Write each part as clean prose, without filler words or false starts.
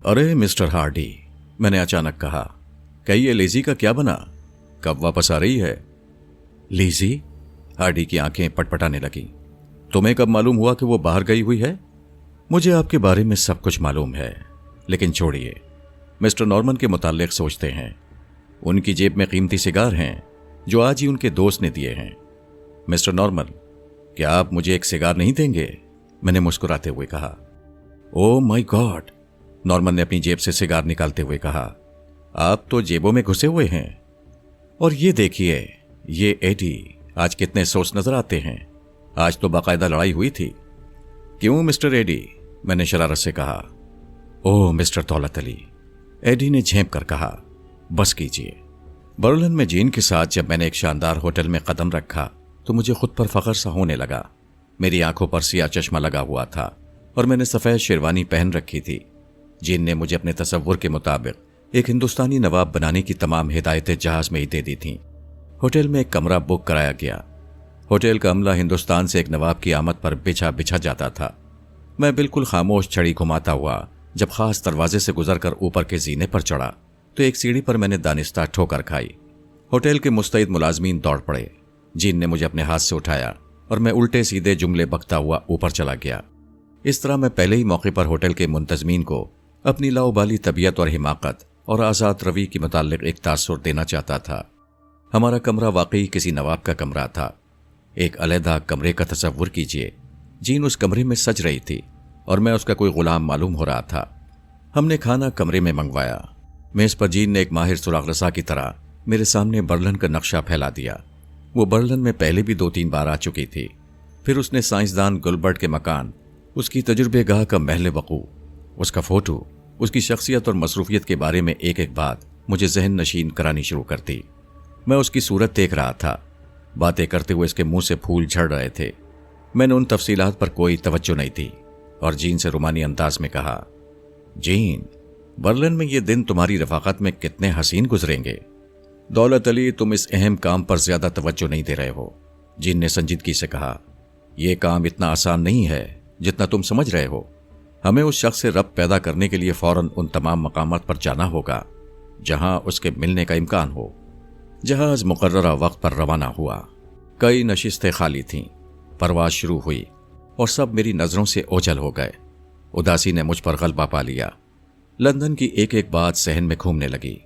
अरे mister Hardy, मैंने अचानक कहा, क्या ये लेजी का क्या बना? कब वापस आ रही है? लेजी? हार्डी की आंखें पटपटाने लगी। तुम्हें कब मालूम हुआ कि वो बाहर गई हुई है? मुझे आपके बारे में सब कुछ मालूम है, लेकिन छोड़िए, मिस्टर नॉर्मन के मुताल्लिक सोचते हैं। उनकी जेब में कीमती सिगार हैं जो आज ही उनके दोस्त ने दिए हैं। मिस्टर नॉर्मन, क्या आप मुझे एक सिगार नहीं देंगे? मैंने मुस्कुराते हुए कहा। ओह माय गॉड, नॉर्मन ने अपनी जेब से सिगार निकालते हुए कहा, आप तो जेबों में घुसे हुए हैं। और ये देखिए, ये एडी आज कितने सोच नजर आते हैं। आज तो बाकायदा लड़ाई हुई थी। क्यों मिस्टर एडी? मैंने शरारत से कहा। ओह मिस्टर दौलत अली, एडी ने झेंप कर कहा, बस कीजिए। बर्लिन में जीन के साथ जब मैंने एक शानदार होटल में कदम रखा तो मुझे खुद पर फख्र सा होने लगा। मेरी आंखों पर सिया चश्मा लगा हुआ था और मैंने सफेद शेरवानी पहन रखी थी। जीन ने मुझे अपने तसव्वुर के मुताबिक एक हिंदुस्तानी नवाब बनाने की तमाम हिदायतें जहाज में ही दे दी थीं। होटल में एक कमरा बुक कराया गया। होटल का अमला हिंदुस्तान से एक नवाब की आमद पर बिछा बिछा जाता था। मैं बिल्कुल खामोश छड़ी घुमाता हुआ जब खास दरवाजे से गुजरकर ऊपर के जीने पर चढ़ा तो एक सीढ़ी पर मैंने दानिस्ता ठोकर खाई। होटल के मुस्तैद मुलाजमीन दौड़ पड़े। जीन ने मुझे अपने हाथ से उठाया और मैं उल्टे सीधे जुमले बकता हुआ ऊपर चला गया। इस तरह मैं पहले ही मौके पर होटल के मुंतजमीन को अपनी लाउबाली तबीयत और हिमाकत और आज़ाद रवि के मुताल्लिक एक तासुर देना चाहता था। हमारा कमरा वाकई किसी नवाब का कमरा था। एक अलहदा कमरे का तसव्वुर कीजिए। जीन उस कमरे में सज रही थी और मैं उसका कोई गुलाम मालूम हो रहा था। हमने खाना कमरे में मंगवाया। मेज पर जीन ने एक माहिर सुराग रसा की तरह मेरे सामने बर्लिन का नक्शा फैला दिया। वो बर्लिन में पहले भी 2-3 बार आ चुकी थी। फिर उसने साइंसदान गुलबर्ट के मकान, उसकी तजुर्बेगाह का महल वकू, उसका फोटो, उसकी शख्सियत और मसरूफियत के बारे में एक एक बात मुझे जहन नशीन करानी शुरू कर दी। मैं उसकी सूरत देख रहा था। बातें करते हुए इसके मुंह से फूल झड़ रहे थे। मैंने उन तफसीलात पर कोई तवज्जो नहीं दी और जीन से रुमानी अंदाज में कहा, जीन, बर्लिन में ये दिन तुम्हारी रफाकत में कितने हसीन गुजरेंगे। दौलत अली, तुम इस अहम काम पर ज्यादा तवज्जो नहीं दे रहे हो। जीन ने संजीदगी से कहा, यह काम इतना आसान नहीं है जितना तुम समझ रहे हो। हमें उस शख्स से रब्त पैदा करने के लिए फौरन उन तमाम मकामात पर जाना होगा जहां उसके मिलने का इम्कान हो। जहाज मुकर्ररा वक्त पर रवाना हुआ। कई नशिस्तें खाली थीं। परवाज शुरू हुई और सब मेरी नजरों से ओझल हो गए। उदासी ने मुझ पर गलबा पा लिया। लंदन की एक एक बात सहन में घूमने लगी।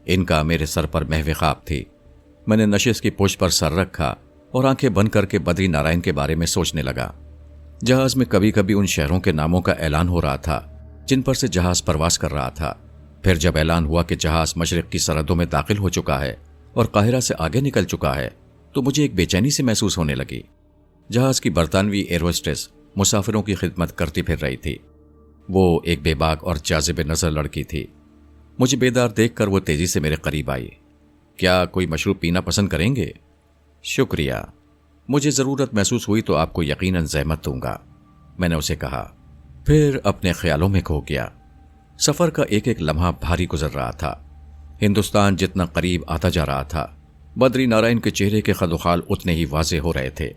इनका मेरे सर पर महवे ख्वाब थी। मैंने नशिस्त की पुष्ट पर सर रखा और आंखें बंद करके बद्री नारायण के बारे में सोचने लगा। जहाज में कभी कभी उन शहरों के नामों का ऐलान हो रहा था जिन पर से जहाज परवास कर रहा था। फिर जब ऐलान हुआ कि जहाज मशरिक की सरहदों में दाखिल हो चुका है और काहिरा से आगे निकल चुका है तो मुझे एक बेचैनी सी महसूस होने लगी। जहाज की बरतानवी एयरहोस्टेस मुसाफिरों की खिदमत करती फिर रही थी। वो एक बेबाक और जाज़िब नजर लड़की थी। मुझे बेदार देखकर वो तेजी से मेरे करीब आई। क्या कोई मशरूब पीना पसंद करेंगे? शुक्रिया, मुझे ज़रूरत महसूस हुई तो आपको यकीनन ज़हमत दूंगा, मैंने उसे कहा। फिर अपने ख्यालों में खो गया। सफ़र का एक एक लम्हा भारी गुजर रहा था। हिंदुस्तान जितना करीब आता जा रहा था, बद्री नारायण के चेहरे के खदोखाल उतने ही वाजे हो रहे थे।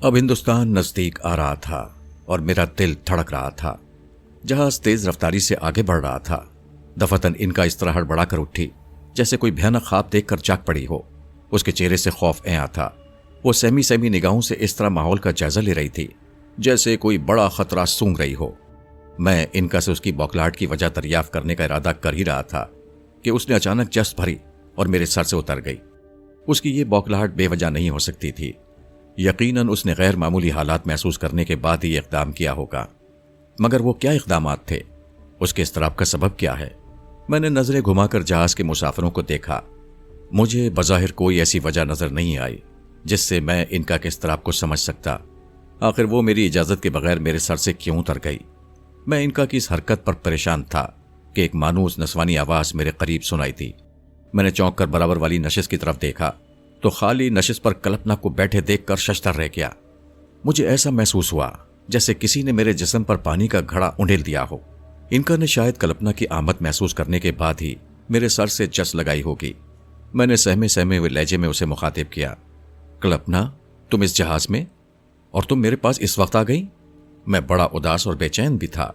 अब हिंदुस्तान नज़दीक आ रहा था और मेरा दिल धड़क रहा था। जहाज तेज रफ्तारी से आगे बढ़ रहा था। दफतन इनका इस तरह हड़बड़ाकर उठी जैसे कोई भयानक ख्वाब देखकर जाग पड़ी हो। उसके चेहरे से खौफ ऐं था। वो सहमी सहमी निगाहों से इस तरह माहौल का जायजा ले रही थी जैसे कोई बड़ा खतरा सूंघ रही हो। मैं इनका से उसकी बौखलाहट की वजह दरियाफ्त करने का इरादा कर ही रहा था कि उसने अचानक जस्त भरी और मेरे सर से उतर गई। उसकी ये बौखलाहट बेवजह नहीं हो सकती थी। यकीनन उसने गैर मामूली हालात महसूस करने के बाद ही इक़दाम किया होगा। मगर वो क्या इक़दामात थे? उसके इज़्तिराब का सबब क्या है? मैंने नजरें घुमाकर जहाज के मुसाफिरों को देखा। मुझे बज़ाहिर कोई ऐसी वजह नजर नहीं आई जिससे मैं इनका के इज़्तिराब को समझ सकता। आखिर वो मेरी इजाज़त के बगैर मेरे सर से क्यों उतर गई? मैं इनका की इस हरकत पर परेशान था कि एक मानूस नस्वानी आवाज़ मेरे करीब सुनाई थी। मैंने चौंक कर बराबर वाली नशिस्त की तरफ देखा तो खाली नशिस्त पर कल्पना को बैठे देखकर शशतर रह गया। मुझे ऐसा महसूस हुआ जैसे किसी ने मेरे जिस्म पर पानी का घड़ा उंडेल दिया हो। इनका ने शायद कल्पना की आमद महसूस करने के बाद ही मेरे सर से जस लगाई होगी। मैंने सहमे सहमे हुए लहजे में उसे मुखातिब किया, कल्पना, तुम इस जहाज में और तुम मेरे पास इस वक्त आ गई? मैं बड़ा उदास और बेचैन भी था।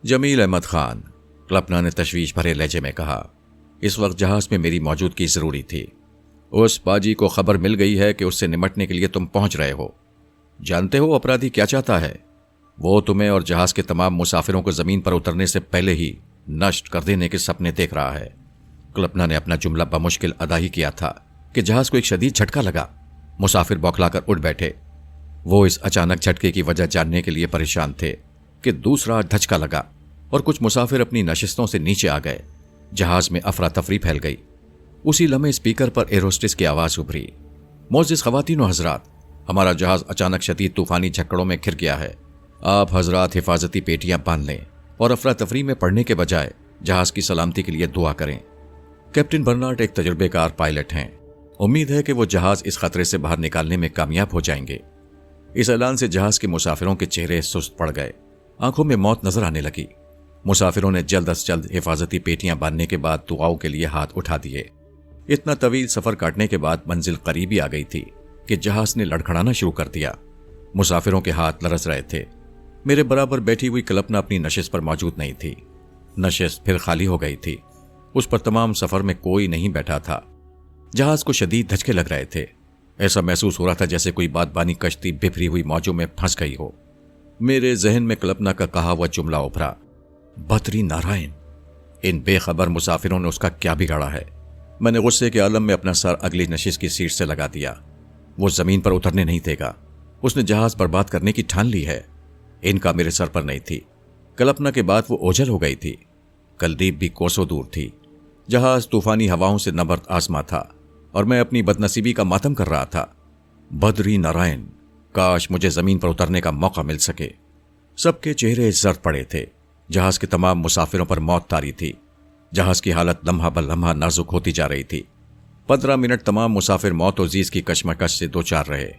जमील अहमद खान, कल्पना ने तशवीश भरे लहजे में कहा। इस वक्त जहाज में मेरी मौजूदगी जरूरी थी। उस पाजी को खबर मिल गई है कि उससे निमटने के लिए तुम पहुंच रहे हो। जानते हो अपराधी क्या चाहता है? वो तुम्हें और जहाज के तमाम मुसाफिरों को जमीन पर उतरने से पहले ही नष्ट कर देने के सपने देख रहा है। कल्पना ने अपना जुमला बमुश्किल अदा ही किया था कि जहाज को एक शदीद झटका लगा। मुसाफिर बौखलाकर उठ बैठे। वो इस अचानक झटके की वजह जानने के लिए परेशान थे कि दूसरा धचका लगा और कुछ मुसाफिर अपनी नशिस्तों से नीचे आ गए। जहाज में अफरा तफरी फैल गई। उसी लम्हे स्पीकर पर एरोस्टेस की आवाज उभरी। मोअज़्ज़िज़ ख़वातीन व हज़रात, हमारा जहाज अचानक शदीद तूफानी झक्कड़ों में घिर गया है। आप हजरात हिफाजती पेटियां बांध लें और अफरा तफरी में पड़ने के बजाय जहाज की सलामती के लिए दुआ करें। कैप्टन बर्नार्ड एक तजुर्बेकार पायलट हैं। उम्मीद है कि वो जहाज इस खतरे से बाहर निकालने में कामयाब हो जाएंगे। इस ऐलान से जहाज के मुसाफिरों के चेहरे सुस्त पड़ गए। आंखों में मौत नजर आने लगी। मुसाफिरों ने जल्द अज जल्द हिफाजती पेटियां बांधने के बाद दुआओं के लिए हाथ उठा दिए। इतना तवील सफर काटने के बाद मंजिल करीबी आ गई थी कि जहाज ने लड़खड़ाना शुरू कर दिया। मुसाफिरों के हाथ लरस रहे थे। मेरे बराबर बैठी हुई कल्पना अपनी नशिस्त पर मौजूद नहीं थी। नशिस्त फिर खाली हो गई थी। उस पर तमाम सफर में कोई नहीं बैठा था। जहाज को शदीद धचके लग रहे थे। ऐसा महसूस हो रहा था जैसे कोई बादबानी कश्ती बिफरी हुई मौजों में फंस गई हो। मेरे जहन में कल्पना का कहा हुआ जुमला उभरा, बद्री नारायण। इन बेखबर मुसाफिरों ने उसका क्या बिगाड़ा है? मैंने गुस्से के आलम में अपना सर अगली नशिस्त की सीट से लगा दिया। वो जमीन पर उतरने नहीं देगा। उसने जहाज बर्बाद करने की ठान ली है। इनका मेरे सर पर नहीं थी। कल्पना के बाद वो ओझल हो गई थी। कुलदीप भी कोसों दूर थी। जहाज तूफानी हवाओं से नबर्द आसमां था और मैं अपनी बदनसीबी का मातम कर रहा था। बद्री नारायण, काश मुझे जमीन पर उतरने का मौका मिल सके। सबके चेहरे जर्द पड़े थे। जहाज के तमाम मुसाफिरों पर मौत तारी थी। जहाज की हालत लम्हा ब लम्हा नाजुक होती जा रही थी। 15 मिनट तमाम मुसाफिर मौत और जीज की कशमकश से दो चार रहे।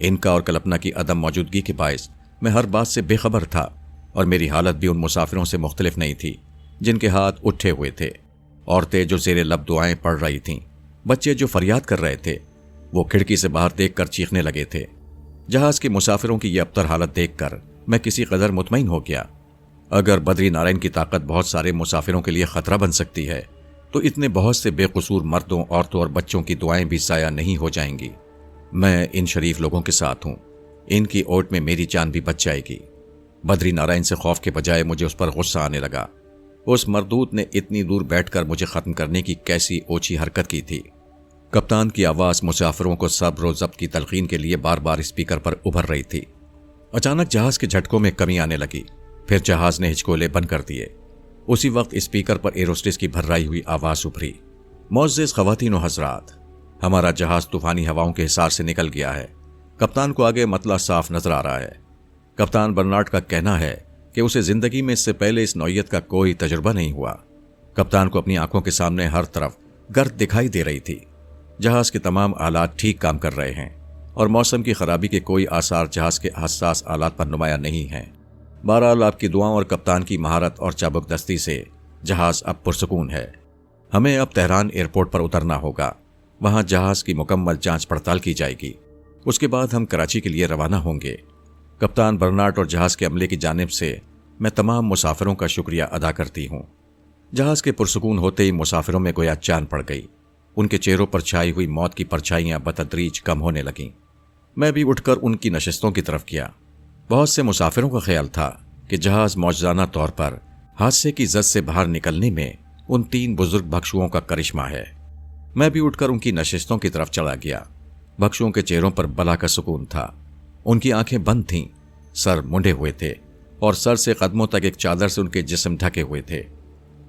इनका और कल्पना की अदम मौजूदगी के बायस मैं हर बात से बेखबर था और मेरी हालत भी उन मुसाफिरों से मुख्तलिफ नहीं थी जिनके हाथ उठे हुए थे। औरतें जो जेरे लब दुआएं पढ़ रही थीं, बच्चे जो फरियाद कर रहे थे, वो खिड़की से बाहर देखकर चीखने लगे थे। जहाज के मुसाफिरों की यह अबतर हालत देखकर मैं किसी कदर मुतमईन हो गया। अगर बद्री नारायण की ताकत बहुत सारे मुसाफिरों के लिए खतरा बन सकती है तो इतने बहुत से बेकसूर मर्दों, औरतों और बच्चों की दुआएं भी ज़ाया नहीं हो जाएंगी। मैं इन शरीफ लोगों के साथ हूं। इनकी ओट में मेरी जान भी बच जाएगी। बद्री नारायण से खौफ के बजाय मुझे उस पर गुस्सा आने लगा। उस मरदूत ने इतनी दूर बैठकर मुझे खत्म करने की कैसी ओछी हरकत की थी। कप्तान की आवाज मुसाफिरों को सब्र और ज़ब्त की तलकीन के लिए बार बार स्पीकर पर उभर रही थी। अचानक जहाज के झटकों में कमी आने लगी। फिर जहाज ने हिचकोले बंद कर दिए। उसी वक्त स्पीकर पर एरोस्टेस की भर्राई हुई आवाज उभरी, मुअज़्ज़िज़ ख़वातीन व हज़रात, हमारा जहाज तूफानी हवाओं के हिसार से निकल गया है। कप्तान को आगे मतला साफ नजर आ रहा है। कप्तान बर्नार्ड का कहना है कि उसे जिंदगी में इससे पहले इस नौइयत का कोई तजुर्बा नहीं हुआ। कप्तान को अपनी आंखों के सामने हर तरफ गर्द दिखाई दे रही थी। जहाज के तमाम आलात ठीक काम कर रहे हैं और मौसम की खराबी के कोई आसार जहाज के हसास आलात पर नुमाया नहीं हैं। बहरहाल आपकी दुआओं और कप्तान की महारत और चाबुकदस्ती से जहाज अब पुरसुकून है। हमें अब तेहरान एयरपोर्ट पर उतरना होगा। वहां जहाज की मुकम्मल जांच पड़ताल की जाएगी। उसके बाद हम कराची के लिए रवाना होंगे। कप्तान बर्नार्ड और जहाज के अमले की जानिब से मैं तमाम मुसाफिरों का शुक्रिया अदा करती हूँ। जहाज के पुरसुकून होते ही मुसाफिरों में गोया जान पड़ गई। उनके चेहरों पर छाई हुई मौत की परछाइयां बतदरीज कम होने लगीं। मैं भी उठकर उनकी नशिस्तों की तरफ गया। बहुत से मुसाफिरों का ख्याल था कि जहाज मौजूदाना तौर पर हादसे की जद से बाहर निकलने में उन 3 बुजुर्ग भक्षुओं का करिश्मा है। मैं भी उठकर उनकी नशिस्तों की तरफ चला गया। भक्षुओं के चेहरों पर बला का सुकून था। उनकी आंखें बंद थीं, सर मुंडे हुए थे और सर से कदमों तक एक चादर से उनके जिस्म ढके हुए थे।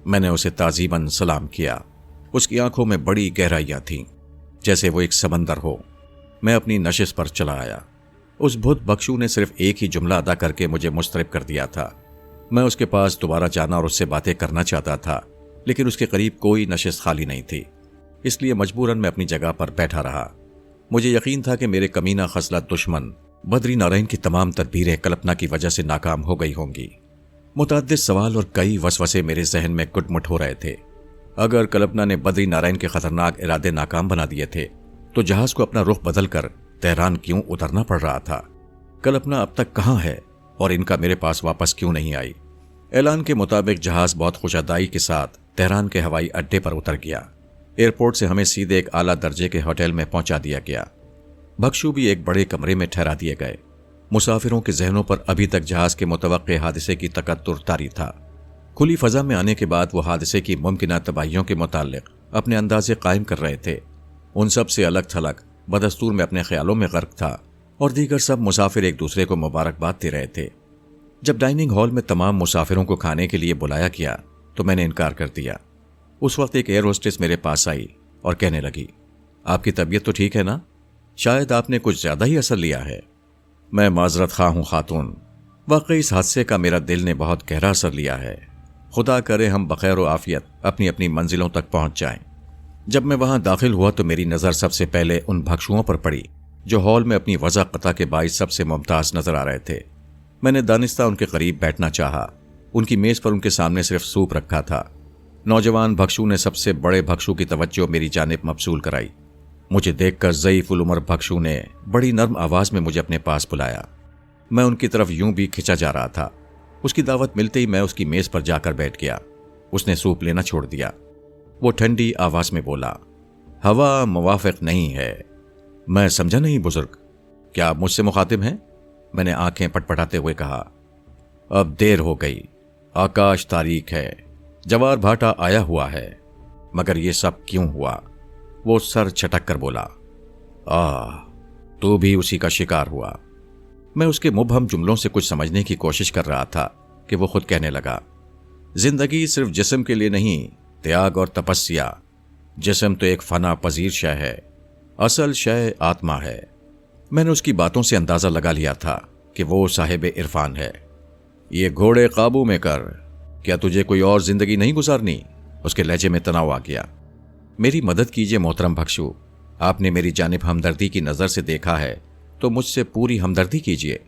मैंने उसे ताजीबन सलाम किया। उसकी आंखों में बड़ी गहराइयां थीं, जैसे वो एक समंदर हो। मैं अपनी नशिस्त पर चला आया। उस भूत बख्शू ने सिर्फ एक ही जुमला अदा करके मुझे मुस्तरब कर दिया था। मैं उसके पास दोबारा जाना और उससे बातें करना चाहता था, लेकिन उसके करीब कोई नशिस्त खाली नहीं थी। इसलिए मजबूरन मैं अपनी जगह पर बैठा रहा। मुझे यकीन था कि मेरे कमीना खसलत दुश्मन बद्री नारायण की तमाम तदबीरें कल्पना की वजह से नाकाम हो गई होंगी। मुतअद्दिद सवाल और कई वसवसे मेरे जहन में कुटमुट हो रहे थे। अगर कल्पना ने बद्री नारायण के खतरनाक इरादे नाकाम बना दिए थे तो जहाज को अपना रुख बदलकर तेहरान क्यों उतरना पड़ रहा था? कल्पना अब तक कहाँ है और इनका मेरे पास वापस क्यों नहीं आई? ऐलान के मुताबिक जहाज बहुत खुशादाई के साथ तेहरान के हवाई अड्डे पर उतर गया। एयरपोर्ट से हमें सीधे एक आला दर्जे के होटल में पहुंचा दिया गया। भक्षु भी एक बड़े कमरे में ठहरा दिए गए। मुसाफिरों के जहनों पर अभी तक जहाज के मुतवक्के हादसे की तकत्तुर तारी था। खुली फजा में आने के बाद वो हादसे की मुमकिना तबाहियों के मुताल्लिक अपने अंदाजे कायम कर रहे थे। उन सब से अलग थलग बदस्तूर में अपने ख्यालों में गर्क था और दीगर सब मुसाफिर एक दूसरे को मुबारकबाद दे रहे थे। जब डाइनिंग हॉल में तमाम मुसाफिरों को खाने के लिए बुलाया गया तो मैंने इनकार कर दिया। उस वक्त एक एयर होस्टेस मेरे पास आई और कहने लगी, आपकी तबीयत तो ठीक है ना? शायद आपने कुछ ज्यादा ही असर लिया है। मैं माजरत खा हूं खातून, वाकई इस हादसे का मेरा दिल ने बहुत गहरा असर लिया है। खुदा करे हम बखैर व आफियत अपनी अपनी मंजिलों तक पहुंच जाएं। जब मैं वहां दाखिल हुआ तो मेरी नज़र सबसे पहले उन भक्षुओं पर पड़ी जो हॉल में अपनी वजह कता के बाइस सबसे मुमताज नजर आ रहे थे। मैंने दानिस्ता उनके करीब बैठना चाहा। उनकी मेज पर उनके सामने सिर्फ सूप रखा था। नौजवान भक्षु ने सबसे बड़े भक्षु की तवज्जो मेरी जानिब मबसूल कराई। मुझे देखकर ज़ईफ़ उल उमर भक्षु ने बड़ी नर्म आवाज में मुझे अपने पास बुलाया। मैं उनकी तरफ यूं भी खिंचा जा रहा था। उसकी दावत मिलते ही मैं उसकी मेज पर जाकर बैठ गया। उसने सूप लेना छोड़ दिया। वो ठंडी आवाज में बोला, हवा मुवाफिक नहीं है। मैं समझा नहीं बुजुर्ग, क्या आप मुझसे मुखातिब हैं? मैंने आंखें पटपटाते हुए कहा। अब देर हो गई, आकाश तारीक है, जवार भाटा आया हुआ है। मगर ये सब क्यों हुआ? वो सर छटक कर बोला, तू भी उसी का शिकार हुआ। मैं उसके मुबहम जुमलों से कुछ समझने की कोशिश कर रहा था कि वो खुद कहने लगा, जिंदगी सिर्फ जिस्म के लिए नहीं, त्याग और तपस्या। जिस्म तो एक फना पजीर शय है, असल शय आत्मा है। मैंने उसकी बातों से अंदाजा लगा लिया था कि वो साहिब इरफान है। ये घोड़े काबू में कर, क्या तुझे कोई और जिंदगी नहीं गुजारनी? उसके लहजे में तनाव आ गया। मेरी मदद कीजिए मोहतरम भक्षु, आपने मेरी जानिब हमदर्दी की नज़र से देखा है तो मुझसे पूरी हमदर्दी कीजिए।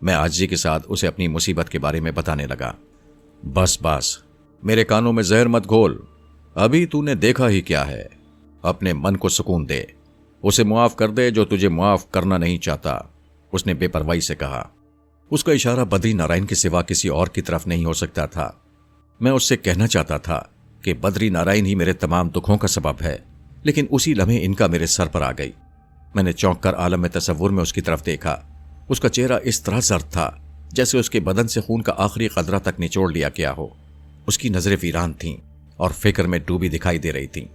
मैं आजिज़ी के साथ उसे अपनी मुसीबत के बारे में बताने लगा। बस बस, मेरे कानों में जहर मत घोल। अभी तूने देखा ही क्या है। अपने मन को सुकून दे, उसे मुआफ कर दे जो तुझे मुआफ करना नहीं चाहता, उसने बेपरवाही से कहा। उसका इशारा बद्री नारायण के सिवा किसी और की तरफ नहीं हो सकता था। मैं उससे कहना चाहता था कि बद्री नारायण ही मेरे तमाम दुखों का सबब है, लेकिन उसी लम्हे इनका मेरे सर पर आ गई। मैंने चौंक कर आलम में तसव्वुर में उसकी तरफ देखा। उसका चेहरा इस तरह जर्द था जैसे उसके बदन से खून का आखिरी कतरा तक निचोड़ लिया गया हो। उसकी नजरें वीरान थीं और फिक्र में डूबी दिखाई दे रही थीं।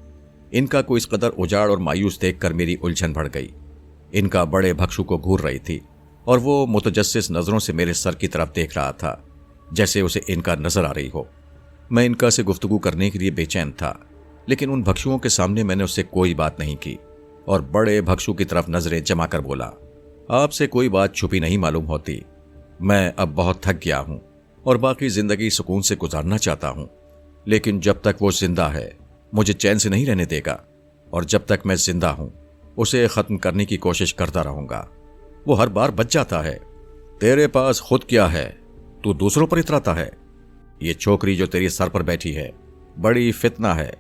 इनका को इस कदर उजाड़ और मायूस देखकर मेरी उलझन बढ़ गई। इनका बड़े भक्षु को घूर रही थी और वो मुतजस्सिस नजरों से मेरे सर की तरफ देख रहा था जैसे उसे इनका नजर आ रही हो। मैं इनका से गुफ्तगू करने के लिए बेचैन था, लेकिन उन भक्षुओं के सामने मैंने उससे कोई बात नहीं की और बड़े भक्षु की तरफ नजरें जमा कर बोला, आपसे कोई बात छुपी नहीं मालूम होती। मैं अब बहुत थक गया हूं और बाकी जिंदगी सुकून से गुजारना चाहता हूं, लेकिन जब तक वो जिंदा है मुझे चैन से नहीं रहने देगा, और जब तक मैं जिंदा हूं उसे खत्म करने की कोशिश करता रहूंगा। वो हर बार बच जाता है। तेरे पास खुद क्या है, तू दूसरों पर इतराता है। ये छोकरी जो तेरी सर पर बैठी है बड़ी फितना है।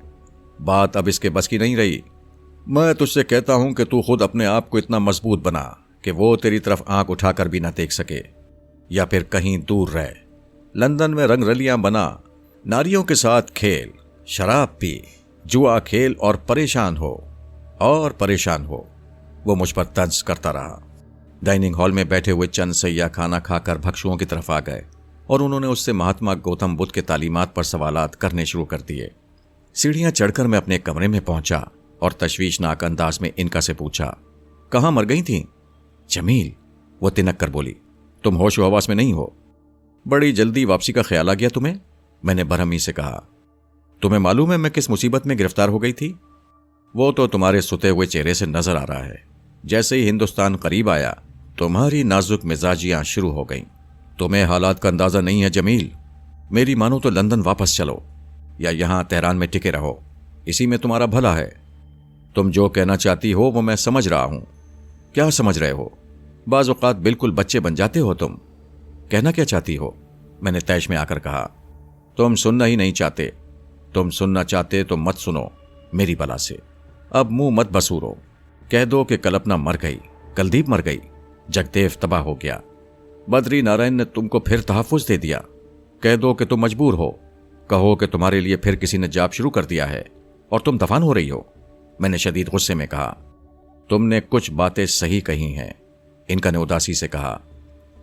बात अब इसके बस की नहीं रही। मैं तुझसे कहता हूं कि तू खुद अपने आप को इतना मजबूत बना कि वो तेरी तरफ आंख उठाकर भी ना देख सके, या फिर कहीं दूर रह। लंदन में रंगरलियां बना, नारियों के साथ खेल, शराब पी, जुआ खेल और परेशान हो। वो मुझ पर तंज करता रहा। डाइनिंग हॉल में बैठे हुए चंद सैया खाना खाकर भक्षुओं की तरफ आ गए और उन्होंने उससे महात्मा गौतम बुद्ध के तालीमात पर सवालात करने शुरू कर दिए। सीढ़ियां चढ़कर मैं अपने कमरे में पहुंचा और तशवीशनाक अंदाज में इनका से पूछा, कहाँ मर गई थी? जमील, वो तिनक कर बोली, तुम होश व हवास में नहीं हो? बड़ी जल्दी वापसी का ख्याल आ गया तुम्हें? मैंने बरहमी से कहा। तुम्हें मालूम है मैं किस मुसीबत में गिरफ्तार हो गई थी? वो तो तुम्हारे सुते हुए चेहरे से नजर आ रहा है। जैसे ही हिंदुस्तान करीब आया तुम्हारी नाजुक मिजाजियां शुरू हो गईं। तुम्हें हालात का अंदाजा नहीं है जमील। मेरी मानो तो लंदन वापस चलो या यहां तेहरान में टिके रहो, इसी में तुम्हारा भला है। तुम जो कहना चाहती हो वो मैं समझ रहा हूं। क्या समझ रहे हो? बाज़ औक़ात बिल्कुल बच्चे बन जाते हो तुम। कहना क्या चाहती हो? मैंने तैश में आकर कहा। तुम सुनना ही नहीं चाहते। तुम सुनना चाहते तो मत सुनो मेरी बला से। अब मुंह मत बसूरो। कह दो कि कल्पना मर गई, कुलदीप मर गई, जगदेव तबाह हो गया, बद्री नारायण ने तुमको फिर तहफ़्फ़ुज़ दे दिया। कह दो कि तुम मजबूर हो, कहो कि तुम्हारे लिए फिर किसी ने जॉब शुरू कर दिया है और तुम दफान हो रही हो। मैंने शदीद गुस्से में कहा। तुमने कुछ बातें सही कही हैं, इनका ने उदासी से कहा।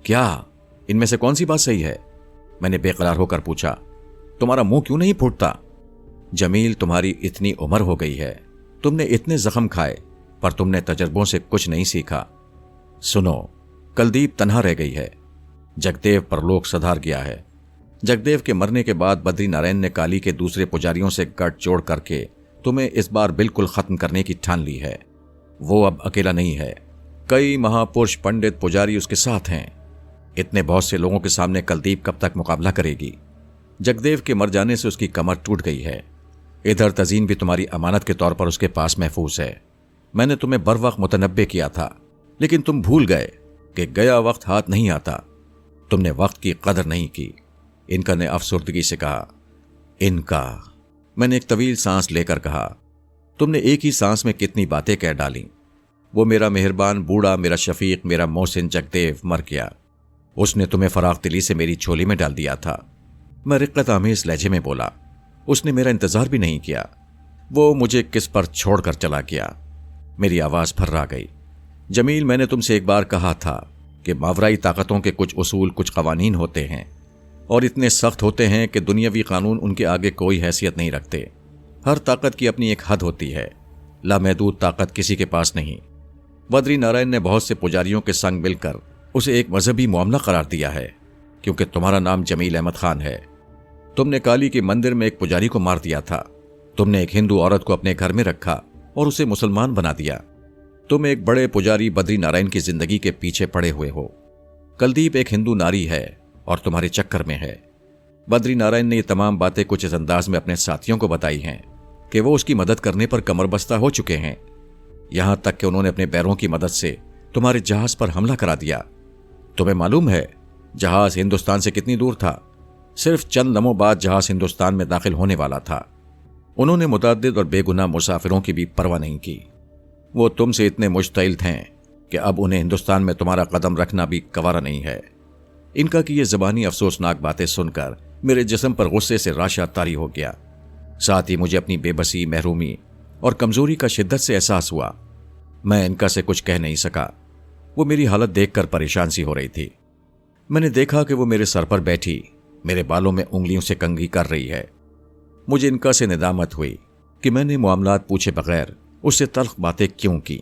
क्या? इनमें से कौन सी बात सही है? मैंने बेकरार होकर पूछा। तुम्हारा मुंह क्यों नहीं फूटता? जमील, तुम्हारी इतनी उम्र हो गई है, तुमने इतने जख्म खाए, पर तुमने तजर्बों से कुछ नहीं सीखा। सुनो, कुलदीप तन्हा रह गई है। जगदेव परलोक सधार गया है। जगदेव के मरने के बाद बद्री नारायण ने काली के दूसरे पुजारियों से गठजोड़ करके तुम्हें इस बार बिल्कुल खत्म करने की ठान ली है। वो अब अकेला नहीं है, कई महापुरुष पंडित पुजारी उसके साथ हैं। इतने बहुत से लोगों के सामने कुलदीप कब तक मुकाबला करेगी? जगदेव के मर जाने से उसकी कमर टूट गई है। इधर तजीन भी तुम्हारी अमानत के तौर पर उसके पास महफूज है। मैंने तुम्हें बर वक्त मुतनब्बे किया था, लेकिन तुम भूल गए कि गया वक्त हाथ नहीं आता। तुमने वक्त की कदर नहीं की। इनका ने अफसुर्दगी से कहा। इनका, मैंने एक तवील सांस लेकर कहा। तुमने एक ही सांस में कितनी बातें कह डाली। वो मेरा मेहरबान बूढ़ा, मेरा शफीक, मेरा मोहसिन जगदेव मर गया। उसने तुम्हें फराख दिली से मेरी झोली में डाल दिया था। मैं रिक्कत आमेज लहजे में बोला। उसने मेरा इंतजार भी नहीं किया। वो मुझे किस पर छोड़कर चला गया। मेरी आवाज फर्रा गई। जमील, मैंने तुमसे एक बार कहा था कि मावराई ताकतों के कुछ उसूल, कुछ कवानीन होते हैं और इतने सख्त होते हैं कि दुनियावी कानून उनके आगे कोई हैसियत नहीं रखते। हर ताकत की अपनी एक हद होती है। लामहदूद ताकत किसी के पास नहीं। बद्री नारायण ने बहुत से पुजारियों के संग मिलकर उसे एक मजहबी मामला करार दिया है, क्योंकि तुम्हारा नाम जमील अहमद खान है। तुमने काली के मंदिर में एक पुजारी को मार दिया था। तुमने एक हिंदू औरत को अपने घर में रखा और उसे मुसलमान बना दिया। तुम एक बड़े पुजारी बद्री नारायण की जिंदगी के पीछे पड़े हुए हो। कुलदीप एक हिंदू नारी है और तुम्हारे चक्कर में है। बद्री नारायण ने ये तमाम बातें कुछ इस अंदाज में अपने साथियों को बताई हैं कि वो उसकी मदद करने पर कमरबस्ता हो चुके हैं। यहां तक कि उन्होंने अपने पैरों की मदद से तुम्हारे जहाज पर हमला करा दिया। तुम्हें मालूम है जहाज हिंदुस्तान से कितनी दूर था? सिर्फ चंद लम्हों बाद जहाज हिंदुस्तान में दाखिल होने वाला था। उन्होंने मुतअद्दिद और बेगुनाह मुसाफिरों की भी परवाह नहीं की। वो तुमसे इतने मुश्तइल थे कि अब उन्हें हिंदुस्तान में तुम्हारा कदम रखना भी गवारा नहीं है। इनका की ये ज़बानी अफसोसनाक बातें सुनकर मेरे जिस्म पर गुस्से से राशा तारी हो गया। साथ ही मुझे अपनी बेबसी, महरूमी और कमजोरी का शिद्दत से एहसास हुआ। मैं इनका से कुछ कह नहीं सका। वो मेरी हालत देखकर परेशान सी हो रही थी। मैंने देखा कि वो मेरे सर पर बैठी मेरे बालों में उंगलियों से कंघी कर रही है। मुझे इनका से निदामत हुई कि मैंने मामलात पूछे बगैर उससे तल्ख बातें क्यों की।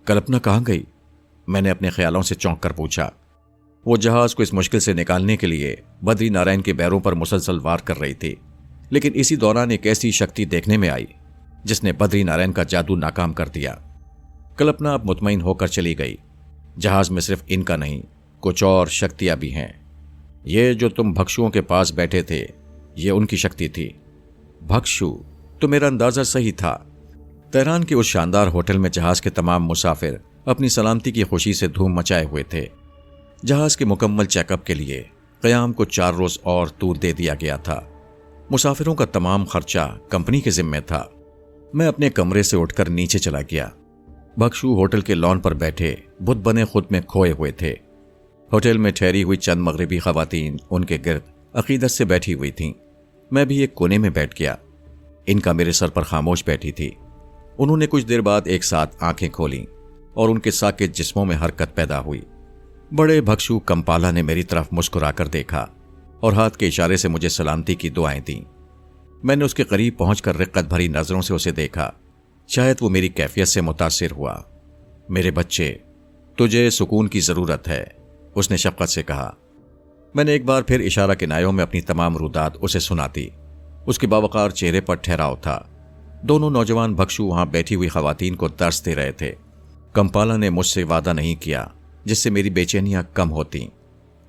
कल्पना कहाँ गई? मैंने अपने ख्यालों से चौंक कर पूछा। वो जहाज को इस मुश्किल से निकालने के लिए बद्री नारायण के पैरों पर मुसलसल वार कर रही थी, लेकिन इसी दौरान एक ऐसी शक्ति देखने में आई जिसने बद्री नारायण का जादू नाकाम कर दिया। कल्पना अब मुतमईन होकर चली गई। जहाज में सिर्फ इनका नहीं, कुछ और शक्तियां भी हैं। ये जो तुम भक्षुओं के पास बैठे थे, ये उनकी शक्ति थी। भक्षु? तो मेरा अंदाजा सही था। तेहरान के उस शानदार होटल में जहाज के तमाम मुसाफिर अपनी सलामती की खुशी से धूम मचाए हुए थे। जहाज के मुकम्मल चेकअप के लिए क़याम को 4 रोज और तूर दे दिया गया था। मुसाफिरों का तमाम खर्चा कंपनी के जिम्मे था। मैं अपने कमरे से उठकर नीचे चला गया। भक्षु होटल के लॉन पर बैठे बुत बने खुद में खोए हुए थे। होटल में ठहरी हुई चंद मगरबी खवातीन उनके गिर्द अकीदत से बैठी हुई थीं। मैं भी एक कोने में बैठ गया। इनका मेरे सर पर खामोश बैठी थी। उन्होंने कुछ देर बाद एक साथ आंखें खोलीं और उनके साकित जिस्मों में हरकत पैदा हुई। बड़े भक्षु कंपाला ने मेरी तरफ मुस्कुराकर देखा और हाथ के इशारे से मुझे सलामती की दुआएं दी। मैंने उसके करीब पहुंचकर रिक्कत भरी नजरों से उसे देखा। शायद वो मेरी कैफियत से मुतासिर हुआ। मेरे बच्चे, तुझे सुकून की जरूरत है, उसने शफकत से कहा। मैंने एक बार फिर इशारा किनायों में अपनी तमाम रुदात उसे सुनाती। उसके बावकार चेहरे पर ठहराव था। दोनों नौजवान भक्षु वहां बैठी हुई खवातीन को दर्स दे रहे थे। कंपाला ने मुझसे वादा नहीं किया जिससे मेरी बेचैनियां कम होती।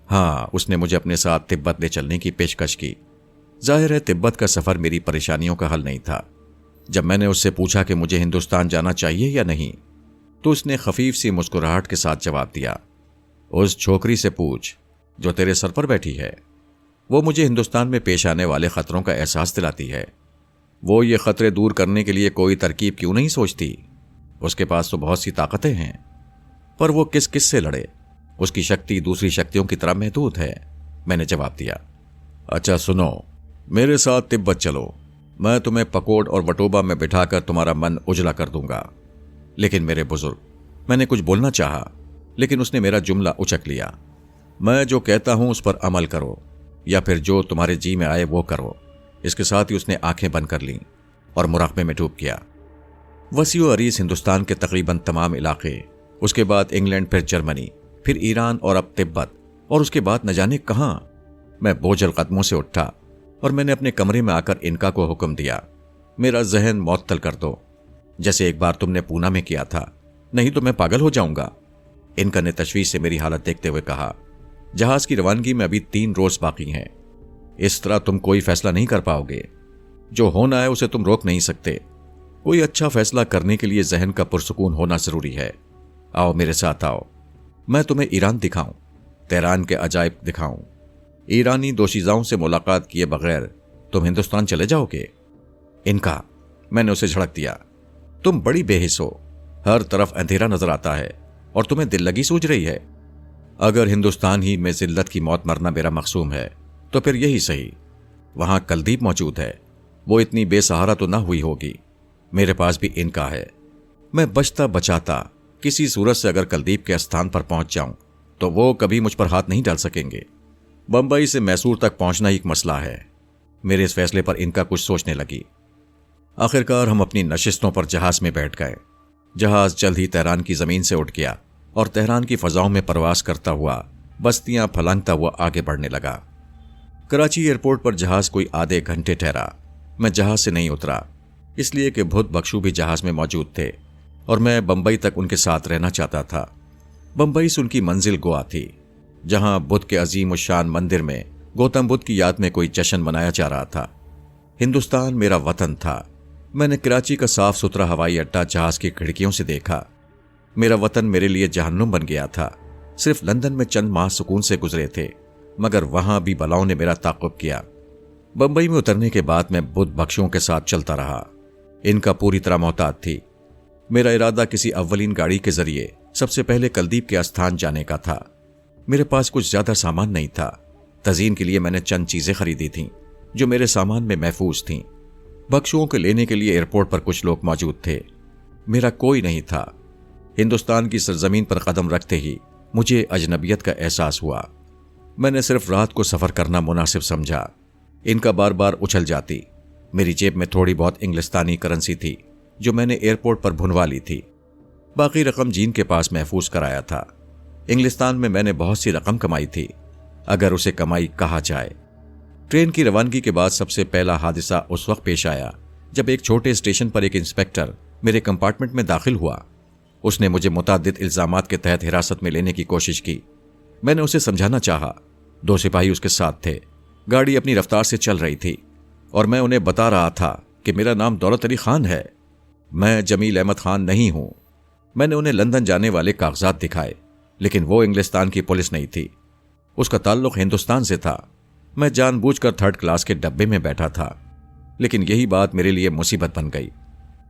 हाँ, उसने मुझे अपने साथ तिब्बत ले चलने की पेशकश की। जाहिर है तिब्बत का सफर मेरी परेशानियों का हल नहीं था। जब मैंने उससे पूछा कि मुझे हिंदुस्तान जाना चाहिए या नहीं, तो उसने खफीफ सी मुस्कुराहट के साथ जवाब दिया, उस छोकरी से पूछ जो तेरे सर पर बैठी है। वो मुझे हिंदुस्तान में पेश आने वाले खतरों का एहसास दिलाती है। वो ये खतरे दूर करने के लिए कोई तरकीब क्यों नहीं सोचती? उसके पास तो बहुत सी ताकतें हैं, पर वो किस किस से लड़े? उसकी शक्ति दूसरी शक्तियों की तरह महदूद है, मैंने जवाब दिया। अच्छा सुनो, मेरे साथ तिब्बत चलो, मैं तुम्हें पकोड और वटोबा में बिठाकर तुम्हारा मन उजला कर दूंगा। लेकिन मेरे बुजुर्ग, मैंने कुछ बोलना चाहा, लेकिन उसने मेरा जुमला उचक लिया। मैं जो कहता हूं उस पर अमल करो, या फिर जो तुम्हारे जी में आए वो करो। इसके साथ ही उसने आंखें बंद कर लीं और मुराकबे में डूब गया। वसीओ अरीस हिंदुस्तान के तकरीबन तमाम इलाके, उसके बाद इंग्लैंड, फिर जर्मनी, फिर ईरान और अब तिब्बत, और उसके बाद न जाने कहां। मैं बोझल कदमों से उठा और मैंने अपने कमरे में आकर इनका को हुक्म दिया, मेरा जहन मुअत्तल कर दो, जैसे एक बार तुमने पूना में किया था, नहीं तो मैं पागल हो जाऊंगा। इनका ने तशवीश से मेरी हालत देखते हुए कहा, जहाज की रवानगी में अभी 3 रोज बाकी हैं। इस तरह तुम कोई फैसला नहीं कर पाओगे। जो होना है उसे तुम रोक नहीं सकते। कोई अच्छा फैसला करने के लिए जहन का पुरसुकून होना जरूरी है। आओ मेरे साथ आओ, मैं तुम्हें ईरान दिखाऊं, तेहरान के अजायब दिखाऊं। ईरानी दोशीज़ाओं से मुलाकात किए बगैर तुम हिंदुस्तान चले जाओगे? इनका, मैंने उसे झड़क दिया, तुम बड़ी बेहिस हो। हर तरफ अंधेरा नजर आता है और तुम्हें दिल लगी सूझ रही है। अगर हिंदुस्तान ही में जिल्लत की मौत मरना मेरा मकसूम है तो फिर यही सही। वहां कुलदीप मौजूद है, वो इतनी बेसहारा तो ना हुई होगी। मेरे पास भी इनका है। मैं बचता बचाता किसी सूरत से अगर कुलदीप के स्थान पर पहुंच जाऊं तो वो कभी मुझ पर हाथ नहीं डाल सकेंगे। बंबई से मैसूर तक पहुंचना ही एक मसला है। मेरे इस फैसले पर इनका कुछ सोचने लगी। आखिरकार हम अपनी नशिस्तों पर जहाज में बैठ गए। जहाज जल्द ही तेहरान की जमीन से उठ गया और तेहरान की फजाओं में प्रवास करता हुआ बस्तियां फलांगता हुआ आगे बढ़ने लगा। कराची एयरपोर्ट पर जहाज कोई आधे घंटे ठहरा। मैं जहाज से नहीं उतरा, इसलिए कि बुद्ध बख्शू भी जहाज में मौजूद थे और मैं बंबई तक उनके साथ रहना चाहता था। बंबई से उनकी मंजिल गोवा थी, जहां बुद्ध के अजीम शान मंदिर में गौतम बुद्ध की याद में कोई जश्न मनाया जा रहा था। हिंदुस्तान मेरा वतन था। मैंने कराची का साफ सुथरा हवाई अड्डा जहाज की खिड़कियों से देखा। मेरा वतन मेरे लिए जहन्नुम बन गया था। सिर्फ लंदन में चंद माह सुकून से गुजरे थे, मगर वहां भी बलाओं ने मेरा ताक़ुब किया। बंबई में उतरने के बाद मैं बुद्ध बख्शुओं के साथ चलता रहा। इनका पूरी तरह मोहतात थी। मेरा इरादा किसी अव्वलीन गाड़ी के जरिए सबसे पहले कुलदीप के आस्थान जाने का था। मेरे पास कुछ ज्यादा सामान नहीं था। तज़ीन के लिए मैंने चंद चीजें खरीदी थीं जो मेरे सामान में महफूज थीं। बख्शुओं को लेने के लिए एयरपोर्ट पर कुछ लोग मौजूद थे। मेरा कोई नहीं था। हिंदुस्तान की सरजमीन पर कदम रखते ही मुझे अजनबियत का एहसास हुआ। मैंने सिर्फ रात को सफर करना मुनासिब समझा। इनका बार बार उछल जाती। मेरी जेब में थोड़ी बहुत इंग्लिस्तानी करेंसी थी जो मैंने एयरपोर्ट पर भुनवा ली थी। बाकी रकम जीन के पास महफूज कराया था। इंग्लिस्तान में मैंने बहुत सी रकम कमाई थी, अगर उसे कमाई कहा जाए। ट्रेन की रवानगी के बाद सबसे पहला हादसा उस वक्त पेश आया जब एक छोटे स्टेशन पर एक इंस्पेक्टर मेरे कंपार्टमेंट में दाखिल हुआ। उसने मुझे मुतादिद इल्जामात के तहत हिरासत में लेने की कोशिश की। मैंने उसे समझाना चाहा। 2 सिपाही उसके साथ थे। गाड़ी अपनी रफ्तार से चल रही थी और मैं उन्हें बता रहा था कि मेरा नाम दौलत अली खान है, मैं जमील अहमद खान नहीं हूं। मैंने उन्हें लंदन जाने वाले कागजात दिखाए, लेकिन वो इंग्लिस्तान की पुलिस नहीं थी। उसका ताल्लुक हिंदुस्तान से था। मैं जानबूझकर 3rd क्लास के डब्बे में बैठा था, लेकिन यही बात मेरे लिए मुसीबत बन गई।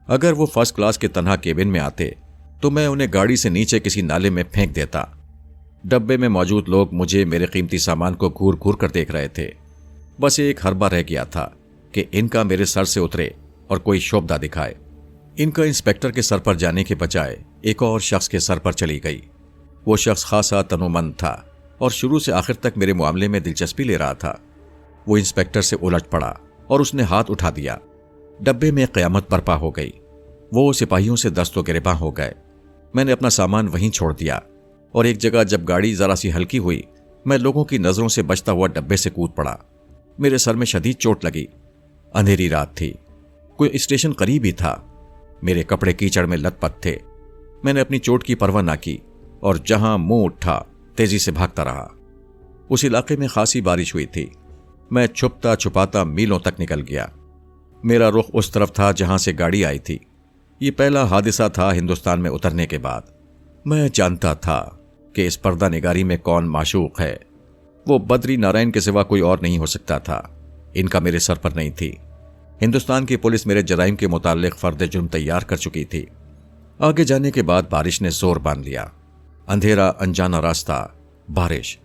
अगर वो 1st क्लास के तन्हा केबिन में आते तो मैं उन्हें गाड़ी से नीचे किसी नाले में फेंक देता। डब्बे में मौजूद लोग मुझे, मेरे कीमती सामान को घूर घूर कर देख रहे थे। बस एक हरबा रह गया था कि इनका मेरे सर से उतरे और कोई शोभा दिखाए। इनका इंस्पेक्टर के सर पर जाने के बजाय एक और शख्स के सर पर चली गई। वो शख्स खासा तनोमंद था और शुरू से आखिर तक मेरे मामले में दिलचस्पी ले रहा था। वो इंस्पेक्टर से उलट पड़ा और उसने हाथ उठा दिया। डब्बे में क़यामत बर्पा हो गई। वो सिपाहियों से दस्तो गिरबां हो गए। मैंने अपना सामान वहीं छोड़ दिया और एक जगह जब गाड़ी जरा सी हल्की हुई, मैं लोगों की नजरों से बचता हुआ डब्बे से कूद पड़ा। मेरे सर में शदीद चोट लगी। अंधेरी रात थी। कोई स्टेशन करीब ही था। मेरे कपड़े कीचड़ में लथपथ थे। मैंने अपनी चोट की परवाह ना की और जहां मुंह उठा तेजी से भागता रहा। उस इलाके में खासी बारिश हुई थी। मैं छुपता छुपाता मीलों तक निकल गया। मेरा रुख उस तरफ था जहां से गाड़ी आई थी। ये पहला हादसा था हिंदुस्तान में उतरने के बाद। मैं जानता था कि इस पर्दा निगारी में कौन माशूक है। वो बद्री नारायण के सिवा कोई और नहीं हो सकता था। इनका मेरे सर पर नहीं थी। हिंदुस्तान की पुलिस मेरे जराइम के मुताल्लिक फर्द जुर्म तैयार कर चुकी थी। आगे जाने के बाद बारिश ने जोर बांध लिया। अंधेरा, अनजाना रास्ता, बारिश।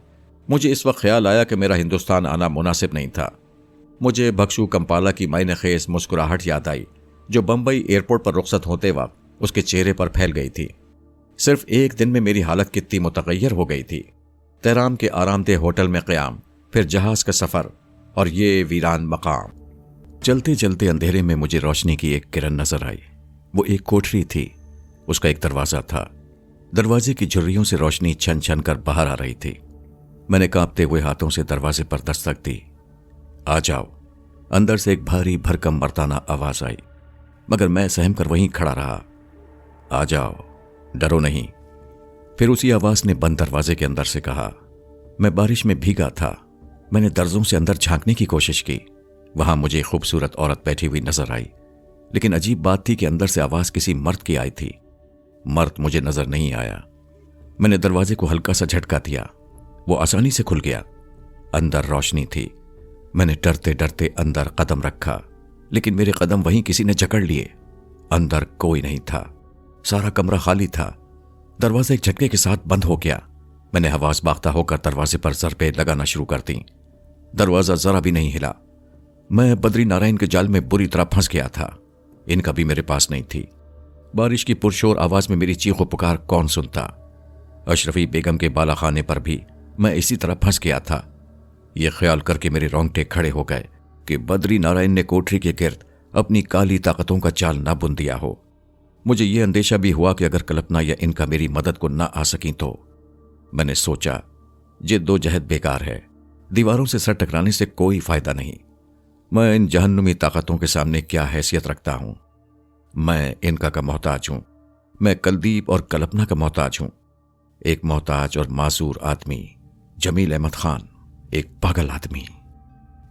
मुझे इस वक्त ख्याल आया कि मेरा हिंदुस्तान आना मुनासिब नहीं था। मुझे बख्शू कंपाला की मायने खेज मुस्कुराहट याद आई जो बंबई एयरपोर्ट पर रुखसत होते वक्त उसके चेहरे पर फैल गई थी। सिर्फ एक दिन में मेरी हालत कितनी मुतगय्यर हो गई थी। तेहरान के आरामदेह होटल में क़याम, फिर जहाज का सफर और ये वीरान मकाम। चलते चलते अंधेरे में मुझे रोशनी की एक किरण नजर आई। वो एक कोठरी थी, उसका एक दरवाजा था। दरवाजे की झुर्रियों से रोशनी छन छन कर बाहर आ रही थी। मैंने कांपते हुए हाथों से दरवाजे पर दस्तक दी। आ जाओ। अंदर से एक भारी भरकम मर्दाना आवाज आई, मगर मैं सहम कर वहीं खड़ा रहा। आ जाओ, डरो नहीं। फिर उसी आवाज ने बंद दरवाजे के अंदर से कहा। मैं बारिश में भीगा था। मैंने दर्जों से अंदर झांकने की कोशिश की। वहां मुझे खूबसूरत औरत बैठी हुई नजर आई, लेकिन अजीब बात थी कि अंदर से आवाज किसी मर्द की आई थी। मर्द मुझे नजर नहीं आया। मैंने दरवाजे को हल्का सा झटका दिया, वो आसानी से खुल गया। अंदर रोशनी थी। मैंने डरते डरते अंदर कदम रखा, लेकिन मेरे कदम वहीं किसी ने जकड़ लिए। अंदर कोई नहीं था, सारा कमरा खाली था। दरवाजा एक झटके के साथ बंद हो गया। मैंने हवास बाख्ता होकर दरवाजे पर ज़रबे लगाना शुरू कर दी। दरवाजा जरा भी नहीं हिला। मैं बद्री नारायण के जाल में बुरी तरह फंस गया था। इनका भी मेरे पास नहीं थी। बारिश की पुरशोर आवाज में मेरी चीखो पुकार कौन सुनता। अशरफी बेगम के बालाखाने पर भी मैं इसी तरह फंस गया था। यह ख्याल करके मेरे रोंगटे खड़े हो गए कि बद्री नारायण ने कोठरी के गिर्द अपनी काली ताकतों का जाल ना बुन दिया हो। मुझे यह अंदेशा भी हुआ कि अगर कल्पना या इनका मेरी मदद को ना आ सकी तो। मैंने सोचा, जिद्दोजहद बेकार है, दीवारों से सर टकराने से कोई फायदा नहीं। मैं इन जहन्नुमी ताकतों के सामने क्या हैसियत रखता हूं। मैं इनका का मोहताज हूं। मैं कुलदीप और कल्पना का मोहताज हूं। एक मोहताज और मासूर आदमी, जमील अहमद खान, एक पागल आदमी।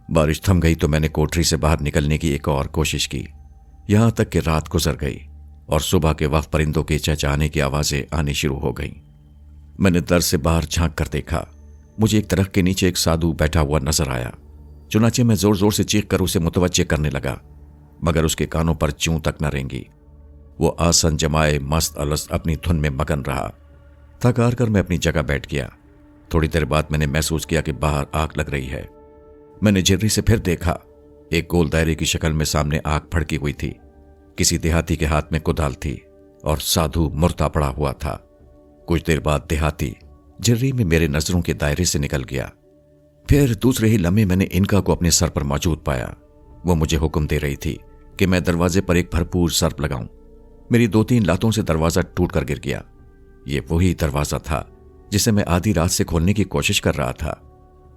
बारिश थम गई तो मैंने कोठरी से बाहर निकलने की एक और कोशिश की, यहां तक कि रात गुजर गई और सुबह के वक्त परिंदों के चहचहाने की आवाजें आनी शुरू हो गईं। मैंने दर से बाहर झांक कर देखा। मुझे एक दरख्त के नीचे एक साधु बैठा हुआ नजर आया। चुनाचे मैं जोर जोर से चीख कर उसे मुतवज्जे करने लगा, मगर उसके कानों पर चूं तक न रेंगी। वो आसन जमाए मस्त अलस्त अपनी धुन में मगन रहा। थक हार कर मैं अपनी जगह बैठ गया। थोड़ी देर बाद मैंने महसूस किया कि बाहर आग लग रही है। मैंने झिर्री से फिर देखा। एक गोल दायरे की शक्ल में सामने आग भड़की हुई थी। किसी देहाती के हाथ में कुदाल थी और साधु मुर्दा पड़ा हुआ था। कुछ देर बाद देहाती झिर्री में मेरे नजरों के दायरे से निकल गया। फिर दूसरे ही लम्हे मैंने इनका को अपने सर पर मौजूद पाया। वो मुझे हुक्म दे रही थी कि मैं दरवाजे पर एक भरपूर सर्प लगाऊं। मेरी 2-3 लातों से दरवाजा टूट कर गिर गया। ये वही दरवाजा था जिसे मैं आधी रात से खोलने की कोशिश कर रहा था।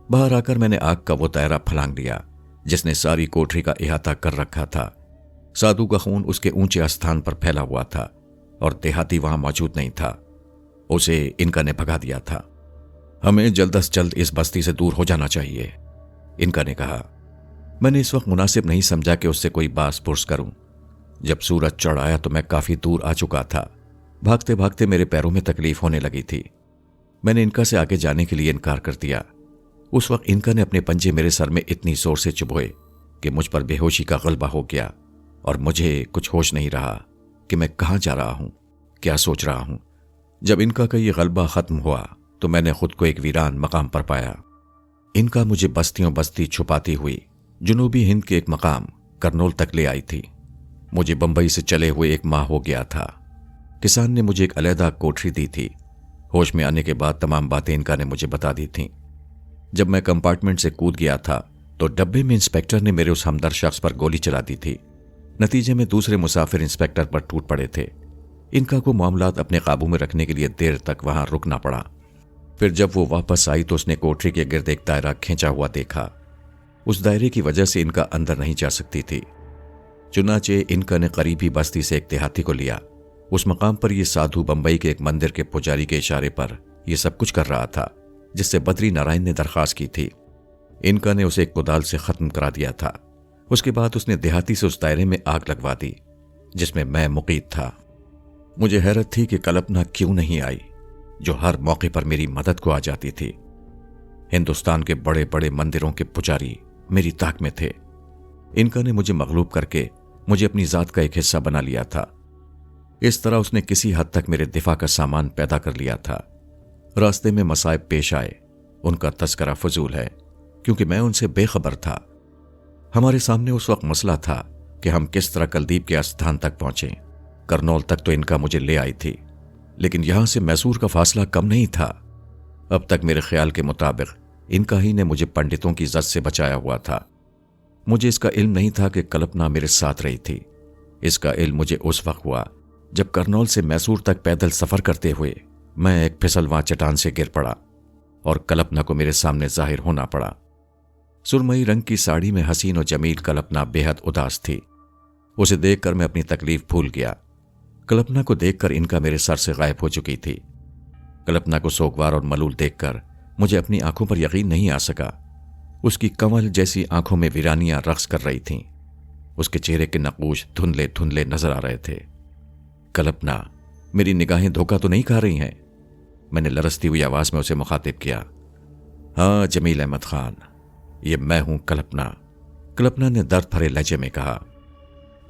बाहर आकर मैंने आग का वो दायरा फलांग लिया जिसने सारी कोठरी का इहाता कर रखा था। साधु का खून उसके ऊंचे स्थान पर फैला हुआ था और देहाती वहां मौजूद नहीं था। उसे इनका ने भगा दिया था। हमें जल्द अज जल्द इस बस्ती से दूर हो जाना चाहिए, इनका ने कहा। मैंने इस वक्त मुनासिब नहीं समझा कि उससे कोई बास पुरस करूं। जब सूरज चढ़ आया तो मैं काफी दूर आ चुका था। भागते भागते मेरे पैरों में तकलीफ होने लगी थी। मैंने इनका से आगे जाने के लिए इनकार कर दिया। उस वक्त इनका ने अपने पंजे मेरे सर में इतनी जोर से चुभोए कि मुझ पर बेहोशी का गलबा हो गया और मुझे कुछ होश नहीं रहा कि मैं कहां जा रहा हूं, क्या सोच रहा हूं। जब इनका का ये गलबा खत्म हुआ तो मैंने खुद को एक वीरान मकाम पर पाया। इनका मुझे बस्तियों बस्ती छुपाती हुई जुनूबी हिंद के एक मकाम करनौल तक ले आई थी। मुझे बंबई से चले हुए 1 माह हो गया था। किसान ने मुझे एक अलहदा कोठरी दी थी। होश में आने के बाद तमाम बातें इनका ने मुझे बता दी थीं। जब मैं कंपार्टमेंट से कूद गया था तो डब्बे में इंस्पेक्टर ने मेरे उस हमदर्द शख्स पर गोली चला दी थी। नतीजे में दूसरे मुसाफिर इंस्पेक्टर पर टूट पड़े थे। इनका को मामलात अपने काबू में रखने के लिए देर तक वहां रुकना पड़ा। फिर जब वो वापस आई तो उसने कोठरी के गिर्द एक दायरा खींचा हुआ देखा। उस दायरे की वजह से इनका अंदर नहीं जा सकती थी। चुनाचे इनका ने करीबी बस्ती से एक देहाती को लिया। उस मकाम पर यह साधु बंबई के एक मंदिर के पुजारी के इशारे पर यह सब कुछ कर रहा था जिससे बद्री नारायण ने दरखास्त की थी। इनका ने उसे एक कुदाल से खत्म करा दिया था। उसके बाद उसने देहाती से उस दायरे में आग लगवा दी जिसमें मैं मुकीद था। मुझे हैरत थी कि कल्पना क्यों नहीं आई, जो हर मौके पर मेरी मदद को आ जाती थी। हिंदुस्तान के बड़े बड़े मंदिरों के पुजारी मेरी ताक में थे। इनका ने मुझे मगलूब करके मुझे अपनी जात का एक हिस्सा बना लिया था। इस तरह उसने किसी हद तक मेरे दिफा का सामान पैदा कर लिया था। रास्ते में मसाइब पेश आए, उनका तस्करा फजूल है, क्योंकि मैं उनसे बेखबर था। हमारे सामने उस वक्त मसला था कि हम किस तरह कुलदीप के स्थान तक पहुंचे। करनौल तक तो इनका मुझे ले आई थी, लेकिन यहां से मैसूर का फासला कम नहीं था। अब तक मेरे ख्याल के मुताबिक इनका ही ने मुझे पंडितों की इज्जत से बचाया हुआ था। मुझे इसका इल्म नहीं था कि कल्पना मेरे साथ रही थी। इसका इल्म मुझे उस वक्त हुआ जब करनौल से मैसूर तक पैदल सफर करते हुए मैं एक फिसलवां चट्टान से गिर पड़ा और कल्पना को मेरे सामने जाहिर होना पड़ा। सुरमई रंग की साड़ी में हसीन और जमील कल्पना बेहद उदास थी। उसे देखकर मैं अपनी तकलीफ भूल गया। कल्पना को देखकर इनका मेरे सर से गायब हो चुकी थी। कल्पना को सोगवार और मलूल देखकर मुझे अपनी आंखों पर यकीन नहीं आ सका। उसकी कमल जैसी आंखों में वीरानियां रक्स कर रही थीं। उसके चेहरे के नकूश धुंधले धुंधले नजर आ रहे थे। कल्पना, मेरी निगाहें धोखा तो नहीं खा रही हैं? मैंने लरसती हुई आवाज में उसे मुखातिब किया। हाँ जमील अहमद खान, ये मैं हूं कल्पना। कल्पना ने दर्द भरे लहजे में कहा,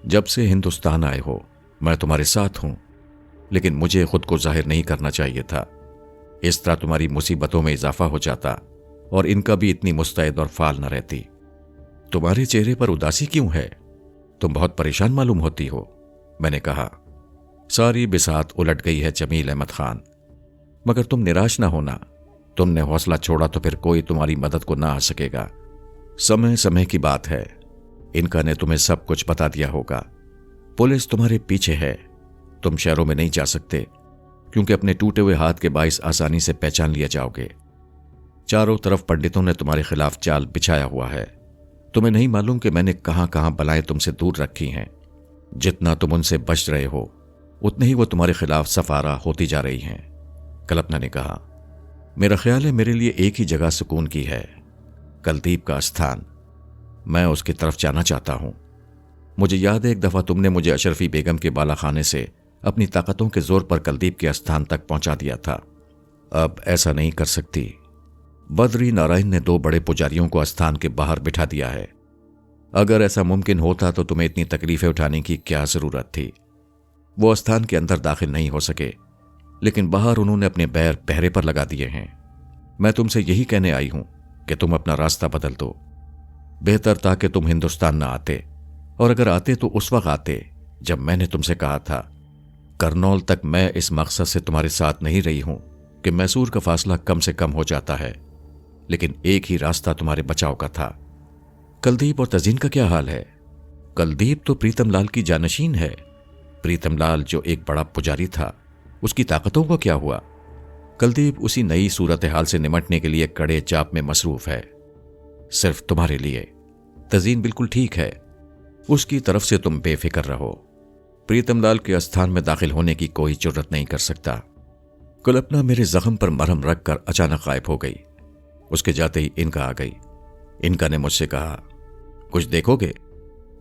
जब से हिंदुस्तान आए हो मैं तुम्हारे साथ हूं, लेकिन मुझे खुद को जाहिर नहीं करना चाहिए था। इस तरह तुम्हारी मुसीबतों में इजाफा हो जाता और इनका भी इतनी मुस्तैद और फाल न रहती। तुम्हारे चेहरे पर उदासी क्यों है? तुम बहुत परेशान मालूम होती हो, मैंने कहा। सारी बिसात उलट गई है जमील अहमद खान, मगर तुम निराश ना होना। तुमने हौसला छोड़ा तो फिर कोई तुम्हारी मदद को ना आ सकेगा। समय समय की बात है, इनका ने तुम्हें सब कुछ बता दिया होगा। पुलिस तुम्हारे पीछे है। तुम शहरों में नहीं जा सकते, क्योंकि अपने टूटे हुए हाथ के बाइस आसानी से पहचान लिया जाओगे। चारों तरफ पंडितों ने तुम्हारे खिलाफ जाल बिछाया हुआ है। तुम्हें नहीं मालूम कि मैंने कहां कहां बलाएं तुमसे दूर रखी हैं। जितना तुम उनसे बच रहे हो, उतने ही वो तुम्हारे खिलाफ सफारा होती जा रही हैं। कल्पना ने कहा, मेरा ख्याल है मेरे लिए एक ही जगह सुकून की है, कुलदीप का स्थान। मैं उसकी तरफ जाना चाहता हूं। मुझे याद है एक दफा तुमने मुझे अशरफी बेगम के बालाखाने से अपनी ताकतों के जोर पर कुलदीप के स्थान तक पहुंचा दिया था। अब ऐसा नहीं कर सकती। बद्री नारायण ने 2 बड़े पुजारियों को स्थान के बाहर बिठा दिया है। अगर ऐसा मुमकिन होता तो तुम्हें इतनी तकलीफें उठाने की क्या जरूरत थी? वो स्थान के अंदर दाखिल नहीं हो सके, लेकिन बाहर उन्होंने अपने पैर पहरे पर लगा दिए हैं। मैं तुमसे यही कहने आई हूं कि तुम अपना रास्ता बदल दो। बेहतर था कि तुम हिंदुस्तान ना आते, और अगर आते तो उस वक्त आते जब मैंने तुमसे कहा था। करनौल तक मैं इस मकसद से तुम्हारे साथ नहीं रही हूं कि मैसूर का फासला कम से कम हो जाता है, लेकिन एक ही रास्ता तुम्हारे बचाव का था। कुलदीप और तजीन का क्या हाल है? कुलदीप तो प्रीतम लाल की जानशीन है। प्रीतम लाल जो एक बड़ा पुजारी था, उसकी ताकतों को क्या हुआ? कुलदीप उसी नई सूरत हाल से निमटने के लिए कड़े चाप में मसरूफ है, सिर्फ तुम्हारे लिए। तजीन बिल्कुल ठीक है, उसकी तरफ से तुम बेफिक्र रहो। प्रीतम लाल के स्थान में दाखिल होने की कोई जरूरत नहीं कर सकता। कल्पना मेरे जख्म पर मरहम रखकर अचानक गायब हो गई। उसके जाते ही इनका आ गई। इनका ने मुझसे कहा, कुछ देखोगे?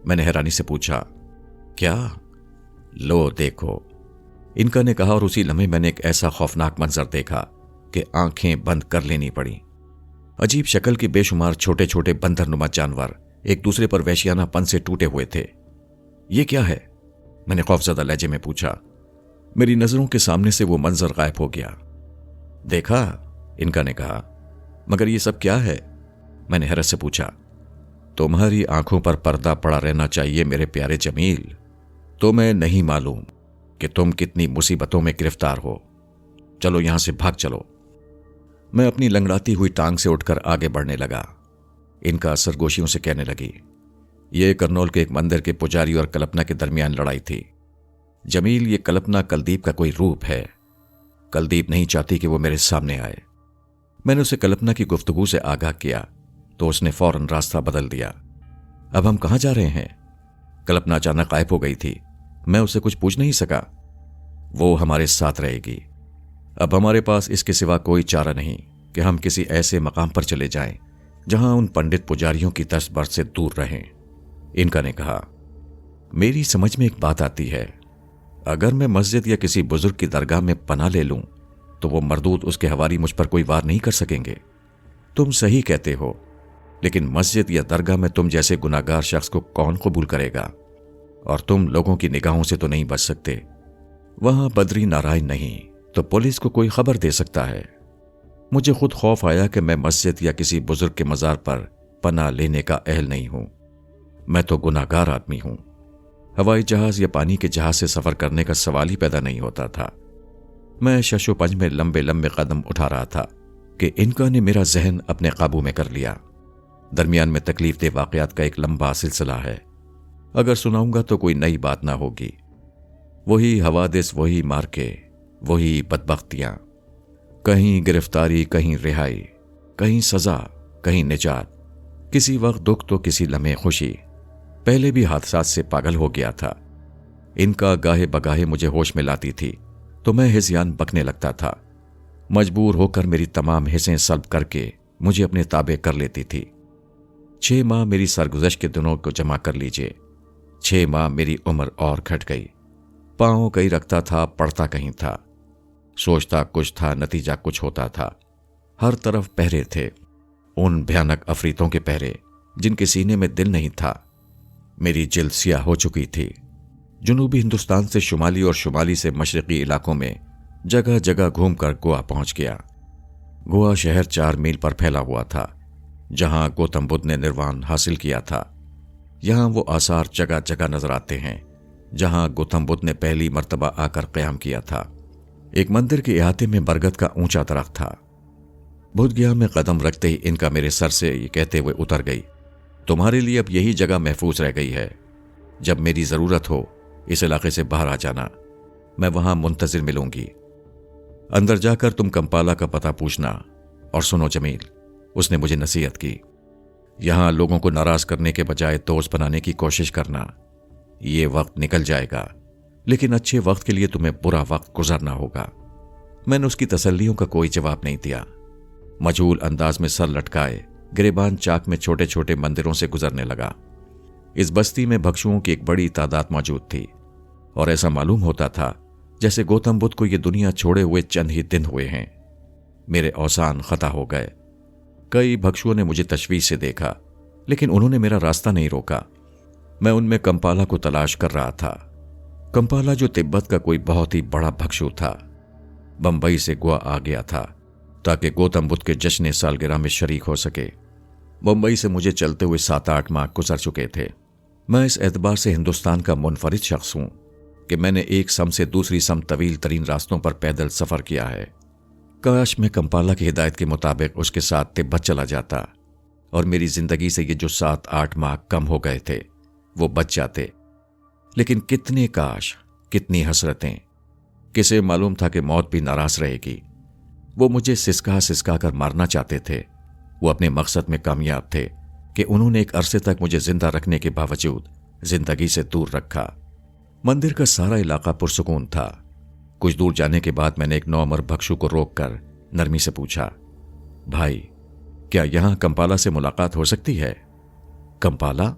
मैंने हैरानी से पूछा, क्या? लो देखो, इनका ने कहा, और उसी लम्हे मैंने एक ऐसा खौफनाक मंजर देखा कि आंखें बंद कर लेनी पड़ी। अजीब शक्ल के बेशुमार छोटे छोटे बंदरनुमा जानवर एक दूसरे पर वैश्यानापन से टूटे हुए थे। ये क्या है? मैंने खौफजदा लहजे में पूछा। मेरी नजरों के सामने से वो मंजर गायब हो गया। देखा? इनका ने कहा। मगर ये सब क्या है? मैंने हैरत से पूछा। तुम्हारी आंखों पर पर्दा पड़ा रहना चाहिए मेरे प्यारे जमील। तुम्हें नहीं मालूम कि तुम कितनी मुसीबतों में गिरफ्तार हो। चलो यहां से भाग चलो। मैं अपनी लंगड़ाती हुई टांग से उठकर आगे बढ़ने लगा। इनका सरगोशियों से कहने लगी, ये करनौल के एक मंदिर के पुजारी और कल्पना के दरमियान लड़ाई थी। जमील, ये कल्पना कुलदीप का कोई रूप है। कुलदीप नहीं चाहती कि वो मेरे सामने आए। मैंने उसे कल्पना की गुफ्तगू से आगाह किया तो उसने फौरन रास्ता बदल दिया। अब हम कहां जा रहे हैं? कल्पना अचानक गायब हो गई थी। मैं उससे कुछ पूछ नहीं सका। वो हमारे साथ रहेगी। अब हमारे पास इसके सिवा कोई चारा नहीं कि हम किसी ऐसे मकाम पर चले जाएं जहां उन पंडित पुजारियों की दस्तबरद से दूर रहें। इनका ने कहा, मेरी समझ में एक बात आती है। अगर मैं मस्जिद या किसी बुजुर्ग की दरगाह में पनाह ले लूं तो वो मरदूद उसके हवारी मुझ पर कोई वार नहीं कर सकेंगे। तुम सही कहते हो, लेकिन मस्जिद या दरगाह में तुम जैसे गुनाहगार शख्स को कौन कबूल करेगा? और तुम लोगों की निगाहों से तो नहीं बच सकते। वहां बद्री नारायण नहीं तो पुलिस को कोई खबर दे सकता है। मुझे खुद खौफ आया कि मैं मस्जिद या किसी बुजुर्ग के मज़ार पर पनाह लेने का अहल नहीं हूं। मैं तो गुनाहगार आदमी हूं। हवाई जहाज या पानी के जहाज से सफर करने का सवाल ही पैदा नहीं होता था। मैं शशोपंज में लंबे लंबे कदम उठा रहा था कि इनका ने मेरा जहन अपने काबू में कर लिया। दरमियान में तकलीफ दे वाकयात का एक लंबा सिलसिला है। अगर सुनाऊंगा तो कोई नई बात ना होगी। वही हवादिस, वही मार्के, वही बदबख्तियां, कहीं गिरफ्तारी, कहीं रिहाई, कहीं सजा, कहीं निजात, किसी वक्त दुख तो किसी लम्हे खुशी। पहले भी हादसात से पागल हो गया था। इनका गाहे बगाहे मुझे होश में लाती थी तो मैं हिज़यान बकने लगता था। मजबूर होकर मेरी तमाम हिस्सें सल्ब करके मुझे अपने ताबे कर लेती थी। 6 माह मेरी सरगुज़श्त के दिनों को जमा कर लीजिए। 6 माह मेरी उम्र और घट गई। पांव कहीं रखता था, पढ़ता कहीं था, सोचता कुछ था, नतीजा कुछ होता था। हर तरफ पहरे थे, उन भयानक अफरीतों के पहरे जिनके सीने में दिल नहीं था। मेरी जिल्द सियाह हो चुकी थी। जुनूबी हिंदुस्तान से शुमाली और शुमाली से मशरकी इलाकों में जगह जगह घूमकर गोवा पहुंच गया। गोवा शहर 4 मील पर फैला हुआ था जहां गौतम बुद्ध ने निर्वाण हासिल किया था। यहां वो आसार जगह जगह नजर आते हैं जहां गौतम बुद्ध ने पहली मर्तबा आकर क़याम किया था। एक मंदिर के इहाते में बरगद का ऊंचा दरख्त था। बुद्धगया में कदम रखते ही इनका मेरे सर से ये कहते हुए उतर गई, तुम्हारे लिए अब यही जगह महफूज रह गई है। जब मेरी जरूरत हो इस इलाके से बाहर आ जाना, मैं वहां मुंतजिर मिलूंगी। अंदर जाकर तुम कंपाला का पता पूछना। और सुनो जमील, उसने मुझे नसीहत की, यहां लोगों को नाराज करने के बजाय दोस्त बनाने की कोशिश करना। ये वक्त निकल जाएगा, लेकिन अच्छे वक्त के लिए तुम्हें बुरा वक्त गुजरना होगा। मैंने उसकी तसल्लियों का कोई जवाब नहीं दिया। मजहूल अंदाज में सर लटकाए गिरेबान चाक में छोटे छोटे मंदिरों से गुजरने लगा। इस बस्ती में भक्षुओं की एक बड़ी तादाद मौजूद थी और ऐसा मालूम होता था जैसे गौतम बुद्ध को यह दुनिया छोड़े हुए चंद ही दिन हुए हैं। मेरे औसान खता हो गए। कई भक्षुओं ने मुझे तशवीश से देखा, लेकिन उन्होंने मेरा रास्ता नहीं रोका। मैं उनमें कंपाला को तलाश कर रहा था। कंपाला जो तिब्बत का कोई बहुत ही बड़ा भक्षु था, बंबई से गोवा आ गया था ताकि गौतम बुद्ध के जश्न सालगिरह में शरीक हो सके। मुंबई से मुझे चलते हुए 7-8 माह गुजर चुके थे। मैं इस एतबार से हिंदुस्तान का मुनफरिद शख्स हूं कि मैंने एक सम से दूसरी सम तवील तरीन रास्तों पर पैदल सफर किया है। काश मैं कंपाला की हिदायत के मुताबिक उसके साथ तिब्बत चला जाता और मेरी जिंदगी से ये जो 7-8 माह कम हो गए थे वो बच जाते। लेकिन कितने काश, कितनी हसरतें। किसे मालूम था कि मौत भी नाराज रहेगी। वो मुझे सिसका सिसका कर मारना चाहते थे। वो अपने मकसद में कामयाब थे कि उन्होंने एक अरसे तक मुझे जिंदा रखने के बावजूद जिंदगी से दूर रखा। मंदिर का सारा इलाका पुरसुकून था। कुछ दूर जाने के बाद मैंने एक नौअमर भक्षु को रोककर नरमी से पूछा, भाई क्या यहां कंपाला से मुलाकात हो सकती है? कंपाला?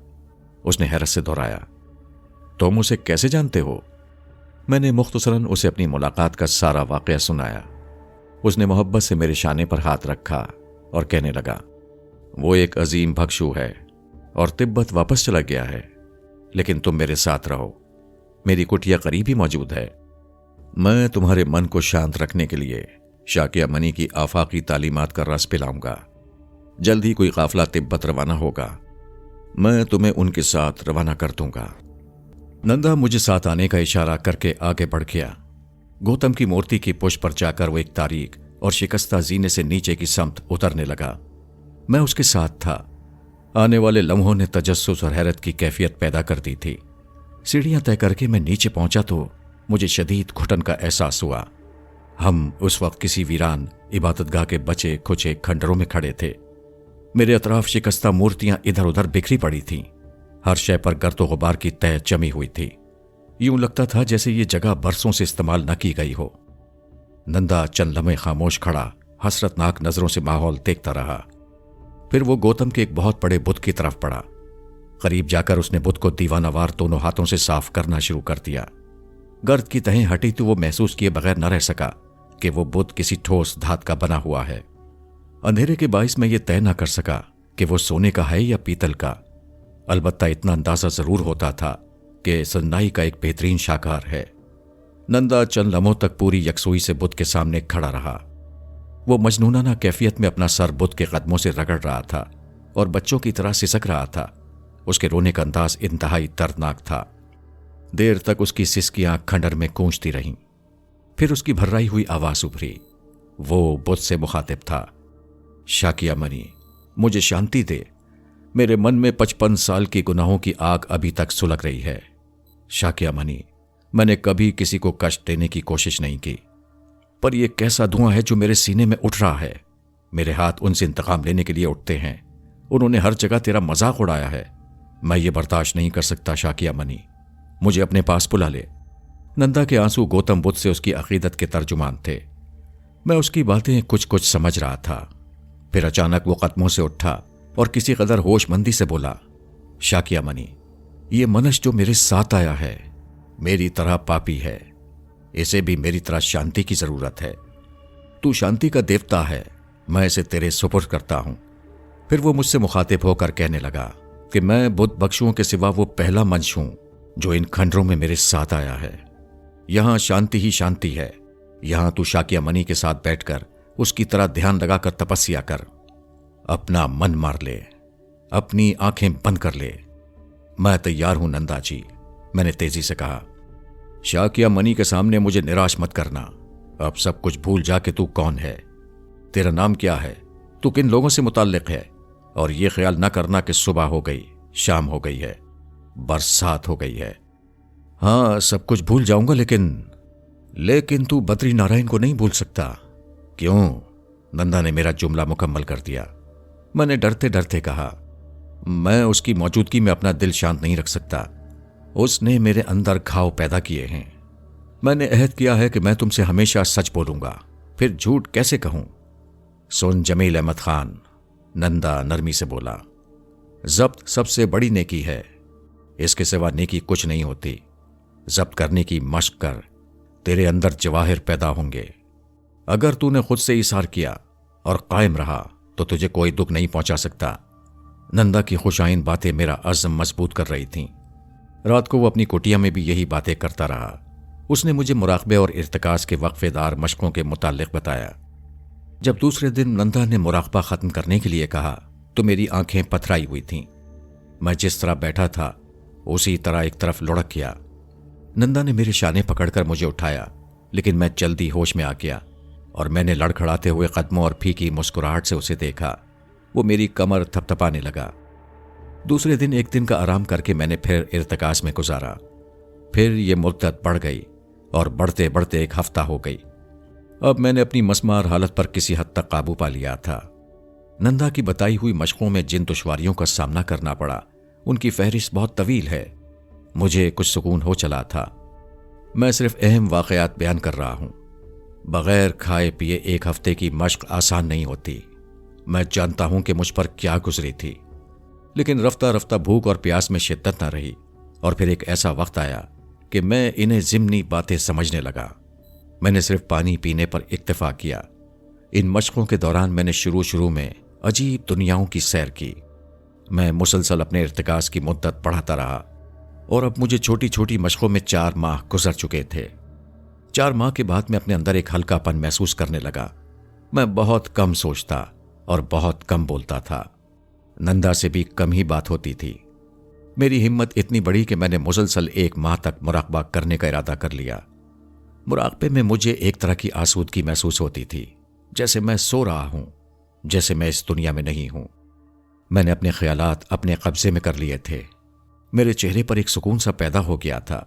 उसने हैरत से दोहराया, तुम उसे कैसे जानते हो? मैंने मुख्तसरन उसे अपनी मुलाकात का सारा वाकया सुनाया। उसने मोहब्बत से मेरे शाने पर हाथ रखा और कहने लगा, वो एक अजीम भक्षु है और तिब्बत वापस चला गया है, लेकिन तुम मेरे साथ रहो। मेरी कुटिया करीब ही मौजूद है। मैं तुम्हारे मन को शांत रखने के लिए शाकिया मनी की आफाकी तालीमात का रस पिलाऊंगा। जल्द ही कोई काफिला तिब्बत रवाना होगा। मैं तुम्हें उनके साथ रवाना कर दूंगा। नंदा मुझे साथ आने का इशारा करके आगे बढ़ गया। गौतम की मूर्ति की पुष्प पर जाकर वो एक तारीक और शिकस्ता जीने से नीचे की समत उतरने लगा। मैं उसके साथ था। आने वाले लम्हों ने तजस्सुस और हैरत की कैफियत पैदा कर दी थी। सीढ़ियां तय करके मैं नीचे पहुंचा तो मुझे शदीद घुटन का एहसास हुआ। हम उस वक्त किसी वीरान इबादतगाह के बचे खुचे खंडरों में खड़े थे। मेरे अतराफ शिकस्ता मूर्तियां इधर उधर बिखरी पड़ी थीं। हर शय पर गर्द गुबार की तह जमी हुई थी। यूं लगता था जैसे ये जगह बरसों से इस्तेमाल न की गई हो। नंदा चंद लम्हे खामोश खड़ा हसरतनाक नजरों से माहौल देखता रहा। फिर वो गौतम के एक बहुत बड़े बुत की तरफ बढ़ा। करीब जाकर उसने बुत को दीवानावार दोनों हाथों से साफ करना शुरू कर दिया। गर्द की तहें हटी तो वो महसूस किए बगैर न रह सका कि वो बुत किसी ठोस धात का बना हुआ है। अंधेरे के बाइस मैं ये तय न कर सका कि वो सोने का है या पीतल का। अलबत्ता इतना अंदाजा जरूर होता था कि सन्नाई का एक बेहतरीन शाकार है। नंदा चंद लम्हों तक पूरी यकसुई से बुत के सामने खड़ा रहा। वो मजनूनाना कैफियत में अपना सर बुद्ध के कदमों से रगड़ रहा था और बच्चों की तरह सिसक रहा था। उसके रोने का अंदाज इंतहाई दर्दनाक था। देर तक उसकी सिसकियां खंडर में गूंजती रहीं। फिर उसकी भर्राई हुई आवाज उभरी। वो बुद्ध से मुखातिब था। शाकिया मनी, मुझे शांति दे। मेरे मन में 55 साल की गुनाहों की आग अभी तक सुलग रही है। शाकिया मनी, मैंने कभी किसी को कष्ट देने की कोशिश नहीं की, पर यह कैसा धुआं है जो मेरे सीने में उठ रहा है। मेरे हाथ उनसे इंतकाम लेने के लिए उठते हैं। उन्होंने हर जगह तेरा मजाक उड़ाया है। मैं ये बर्दाश्त नहीं कर सकता शाकिया मनी, मुझे अपने पास बुला ले। नंदा के आंसू गौतम बुद्ध से उसकी अकीदत के तर्जुमान थे। मैं उसकी बातें कुछ कुछ समझ रहा था। फिर अचानक वो कदमों से उठा और किसी कदर होशमंदी से बोला, शाकिया मनी, ये मनुष्य जो मेरे साथ आया है मेरी तरह पापी है। इसे भी मेरी तरह शांति की जरूरत है। तू शांति का देवता है, मैं इसे तेरे सुपुर्द करता हूं। फिर वो मुझसे मुखातिब होकर कहने लगा कि मैं बुद्ध बख्शुओं के सिवा वो पहला मंच हूं जो इन खंडरों में मेरे साथ आया है। यहां शांति ही शांति है। यहां तू शाकिया मनी के साथ बैठकर उसकी तरह ध्यान लगाकर तपस्या कर। अपना मन मार ले, अपनी आंखें बंद कर ले। मैं तैयार हूं नंदा जी, मैंने तेजी से कहा। शाकिया मनी के सामने मुझे निराश मत करना। अब सब कुछ भूल जा कि तू कौन है, तेरा नाम क्या है, तू किन लोगों से मुताल्लिक है, और यह ख्याल न करना कि सुबह हो गई, शाम हो गई है, बरसात हो गई है। हाँ, सब कुछ भूल जाऊंगा, लेकिन तू बद्री नारायण को नहीं भूल सकता। क्यों? नंदा ने मेरा जुमला मुकम्मल कर दिया। मैंने डरते डरते कहा, मैं उसकी मौजूदगी में अपना दिल शांत नहीं रख सकता। उसने मेरे अंदर घाव पैदा किए हैं। मैंने अहद किया है कि मैं तुमसे हमेशा सच बोलूंगा, फिर झूठ कैसे कहूं? सुन जमील अहमद खान, नंदा नरमी से बोला, जब्त सबसे बड़ी नेकी है। इसके सिवा नेकी कुछ नहीं होती। जब्त करने की मशक कर, तेरे अंदर जवाहिर पैदा होंगे। अगर तूने खुद से इसार किया और कायम रहा तो तुझे कोई दुख नहीं पहुंचा सकता। नंदा की खुशाइन बातें मेरा अज़्म मजबूत कर रही थीं। रात को वो अपनी कुटिया में भी यही बातें करता रहा। उसने मुझे मुराकबे और इर्तिकाज के वक्फेदार मशकों के मुताल्लिक बताया। जब दूसरे दिन नंदा ने मुराकबा खत्म करने के लिए कहा तो मेरी आंखें पथराई हुई थीं। मैं जिस तरह बैठा था उसी तरह एक तरफ लुढ़क गया। नंदा ने मेरे शाने पकड़कर मुझे उठाया, लेकिन मैं जल्दी होश में आ गया और मैंने लड़खड़ाते हुए कदमों और फीकी मुस्कुराहट से उसे देखा। वो मेरी कमर थपथपाने लगा। दूसरे दिन एक दिन का आराम करके मैंने फिर इर्तिकाज में गुजारा। फिर ये मुद्दत बढ़ गई और बढ़ते बढ़ते एक हफ्ता हो गई। अब मैंने अपनी मसमार हालत पर किसी हद तक काबू पा लिया था। नंदा की बताई हुई मशकों में जिन दुश्वारियों का सामना करना पड़ा उनकी फहरिस्त बहुत तवील है। मुझे कुछ सुकून हो चला था। मैं सिर्फ अहम वाकयात बयान कर रहा हूं। बगैर खाए पिए एक हफ्ते की मशक आसान नहीं होती। मैं जानता हूं कि मुझ पर क्या गुजरी थी, लेकिन रफ्ता रफ्ता भूख और प्यास में शिद्दत न रही और फिर एक ऐसा वक्त आया कि मैं इन्हें ज़िम्नी बातें समझने लगा। मैंने सिर्फ पानी पीने पर इक्तफा किया। इन मशकों के दौरान मैंने शुरू में अजीब दुनियाओं की सैर की। मैं मुसलसल अपने इर्तिकाज की मुद्दत बढ़ाता रहा और अब मुझे छोटी छोटी मशकों में 4 माह गुजर चुके थे। 4 माह के बाद मैं अपने अंदर एक हल्कापन महसूस करने लगा। मैं बहुत कम सोचता और बहुत कम बोलता था। नंदा से भी कम ही बात होती थी। मेरी हिम्मत इतनी बड़ी कि मैंने मुसलसल 1 माह तक मुराकबा करने का इरादा कर लिया। मुराकबे में मुझे एक तरह की आसूदगी महसूस होती थी, जैसे मैं सो रहा हूं, जैसे मैं इस दुनिया में नहीं हूं। मैंने अपने ख्यालात अपने कब्जे में कर लिए थे। मेरे चेहरे पर एक सुकून सा पैदा हो गया था,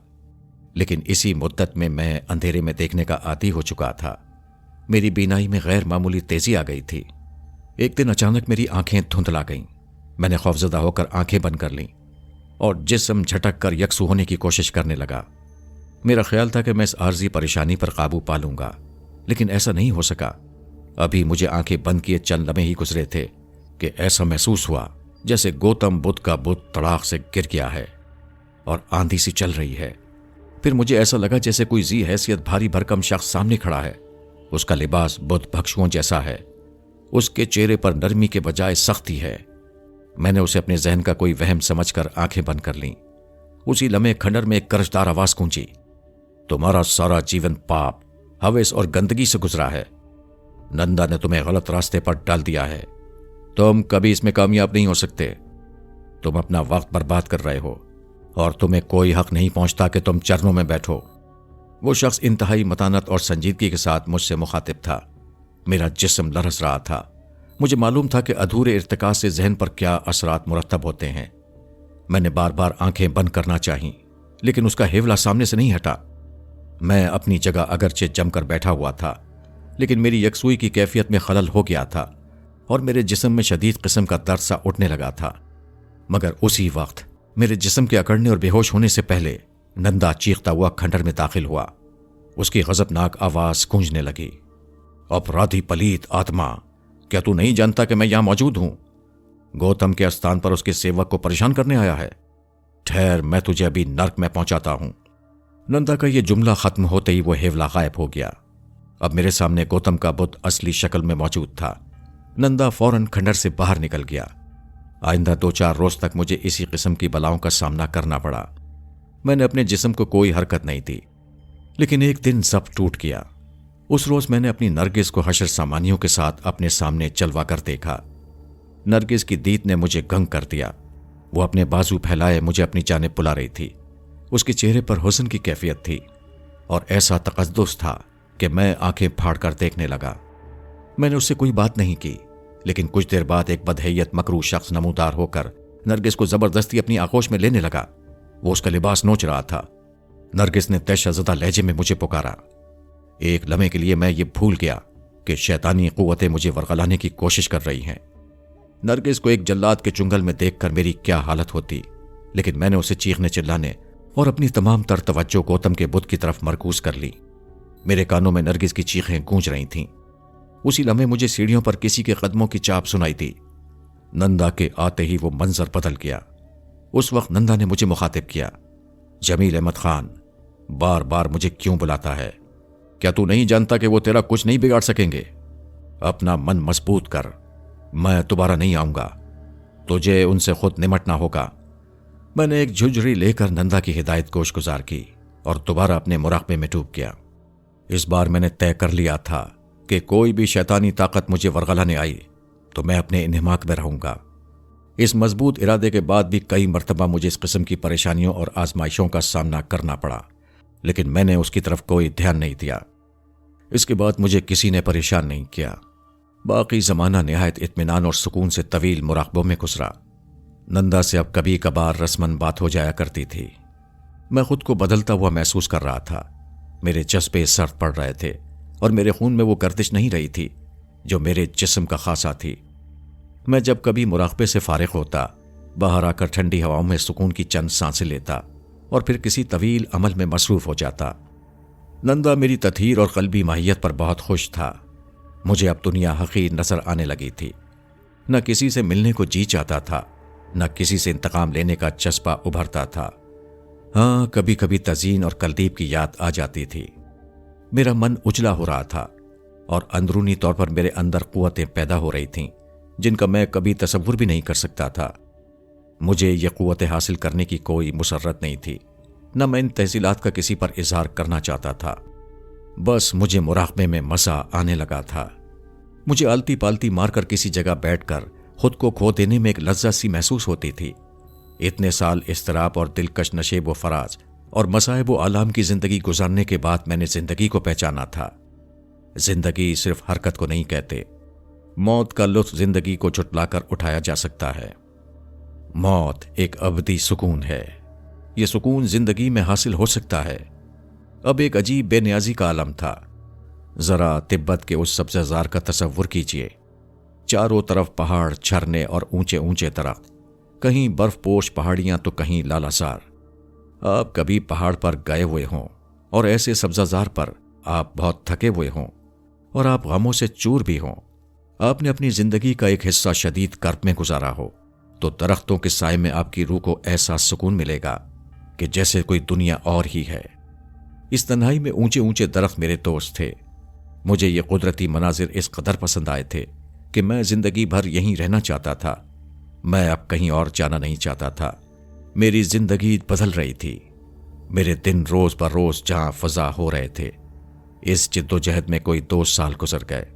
लेकिन इसी मुद्दत में मैं अंधेरे में देखने का आदी हो चुका था। मेरी बीनाई में गैर मामूली तेजी आ गई थी। एक दिन अचानक मेरी आंखें धुंधला गईं। मैंने खौफजदा होकर आंखें बंद कर लीं और जिस्म झटक कर यकसू होने की कोशिश करने लगा। मेरा ख्याल था कि मैं इस आर्जी परेशानी पर काबू पा लूंगा, लेकिन ऐसा नहीं हो सका। अभी मुझे आंखें बंद किए चंद लम्हे ही गुजरे थे कि ऐसा महसूस हुआ जैसे गौतम बुद्ध का बुद्ध तड़ाक से गिर गया है और आंधी सी चल रही है। फिर मुझे ऐसा लगा जैसे कोई जी हैसियत भारी भरकम शख्स सामने खड़ा है। उसका लिबास बुद्ध भक्षुओं जैसा है। उसके चेहरे पर नरमी के बजाय सख्ती है। मैंने उसे अपने जहन का कोई वहम समझकर आंखें बंद कर लीं। उसी लम्हे खंडर में एक कर्जदार आवाज गूंजी, तुम्हारा सारा जीवन पाप, हवेस और गंदगी से गुजरा है। नंदा ने तुम्हें गलत रास्ते पर डाल दिया है। तुम कभी इसमें कामयाब नहीं हो सकते। तुम अपना वक्त बर्बाद कर रहे हो और तुम्हें कोई हक नहीं पहुंचता कि तुम चरणों में बैठो। वो शख्स इंतहाई मतानत और संजीदगी के साथ मुझसे मुखातिब था। मेरा जिस्म लरस रहा था। मुझे मालूम था कि अधूरे इर्तिका से जहन पर क्या असरात मुरतब होते हैं। मैंने बार बार आंखें बंद करना चाही, लेकिन उसका हेवला सामने से नहीं हटा। मैं अपनी जगह अगरचे जमकर बैठा हुआ था, लेकिन मेरी यकसुई की कैफियत में खलल हो गया था और मेरे जिस्म में शदीद किस्म का दर्द सा उठने लगा था। मगर उसी वक्त मेरे जिस्म के अकड़ने और बेहोश होने से पहले नंदा चीखता हुआ खंडर में दाखिल हुआ। उसकी गजबनाक आवाज गूंजने लगी। अपराधी पलीत आत्मा, क्या तू नहीं जानता कि मैं यहां मौजूद हूं? गौतम के स्थान पर उसके सेवक को परेशान करने आया है। ठहर, मैं तुझे अभी नर्क में पहुंचाता हूं। नंदा का यह जुमला खत्म होते ही वो हेवला गायब हो गया। अब मेरे सामने गौतम का बुत असली शक्ल में मौजूद था। नंदा फौरन खंडर से बाहर निकल गया। आइंदा 2-4 रोज तक मुझे इसी किस्म की बलाओं का सामना करना पड़ा। मैंने अपने जिस्म को कोई हरकत नहीं दी, लेकिन एक दिन सब टूट गया। उस रोज मैंने अपनी नरगिस को हशर सामानियों के साथ अपने सामने चलवा कर देखा। नरगिस की दीद ने मुझे गंग कर दिया। वो अपने बाजू फैलाए मुझे अपनी जानिब बुला रही थी। उसके चेहरे पर हुस्न की कैफियत थी और ऐसा तकद्दुस था कि मैं आंखें फाड़कर देखने लगा। मैंने उससे कोई बात नहीं की, लेकिन कुछ देर बाद एक बदहैयत मकरू शख्स नमूदार होकर नरगिस को जबरदस्ती अपनी आगोश में लेने लगा। वो उसका लिबास नोच रहा था। नरगिस ने तहशज़दा लहजे में मुझे पुकारा। एक लम्हे के लिए मैं ये भूल गया कि शैतानी कुव्वतें मुझे वरगलाने की कोशिश कर रही हैं। नरगिस को एक जल्लाद के चुंगल में देखकर मेरी क्या हालत होती, लेकिन मैंने उसे चीखने चिल्लाने और अपनी तमाम तर तवज्जो गौतम के बुत की तरफ मरकूज कर ली। मेरे कानों में नरगिस की चीखें गूंज रही थीं। उसी लम्हे मुझे सीढ़ियों पर किसी के कदमों की चाप सुनाई दी। नंदा के आते ही वो मंजर बदल गया। उस वक्त नंदा ने मुझे मुखातिब किया। जमील अहमद खान, बार बार मुझे क्यों बुलाता है? क्या तू नहीं जानता कि वो तेरा कुछ नहीं बिगाड़ सकेंगे? अपना मन मजबूत कर, मैं दोबारा नहीं आऊंगा। तुझे उनसे खुद निमटना होगा। मैंने एक झुंझरी लेकर नंदा की हिदायत कोश गुजार की और दोबारा अपने मुराकबे में डूब गया। इस बार मैंने तय कर लिया था कि कोई भी शैतानी ताकत मुझे वरगलाने आई तो मैं अपने इन्हिमाक में रहूंगा। इस मजबूत इरादे के बाद भी कई मरतबा मुझे इस किस्म की परेशानियों और आजमाइशों का सामना करना पड़ा, लेकिन मैंने उसकी तरफ कोई ध्यान नहीं दिया। इसके बाद मुझे किसी ने परेशान नहीं किया। बाकी जमाना निहायत इत्मीनान और सुकून से तवील मुराकबों में गुजरा। नंदा से अब कभी कभार रस्मन बात हो जाया करती थी। मैं खुद को बदलता हुआ महसूस कर रहा था। मेरे जज्बे सर्द पड़ रहे थे और मेरे खून में वो गर्दिश नहीं रही थी जो मेरे जिस्म का खासा थी। मैं जब कभी मुराकबे से फारिग होता, बाहर आकर ठंडी हवाओं में सुकून की चंद सांसें लेता और फिर किसी तवील अमल में मसरूफ हो जाता। नंदा मेरी तथहीर और कल्बी माहियत पर बहुत खुश था। मुझे अब दुनिया हकीर नजर आने लगी थी। न किसी से मिलने को जी चाहता था, न किसी से इंतकाम लेने का जज्बा उभरता था। हाँ, कभी कभी तज़ीन और कलदीब की याद आ जाती थी। मेरा मन उजला हो रहा था और अंदरूनी तौर पर मेरे अंदर कुव्वतें पैदा हो रही थीं जिनका मैं कभी तसव्वुर भी नहीं कर सकता था। मुझे ये कुव्वतें हासिल करने की कोई मुसर्रत नहीं थी, न मैं इन तहसीलात का किसी पर इजहार करना चाहता था। बस मुझे मुराकबे में मजा आने लगा था। मुझे आलती पालती मारकर किसी जगह बैठकर खुद को खो देने में एक लज्जत सी महसूस होती थी। इतने साल इस्तराब और दिलकश नशेब व फराज और मसाइब व आलाम की जिंदगी गुजारने के बाद मैंने जिंदगी को पहचाना था। जिंदगी सिर्फ हरकत को नहीं कहते। मौत का लुत्फ जिंदगी को झुटलाकर उठाया जा सकता है। मौत एक अबदी सुकून है। यह सुकून जिंदगी में हासिल हो सकता है। अब एक अजीब बेनियाजी का आलम था। जरा तिब्बत के उस सब्ज़ार का तसव्वुर कीजिए। चारों तरफ पहाड़, झरने और ऊंचे ऊंचे दरख्त, कहीं बर्फपोश पहाड़ियां तो कहीं लालासार। आप कभी पहाड़ पर गए हुए हों और ऐसे सब्ज़ार पर आप बहुत थके हुए हों और आप गमों से चूर भी हों, आपने अपनी जिंदगी का एक हिस्सा शदीद कर्ब में गुजारा हो, तो दरख्तों के साए में आपकी रूह को ऐसा सुकून मिलेगा कि जैसे कोई दुनिया और ही है। इस तन्हाई में ऊंचे ऊंचे दरख्त मेरे दोस्त थे। मुझे ये कुदरती मनाजिर इस कदर पसंद आए थे कि मैं जिंदगी भर यहीं रहना चाहता था। मैं अब कहीं और जाना नहीं चाहता था। मेरी जिंदगी बदल रही थी। मेरे दिन रोज बर रोज जहां फजा हो रहे थे, इस जिद्दोजहद में कोई 2 साल गुजर गए।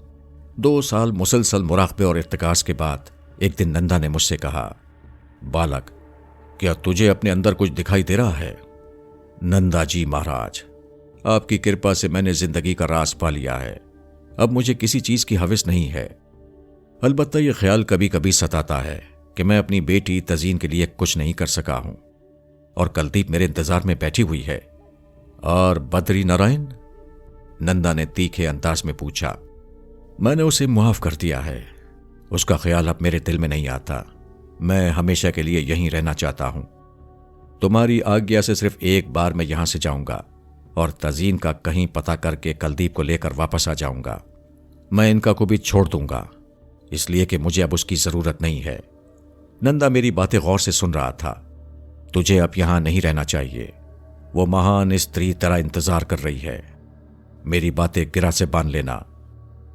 2 साल मुसलसल मुराकबे और इर्तिकाज के बाद एक दिन नंदा ने मुझसे कहा, बालक, क्या तुझे अपने अंदर कुछ दिखाई दे रहा है? नंदा जी महाराज, आपकी कृपा से मैंने जिंदगी का राज पा लिया है। अब मुझे किसी चीज की हविस नहीं है। अलबत्ता यह ख्याल कभी कभी सताता है कि मैं अपनी बेटी तजीन के लिए कुछ नहीं कर सका हूं और कुलदीप मेरे इंतजार में बैठी हुई है। और बद्री नारायण? नंदा ने तीखे अंदाज में पूछा। मैंने उसे मुआफ कर दिया है। उसका ख्याल अब मेरे दिल में नहीं आता। मैं हमेशा के लिए यहीं रहना चाहता हूं। तुम्हारी आज्ञा से सिर्फ एक बार मैं यहां से जाऊंगा और तजीन का कहीं पता करके कुलदीप को लेकर वापस आ जाऊंगा। मैं इनका को भी छोड़ दूंगा, इसलिए कि मुझे अब उसकी जरूरत नहीं है। नंदा मेरी बातें गौर से सुन रहा था। तुझे अब यहां नहीं रहना चाहिए। वो महान स्त्री तेरा इंतजार कर रही है। मेरी बातें गिरा से बांध लेना।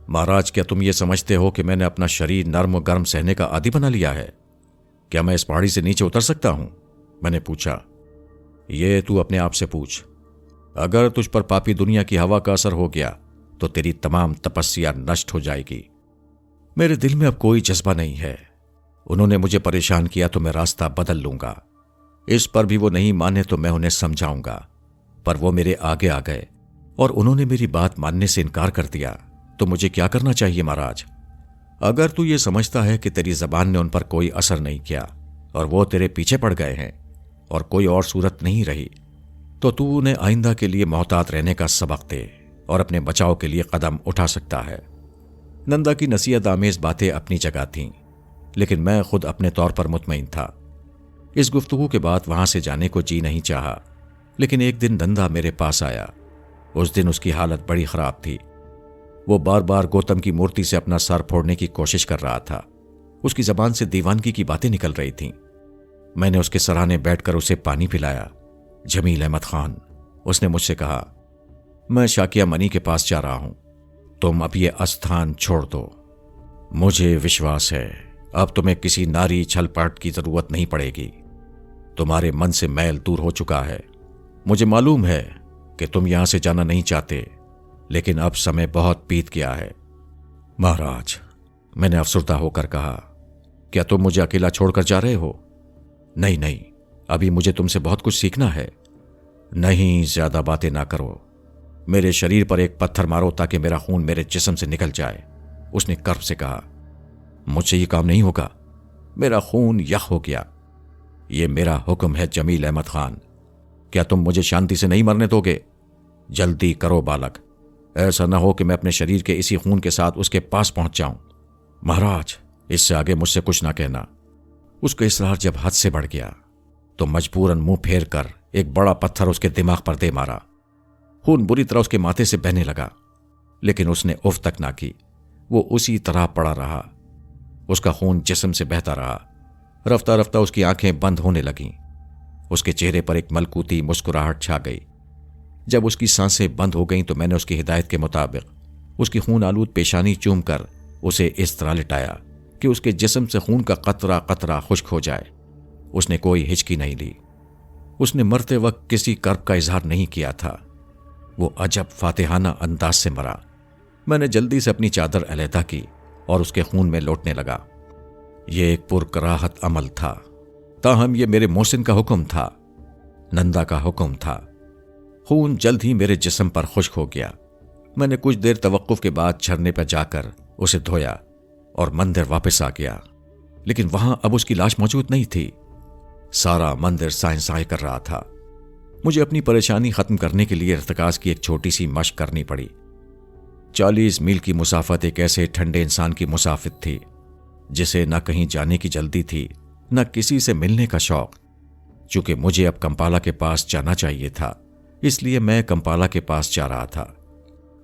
महाराज, क्या तुम ये समझते हो कि मैंने अपना शरीर नर्म और गर्म सहने का आदी बना लिया है? क्या मैं इस पहाड़ी से नीचे उतर सकता हूं? मैंने पूछा। ये तू अपने आप से पूछ। अगर तुझ पर पापी दुनिया की हवा का असर हो गया तो तेरी तमाम तपस्या नष्ट हो जाएगी। मेरे दिल में अब कोई जज्बा नहीं है। उन्होंने मुझे परेशान किया तो मैं रास्ता बदल लूंगा। इस पर भी वो नहीं माने तो मैं उन्हें समझाऊंगा, पर वो मेरे आगे आ गए और उन्होंने मेरी बात मानने से इनकार कर दिया। तो मुझे क्या करना चाहिए महाराज? अगर तू ये समझता है कि तेरी जबान ने उन पर कोई असर नहीं किया और वो तेरे पीछे पड़ गए हैं और कोई और सूरत नहीं रही, तो तू उन्हें आइंदा के लिए मोहतात रहने का सबक दे और अपने बचाव के लिए कदम उठा सकता है। नंदा की नसीहत आमेज बातें अपनी जगह थीं, लेकिन मैं खुद अपने तौर पर मुतमईन था। इस गुफ्तगू के बाद वहां से जाने को जी नहीं चाहा, लेकिन एक दिन नंदा मेरे पास आया। उस दिन उसकी हालत बड़ी खराब थी। वो बार बार गौतम की मूर्ति से अपना सर फोड़ने की कोशिश कर रहा था। उसकी जबान से दीवानगी की बातें निकल रही थीं। मैंने उसके सराहने बैठकर उसे पानी पिलाया। जमील अहमद खान, उसने मुझसे कहा, मैं शाकिया मनी के पास जा रहा हूं। तुम अब ये अस्थान छोड़ दो। मुझे विश्वास है अब तुम्हें किसी नारी छलपाट की जरूरत नहीं पड़ेगी। तुम्हारे मन से मैल दूर हो चुका है। मुझे मालूम है कि तुम यहां से जाना नहीं चाहते, लेकिन अब समय बहुत बीत गया है। महाराज, मैंने अफसरदा होकर कहा, क्या तुम मुझे अकेला छोड़कर जा रहे हो? नहीं नहीं, अभी मुझे तुमसे बहुत कुछ सीखना है। नहीं, ज्यादा बातें ना करो। मेरे शरीर पर एक पत्थर मारो ताकि मेरा खून मेरे जिस्म से निकल जाए। उसने कर्ब से कहा, मुझसे ये काम नहीं होगा। मेरा खून यख हो गया। ये मेरा हुक्म है जमील अहमद खान। क्या तुम मुझे शांति से नहीं मरने दोगे? जल्दी करो बालक, ऐसा ना हो कि मैं अपने शरीर के इसी खून के साथ उसके पास पहुंच जाऊं। महाराज, इससे आगे मुझसे कुछ ना कहना। उसका इसरार जब हद से बढ़ गया तो मजबूरन मुंह फेर कर एक बड़ा पत्थर उसके दिमाग पर दे मारा। खून बुरी तरह उसके माथे से बहने लगा, लेकिन उसने उफ तक ना की। वो उसी तरह पड़ा रहा। उसका खून जिस्म से बहता रहा। रफ्ता रफ्ता उसकी आंखें बंद होने लगीं। उसके चेहरे पर एक मलकूती मुस्कुराहट छा गई। जब उसकी सांसें बंद हो गईं तो मैंने उसकी हिदायत के मुताबिक उसकी खून आलूद पेशानी चूम कर उसे इस तरह लिटाया कि उसके जिस्म से खून का कतरा कतरा खुश्क हो जाए। उसने कोई हिचकी नहीं ली। उसने मरते वक्त किसी कर्ब का इजहार नहीं किया था। वो अजब फातिहाना अंदाज से मरा। मैंने जल्दी से अपनी चादर अलहदा की और उसके खून में लौटने लगा। यह एक पुरकराहत अमल था, ताहम यह मेरे मोहसिन का हुक्म था, नंदा का हुक्म था। खून जल्द ही मेरे जिस्म पर खुश्क हो गया। मैंने कुछ देर तवक्कुफ के बाद झरने पर जाकर उसे धोया और मंदिर वापस आ गया, लेकिन वहां अब उसकी लाश मौजूद नहीं थी। सारा मंदिर साए साए कर रहा था। मुझे अपनी परेशानी खत्म करने के लिए इर्तिकाज की एक छोटी सी मशक करनी पड़ी। 40 मील की मुसाफत एक ऐसे ठंडे इंसान की मुसाफिर थी जिसे न कहीं जाने की जल्दी थी, न किसी से मिलने का शौक। चूंकि मुझे अब कंपाला के पास जाना चाहिए था, इसलिए मैं कंपाला के पास जा रहा था।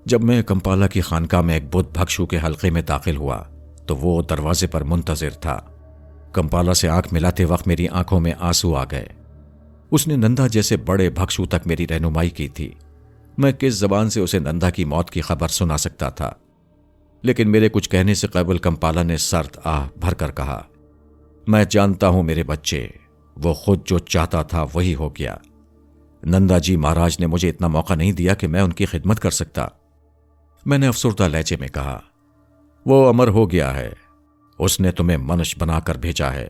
जब मैं कंपाला की खानका में एक बुद्ध भक्षु के हल्के में दाखिल हुआ तो वो दरवाजे पर मुंतजिर था। कंपाला से आंख मिलाते वक्त मेरी आंखों में आंसू आ गए। उसने नंदा जैसे बड़े भक्षु तक मेरी रहनुमाई की थी। मैं किस जबान से उसे नंदा की मौत की खबर सुना सकता था, लेकिन मेरे कुछ कहने से कबल कंपाला ने सर्द आह भरकर कहा, मैं जानता हूं मेरे बच्चे, वो खुद जो चाहता था वही हो गया। नंदा जी महाराज ने मुझे इतना मौका नहीं दिया कि मैं उनकी खिदमत कर सकता। मैंने अफसुर्दा लहजे में कहा, वो अमर हो गया है। उसने तुम्हें मनुष्य बनाकर भेजा है।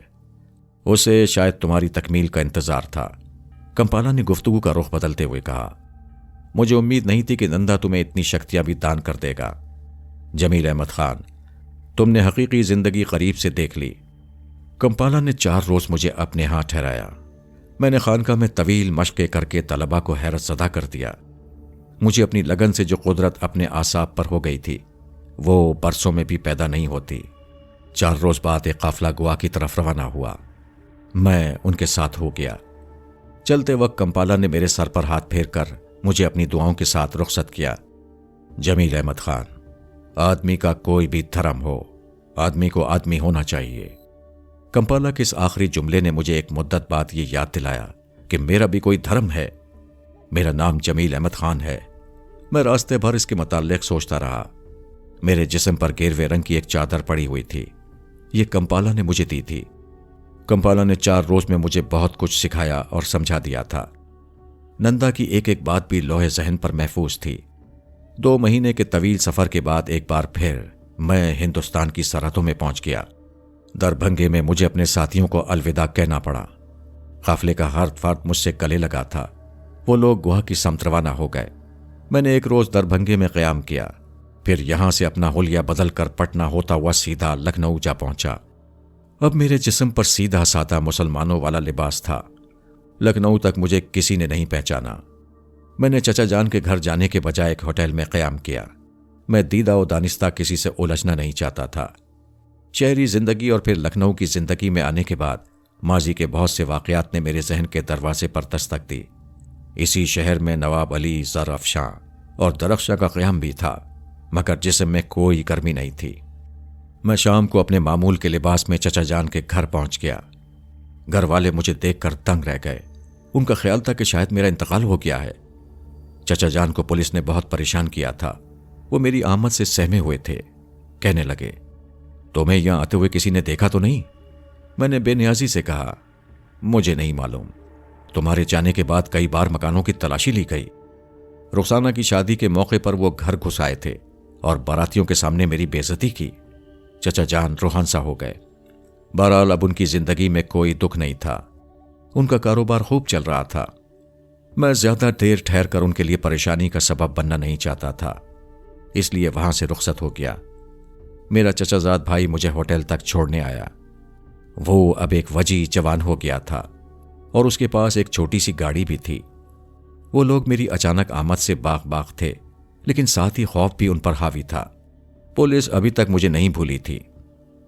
उसे शायद तुम्हारी तकमील का इंतजार था। कंपाला ने गुफ्तगू का रुख बदलते हुए कहा। मुझे उम्मीद नहीं थी कि नंदा तुम्हें इतनी शक्तियां भी दान कर देगा। जमील अहमद खान, तुमने हकीकी जिंदगी करीब से देख ली। कंपाला ने 4 रोज मुझे अपने हाथ ठहराया। मैंने खानका में तवील मशक़ें करके तलबा को हैरत ज़दा कर दिया। मुझे अपनी लगन से जो कुदरत अपने आसाब पर हो गई थी वो बरसों में भी पैदा नहीं होती। 4 रोज बाद एक काफिला गोवा की तरफ रवाना हुआ। मैं उनके साथ हो गया। चलते वक्त कंपाला ने मेरे सर पर हाथ फेर कर मुझे अपनी दुआओं के साथ रुखसत किया। जमील अहमद खान, आदमी का कोई भी धर्म हो, आदमी को आदमी होना चाहिए। कंपाला के इस आखिरी जुमले ने मुझे एक मुद्दत बाद ये याद दिलाया कि मेरा भी कोई धर्म है। मेरा नाम जमील अहमद खान है। मैं रास्ते भर इसके मुताल्लिक सोचता रहा। मेरे जिस्म पर गेरवे रंग की एक चादर पड़ी हुई थी। ये कंपाला ने मुझे दी थी। कंपाला ने 4 रोज में मुझे बहुत कुछ सिखाया और समझा दिया था। नंदा की एक एक बात भी लोहे जहन पर महफूज थी। 2 महीने के तवील सफर के बाद एक बार फिर मैं हिंदुस्तान की सरहदों में पहुंच गया। दरभंगे में मुझे अपने साथियों को अलविदा कहना पड़ा। काफिले का हर फर्द मुझसे गले लगा था। वो लोग गोवा की समत रवाना हो गए। मैंने एक रोज दरभंगे में क़याम किया। फिर यहां से अपना हुलिया बदल कर पटना होता हुआ सीधा लखनऊ जा पहुंचा। अब मेरे जिस्म पर सीधा साधा मुसलमानों वाला लिबास था। लखनऊ तक मुझे किसी ने नहीं पहचाना। मैंने चचा जान के घर जाने के बजाय एक होटल में क़याम किया। मैं दीदा व दानिस्ता किसी से उलझना नहीं चाहता था। शहरी जिंदगी और फिर लखनऊ की जिंदगी में आने के बाद माजी के बहुत से वाक़यात ने मेरे जहन के दरवाजे पर दस्तक दी। इसी शहर में नवाब अली, ज़र अफ़शां और दरख्शां का क़याम भी था, मगर जिस्म में कोई गर्मी नहीं थी। मैं शाम को अपने मामूल के लिबास में चचा जान के घर पहुंच गया। घर वाले मुझे देखकर दंग रह गए। उनका ख्याल था कि शायद मेरा इंतकाल हो गया है। चचा जान को पुलिस ने बहुत परेशान किया था। वो मेरी आमद से सहमे हुए थे। कहने लगे, तुम्हें यहां आते हुए किसी ने देखा तो नहीं? मैंने बेनियाजी से कहा, मुझे नहीं मालूम। तुम्हारे जाने के बाद कई बार मकानों की तलाशी ली गई। रुखसाना की शादी के मौके पर वो घर घुस आए थे और बारातियों के सामने मेरी बेइज्जती की। चचा जान रूहानसा हो गए। बहरहाल अब उनकी जिंदगी में कोई दुख नहीं था। उनका कारोबार खूब चल रहा था। मैं ज्यादा देर ठहर कर उनके लिए परेशानी का सबब बनना नहीं चाहता था, इसलिए वहां से रुखसत हो गया। मेरा चचाजाद भाई मुझे होटल तक छोड़ने आया। वो अब एक वजी जवान हो गया था और उसके पास एक छोटी सी गाड़ी भी थी। वो लोग मेरी अचानक आमद से बाग थे, लेकिन साथ ही खौफ भी उन पर हावी था। पुलिस अभी तक मुझे नहीं भूली थी।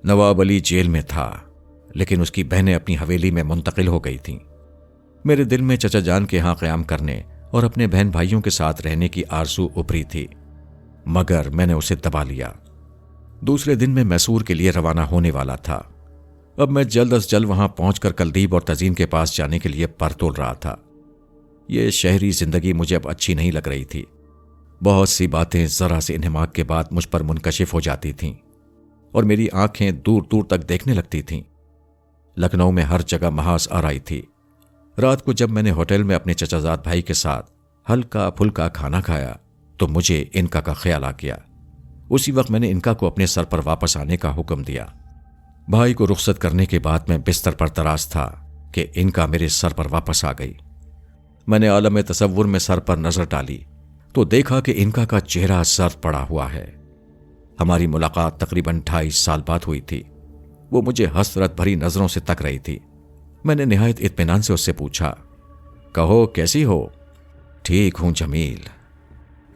नवाब अली जेल में था, लेकिन उसकी बहनें अपनी हवेली में मुंतकिल हो गई थीं। मेरे दिल में चचा जान के यहां क़याम करने और अपने बहन भाइयों के साथ रहने की आरज़ू उभरी थी, मगर मैंने उसे दबा लिया। दूसरे दिन मैं मैसूर के लिए रवाना होने वाला था। अब मैं जल्द अज जल्द वहां पहुंचकर कुलदीप और तजीन के पास जाने के लिए पर तोल रहा था। यह शहरी जिंदगी मुझे अब अच्छी नहीं लग रही थी। बहुत सी बातें जरा से इन्हिमाक के बाद मुझ पर मुनकशिफ हो जाती थीं और मेरी आंखें दूर दूर तक देखने लगती थीं। लखनऊ में हर जगह महास आ रही थी। रात को जब मैंने होटल में अपने चचाजाद भाई के साथ हल्का फुल्का खाना खाया तो मुझे इनका का ख्याल आ गया। उसी वक्त मैंने इनका को अपने सर पर वापस आने का हुक्म दिया। भाई को रुखसत करने के बाद मैं बिस्तर पर तराश था कि इनका मेरे सर पर वापस आ गई। मैंने आलम तसव्वुर में सर पर नजर डाली तो देखा कि इनका का चेहरा सर्द पड़ा हुआ है। हमारी मुलाकात तकरीबन 28 साल बाद हुई थी। वो मुझे हसरत भरी नजरों से तक रही थी। मैंने निहायत इत्मीनान से उससे पूछा, कहो कैसी हो? ठीक हूं जमील।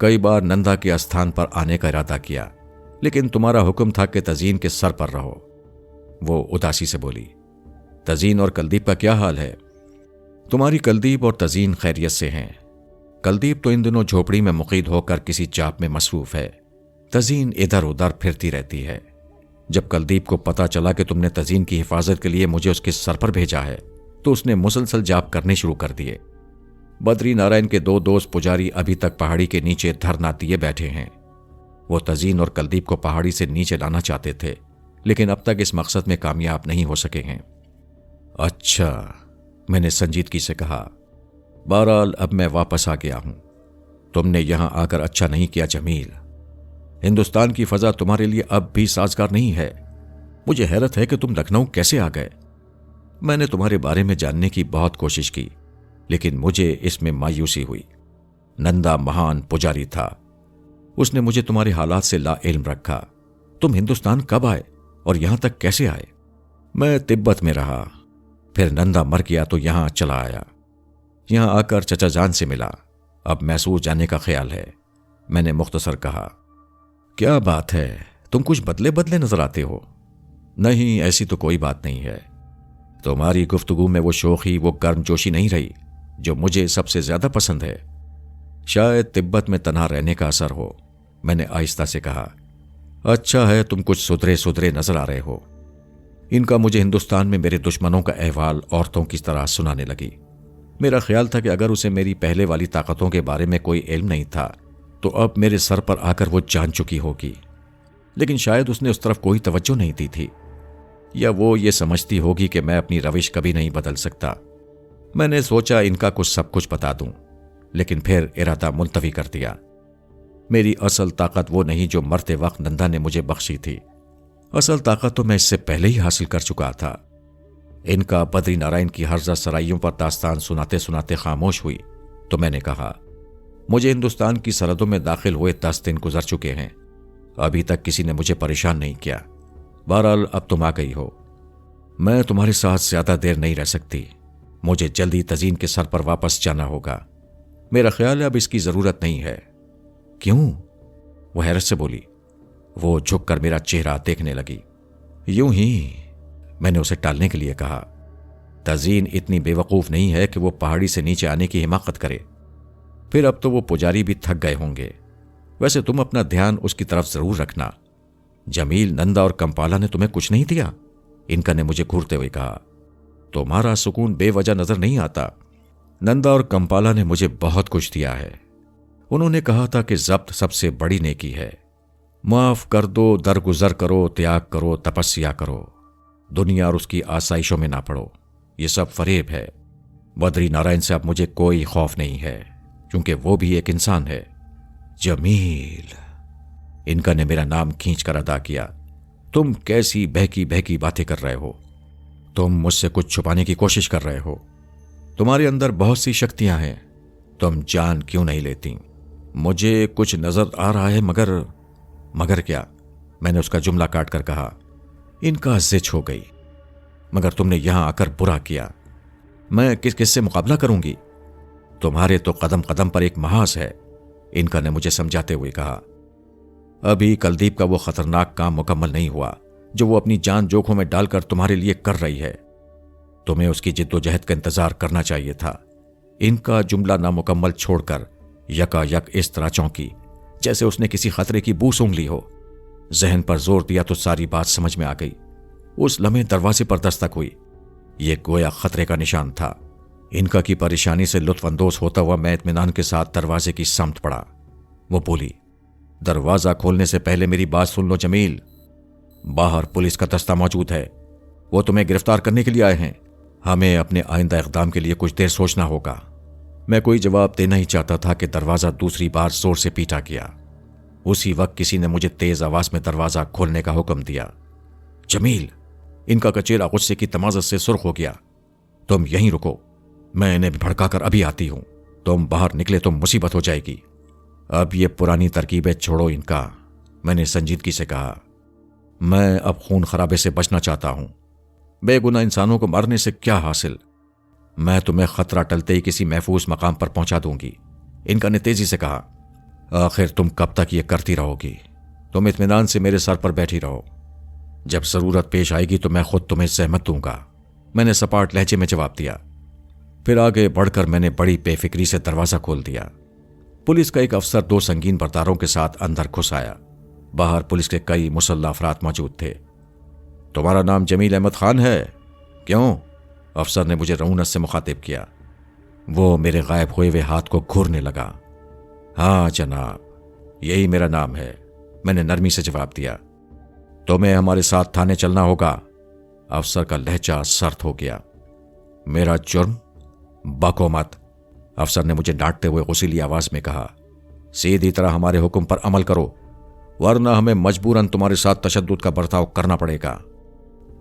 कई बार नंदा के स्थान पर आने का इरादा किया, लेकिन तुम्हारा हुक्म था कि तजीन के सर पर रहो। वो उदासी से बोली, तजीन और कुलदीप का क्या हाल है? तुम्हारी कुलदीप और तजीन खैरियत से हैं। कुलदीप तो इन दिनों झोपड़ी में मुकीद होकर किसी जाप में मसरूफ है। तजीन इधर उधर फिरती रहती है। जब कुलदीप को पता चला कि तुमने तजीन की हिफाजत के लिए मुझे उसके सर पर भेजा है तो उसने मुसलसल जाप करने शुरू कर दिए। बद्री नारायण के 2 दोस्त पुजारी अभी तक पहाड़ी के नीचे धरना दिए बैठे हैं। वो तजीन और कुलदीप को पहाड़ी से नीचे लाना चाहते थे, लेकिन अब तक इस मकसद में कामयाब नहीं हो सके हैं। अच्छा, मैंने संजीदगी से कहा। बहरहाल अब मैं वापस आ गया हूं। तुमने यहां आकर अच्छा नहीं किया जमील। हिंदुस्तान की फजा तुम्हारे लिए अब भी साजगार नहीं है। मुझे हैरत है कि तुम लखनऊ कैसे आ गए। मैंने तुम्हारे बारे में जानने की बहुत कोशिश की, लेकिन मुझे इसमें मायूसी हुई। नंदा महान पुजारी था। उसने मुझे तुम्हारे हालात से लाइल्म रखा। तुम हिंदुस्तान कब आए और यहां तक कैसे आए? मैं तिब्बत में रहा, फिर नंदा मर गया तो यहां चला आया। यहां आकर चचा जान से मिला। अब मैसूर जाने का ख्याल है। मैंने मुख्तसर कहा। क्या बात है, तुम कुछ बदले बदले नजर आते हो। नहीं, ऐसी तो कोई बात नहीं है। तुम्हारी गुफ्तगू में वो शोखी, वो गर्मजोशी नहीं रही जो मुझे सबसे ज्यादा पसंद है। शायद तिब्बत में तन्हा रहने का असर हो। मैंने आहिस्ता से कहा। अच्छा है, तुम कुछ सुधरे सुधरे नजर आ रहे हो। इनका मुझे हिंदुस्तान में मेरे दुश्मनों का अहवाल औरतों की तरह सुनाने लगी। मेरा ख्याल था कि अगर उसे मेरी पहले वाली ताकतों के बारे में कोई इल्म नहीं था तो अब मेरे सर पर आकर वो जान चुकी होगी, लेकिन शायद उसने उस तरफ कोई तवज्जो नहीं दी थी, या वो ये समझती होगी कि मैं अपनी रविश कभी नहीं बदल सकता। मैंने सोचा इनका कुछ सब कुछ बता दूं, लेकिन फिर इरादा मुलतवी कर दिया। मेरी असल ताकत वो नहीं जो मरते वक्त नंदा ने मुझे बख्शी थी। असल ताकत तो मैं इससे पहले ही हासिल कर चुका था। इनका बद्री नारायण की हर्जा सराइयों पर दास्तान सुनाते सुनाते खामोश हुई तो मैंने कहा, मुझे हिंदुस्तान की सरहदों में दाखिल हुए 10 दिन गुजर चुके हैं। अभी तक किसी ने मुझे परेशान नहीं किया। बहरहाल अब तुम आ गई हो। मैं तुम्हारे साथ ज्यादा देर नहीं रह सकती। मुझे जल्दी तजीन के सर पर वापस जाना होगा। मेरा ख्याल है अब इसकी जरूरत नहीं है। क्यों? वो हैरत से बोली। वो झुककर मेरा चेहरा देखने लगी। यूं ही, मैंने उसे टालने के लिए कहा। तजीन इतनी बेवकूफ नहीं है कि वो पहाड़ी से नीचे आने की हिमाकत करे। फिर अब तो वो पुजारी भी थक गए होंगे। वैसे तुम अपना ध्यान उसकी तरफ जरूर रखना। जमील, नंदा और कंपाला ने तुम्हें कुछ नहीं दिया? इनका ने मुझे घूरते हुए कहा। तुम्हारा सुकून बेवजह नजर नहीं आता। नंदा और कंपाला ने मुझे बहुत कुछ दिया है। उन्होंने कहा था कि जब्त सबसे बड़ी नेकी है। माफ कर दो, दरगुजर करो, त्याग करो, तपस्या करो, दुनिया और उसकी आसाइशों में ना पड़ो। ये सब फरेब है। बद्री नारायण से अब मुझे कोई खौफ नहीं है, क्योंकि वो भी एक इंसान है। जमील, इनका ने मेरा नाम खींचकर अदा किया। तुम कैसी बहकी बहकी बातें कर रहे हो। तुम मुझसे कुछ छुपाने की कोशिश कर रहे हो। तुम्हारे अंदर बहुत सी शक्तियां हैं। तुम जान क्यों नहीं लेती? मुझे कुछ नजर आ रहा है, मगर क्या? मैंने उसका जुमला काट कर कहा। इनका जिच हो गई। मगर तुमने यहां आकर बुरा किया। मैं किससे मुकाबला करूंगी? तुम्हारे तो कदम कदम पर एक महाज है, इनका ने मुझे समझाते हुए कहा। अभी कुलदीप का वो खतरनाक काम मुकम्मल नहीं हुआ जो वो अपनी जान जोखों में डालकर तुम्हारे लिए कर रही है। तुम्हें उसकी जिद्दोजहद का इंतजार करना चाहिए था। इनका जुमला नामुकम्मल छोड़कर यकायक इस तरह चौंकी जैसे उसने किसी खतरे की बू सूंघ ली हो। जहन पर जोर दिया तो सारी बात समझ में आ गई। उस लम्हे दरवाजे पर दस्तक हुई। ये गोया खतरे का निशान था। इनका की परेशानी से लुत्फ अंदोज होता हुआ मैं इत्मीनान के साथ दरवाजे की समत पड़ा। वो बोली, दरवाजा खोलने से पहले मेरी बात सुन लो जमील। बाहर पुलिस का दस्ता मौजूद है। वो तुम्हें गिरफ्तार करने के लिए आए हैं। हमें अपने आइंदा इक़दाम के लिए कुछ देर सोचना होगा। मैं कोई जवाब देना ही चाहता था कि दरवाजा दूसरी बार जोर से पीटा गया। उसी वक्त किसी ने मुझे तेज आवाज में दरवाजा खोलने का हुक्म दिया। जमील, इनका चेहरा गुस्से की तमाज़त से सुर्ख हो गया। तुम यहीं रुको, मैं इन्हें भड़काकर अभी आती हूं। तुम बाहर निकले तो मुसीबत हो जाएगी। अब ये पुरानी तरकीबें छोड़ो इनका, मैंने संजीदगी से कहा। मैं अब खून खराबे से बचना चाहता हूं। बेगुनाह इंसानों को मारने से क्या हासिल? मैं तुम्हें खतरा टलते ही किसी महफूज मकाम पर पहुंचा दूंगी, इनका ने तेजी से कहा। आखिर तुम कब तक ये करती रहोगी? तुम इत्मीनान से मेरे सर पर बैठी रहो। जब जरूरत पेश आएगी तो मैं खुद तुम्हें सहमत दूंगा, मैंने सपाट लहजे में जवाब दिया। फिर आगे बढ़कर मैंने बड़ी बेफिक्री से दरवाजा खोल दिया। पुलिस का एक अफसर 2 संगीन बरदारों के साथ अंदर घुस आया। बाहर पुलिस के कई मुसल्लह अफराद मौजूद थे। तुम्हारा नाम जमील अहमद खान है? क्यों? अफसर ने मुझे रऊनत से मुखातिब किया। वो मेरे गायब हुए हुए हाथ को घूरने लगा। हाँ जनाब, यही मेरा नाम है, मैंने नरमी से जवाब दिया। तुम्हें हमारे साथ थाने चलना होगा। अफसर का लहजा सख्त हो गया। मेरा जुर्म? बको मत, अफसर ने मुझे डांटते हुए गुस्सीली आवाज में कहा। सीधी तरह हमारे हुक्म पर अमल करो। वरना हमें मजबूरन तुम्हारे साथ तशद्दुद का बर्ताव करना पड़ेगा।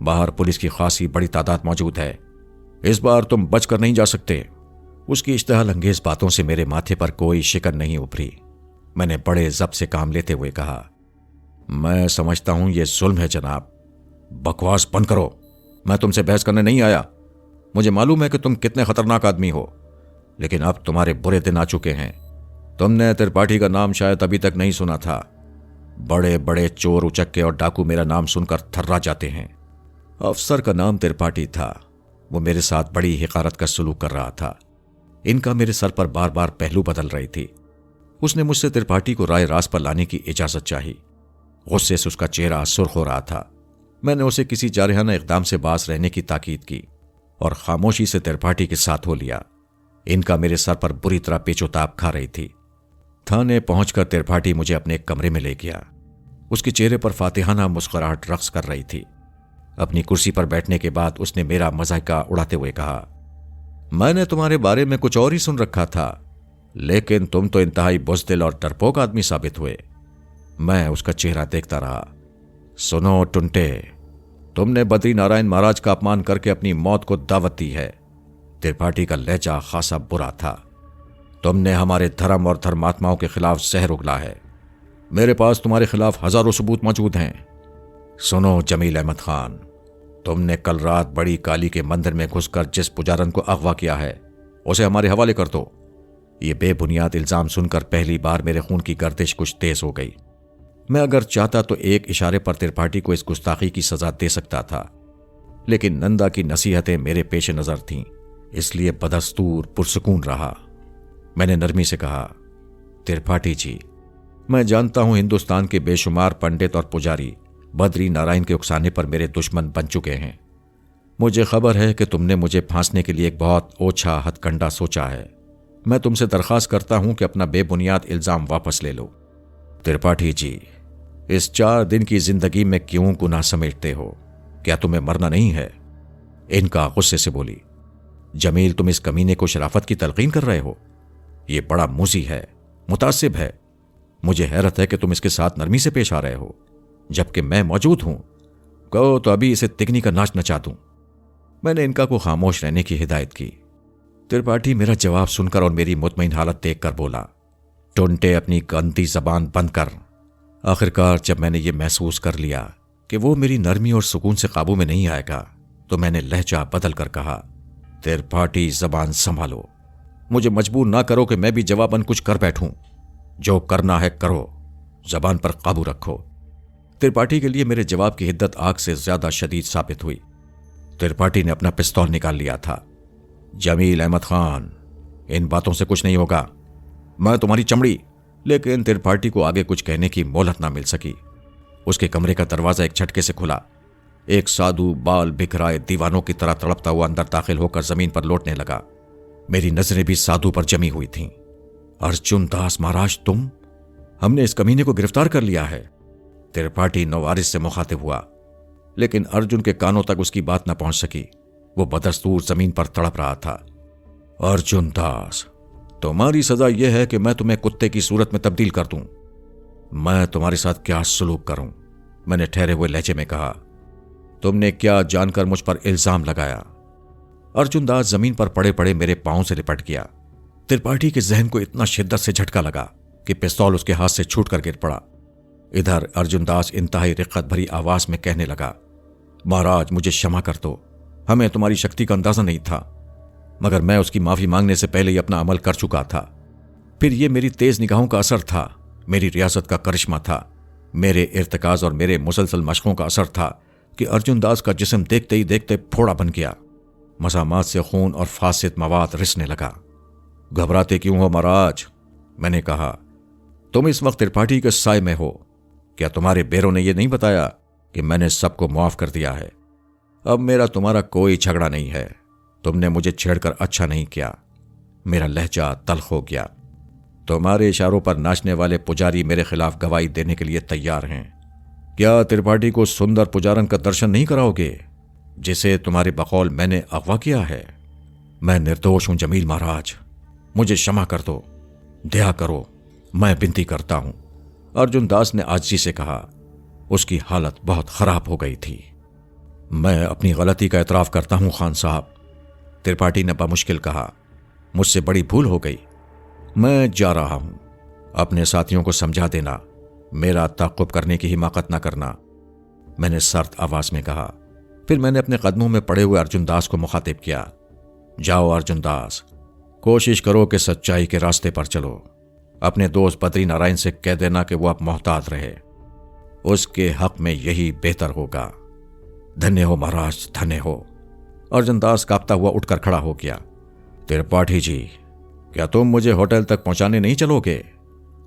बाहर पुलिस की खासी बड़ी तादाद मौजूद है, इस बार तुम बचकर नहीं जा सकते। उसकी इश्तहाल अंगेज बातों से मेरे माथे पर कोई शिकन नहीं उभरी। मैंने बड़े ज़ब्त से काम लेते हुए कहा, मैं समझता हूं यह जुल्म है जनाब। बकवास बंद करो, मैं तुमसे बहस करने नहीं आया। मुझे मालूम है कि तुम कितने खतरनाक आदमी हो, लेकिन अब तुम्हारे बुरे दिन आ चुके हैं। तुमने त्रिपाठी का नाम शायद अभी तक नहीं सुना था। बड़े बड़े चोर, उचक्के और डाकू मेरा नाम सुनकर थर्रा जाते हैं। अफसर का नाम त्रिपाठी था। वो मेरे साथ बड़ी हिकारत का सलूक कर रहा था। इनका मेरे सर पर बार बार पहलू बदल रही थी। उसने मुझसे त्रिपाठी को राय रास पर लाने की इजाजत चाही। गुस्से से उसका चेहरा सुर्ख हो रहा था। मैंने उसे किसी जारहाना इकदाम से बाज रहने की ताकीद की और खामोशी से त्रिपाठी के साथ हो लिया। इनका मेरे सर पर बुरी तरह पेचोताप खा रही थी। थाने पहुंचकर त्रिपाठी मुझे अपने कमरे में ले गया। उसके चेहरे पर फातिहाना मुस्कुराहट रक्स कर रही थी। अपनी कुर्सी पर बैठने के बाद उसने मेरा मजाका उड़ाते हुए कहा, मैंने तुम्हारे बारे में कुछ और ही सुन रखा था, लेकिन तुम तो इंतहाई बुज़दिल और डरपोक आदमी साबित हुए। मैं उसका चेहरा देखता रहा। सुनो टुंटे, तुमने बद्री नारायण महाराज का अपमान करके अपनी मौत को दावत दी है। त्रिपाठी का लहजा खासा बुरा था। तुमने हमारे धर्म और धर्मात्माओं के खिलाफ जहर उगला है। मेरे पास तुम्हारे खिलाफ हजारों सबूत मौजूद हैं। सुनो जमील अहमद खान, तुमने कल रात बड़ी काली के मंदिर में घुसकर जिस पुजारन को अगवा किया है, उसे हमारे हवाले कर दो। ये बेबुनियाद इल्जाम सुनकर पहली बार मेरे खून की गर्दिश कुछ तेज हो गई। मैं अगर चाहता तो एक इशारे पर त्रिपाठी को इस गुस्ताखी की सजा दे सकता था, लेकिन नंदा की नसीहतें मेरे पेश नजर थीं, इसलिए बदस्तूर पुरसकून रहा। मैंने नरमी से कहा, त्रिपाठी जी, मैं जानता हूं हिंदुस्तान के बेशुमार पंडित और पुजारी बद्री नारायण के उकसाने पर मेरे दुश्मन बन चुके हैं। मुझे खबर है कि तुमने मुझे फांसने के लिए एक बहुत ओछा हथकंडा सोचा है। मैं तुमसे दरखास्त करता हूं कि अपना बेबुनियाद इल्जाम वापस ले लो। त्रिपाठी जी, इस 4 दिन की जिंदगी में क्यों गुनाह समेटते हो? क्या तुम्हें मरना नहीं है? इनका गुस्से से बोली, जमील, तुम इस कमीने को शराफत की तलकीन कर रहे हो। यह बड़ा मुजी है, मुतासिब है। मुझे हैरत है कि तुम इसके साथ नरमी से पेश आ रहे हो, जबकि मैं मौजूद हूं। कहो तो अभी इसे तिगनी का नाच नचा दूं। मैंने इनका को खामोश रहने की हिदायत की। त्रिपाठी मेरा जवाब सुनकर और मेरी मुतमईन हालत देखकर बोला, टुंटे, अपनी गंदी जबान बंद कर। आखिरकार जब मैंने ये महसूस कर लिया कि वो मेरी नरमी और सुकून से काबू में नहीं आएगा, तो मैंने लहजा बदल कर कहा, त्रिपाठी, जबान संभालो। मुझे मजबूर ना करो कि मैं भी जवाबन कुछ कर बैठूं। जो करना है करो, जबान पर काबू रखो। त्रिपाठी के लिए मेरे जवाब की हिद्दत आग से ज्यादा शदीद साबित हुई। त्रिपाठी ने अपना पिस्तौल निकाल लिया था। जमील अहमद खान, इन बातों से कुछ नहीं होगा। मैं तुम्हारी चमड़ी। लेकिन त्रिपाठी को आगे कुछ कहने की मोहलत ना मिल सकी। उसके कमरे का दरवाजा एक झटके से खुला। एक साधु बाल बिखराए दीवानों की तरह तड़पता हुआ अंदर दाखिल होकर जमीन पर लौटने लगा। मेरी नजरें भी साधु पर जमी हुई थीं। अर्जुन दास महाराज, तुम? हमने इस कमीने को गिरफ्तार कर लिया है। त्रिपाठी नवारिस से मुखातिब हुआ, लेकिन अर्जुन के कानों तक उसकी बात न पहुंच सकी। वो बदस्तूर जमीन पर तड़प रहा था। अर्जुन दास, तुम्हारी सजा यह है कि मैं तुम्हें कुत्ते की सूरत में तब्दील कर दूं। मैं तुम्हारे साथ क्या सलूक करूं? मैंने ठहरे हुए लहजे में कहा। तुमने क्या जानकर मुझ पर इल्जाम लगाया? अर्जुन दास जमीन पर पड़े पड़े मेरे पांव से लिपट गया। त्रिपाठी के जहन को इतना शिद्दत से झटका लगा कि पिस्तौल उसके हाथ से छूटकर गिर पड़ा। इधर अर्जुन दास इंतहाई रिक्कत भरी आवाज में कहने लगा, महाराज, मुझे क्षमा कर दो। हमें तुम्हारी शक्ति का अंदाजा नहीं था, मगर मैं उसकी माफी मांगने से पहले ही अपना अमल कर चुका था। फिर यह मेरी तेज निगाहों का असर था, मेरी रियासत का करिश्मा था, मेरे इर्तिकाज और मेरे मुसलसल मशकों का असर था कि अर्जुन दास का जिस्म देखते ही देखते फोड़ा बन गया। मसामात से खून और फासिद मवाद रिसने लगा। घबराते क्यों हो महाराज? मैंने कहा, तुम इस वक्त त्रिपाठी के साय में हो। क्या तुम्हारे बेरों ने यह नहीं बताया कि मैंने सबको माफ कर दिया है? अब मेरा तुम्हारा कोई झगड़ा नहीं है। तुमने मुझे छेड़कर अच्छा नहीं किया। मेरा लहजा तल्ख हो गया। तुम्हारे इशारों पर नाचने वाले पुजारी मेरे खिलाफ गवाही देने के लिए तैयार हैं। क्या त्रिपाठी को सुंदर पुजारन का दर्शन नहीं कराओगे, जिसे तुम्हारे बकौल मैंने अगवा किया है? मैं निर्दोष हूं जमील महाराज, मुझे क्षमा कर दो, दया करो, मैं विनती करता हूं। अर्जुन दास ने आजिज़ी से कहा। उसकी हालत बहुत खराब हो गई थी। मैं अपनी गलती का एतराफ़ करता हूं खान साहब, त्रिपाठी ने बमुश्किल कहा। मुझसे बड़ी भूल हो गई। मैं जा रहा हूं। अपने साथियों को समझा देना, मेरा ताक़ुब करने की हिमाकत न करना, मैंने सर्द आवाज में कहा। फिर मैंने अपने कदमों में पड़े हुए अर्जुन दास को मुखातिब किया। जाओ अर्जुन दास, कोशिश करो कि सच्चाई के रास्ते पर चलो। अपने दोस्त बद्री नारायण से कह देना कि वो अब मोहतात रहे, उसके हक में यही बेहतर होगा। धन्य हो महाराज, धन्य हो। अर्जुन दास कांपता हुआ उठकर खड़ा हो गया। त्रिपाठी जी, क्या तुम मुझे होटल तक पहुंचाने नहीं चलोगे?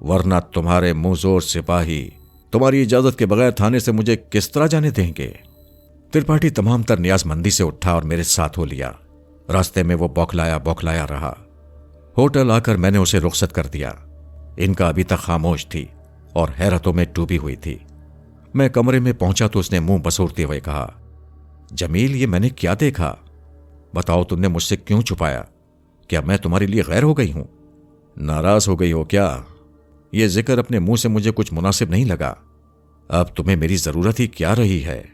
वरना तुम्हारे मुंहजोर सिपाही तुम्हारी इजाजत के बगैर थाने से मुझे किस तरह जाने देंगे? त्रिपाठी तमाम तर नियाजमंदी से उठा और मेरे साथ हो लिया। रास्ते में वो बौखलाया बौखलाया रहा। होटल आकर मैंने उसे रुखसत कर दिया। इनका अभी तक खामोश थी और हैरतों में डूबी हुई थी। मैं कमरे में पहुंचा तो उसने मुंह बसोरते हुए कहा, जमील, ये मैंने क्या देखा? बताओ, तुमने मुझसे क्यों छुपाया? क्या मैं तुम्हारे लिए गैर हो गई हूं? नाराज हो गई हो क्या? यह जिक्र अपने मुंह से मुझे कुछ मुनासिब नहीं लगा। अब तुम्हें मेरी जरूरत ही क्या रही है?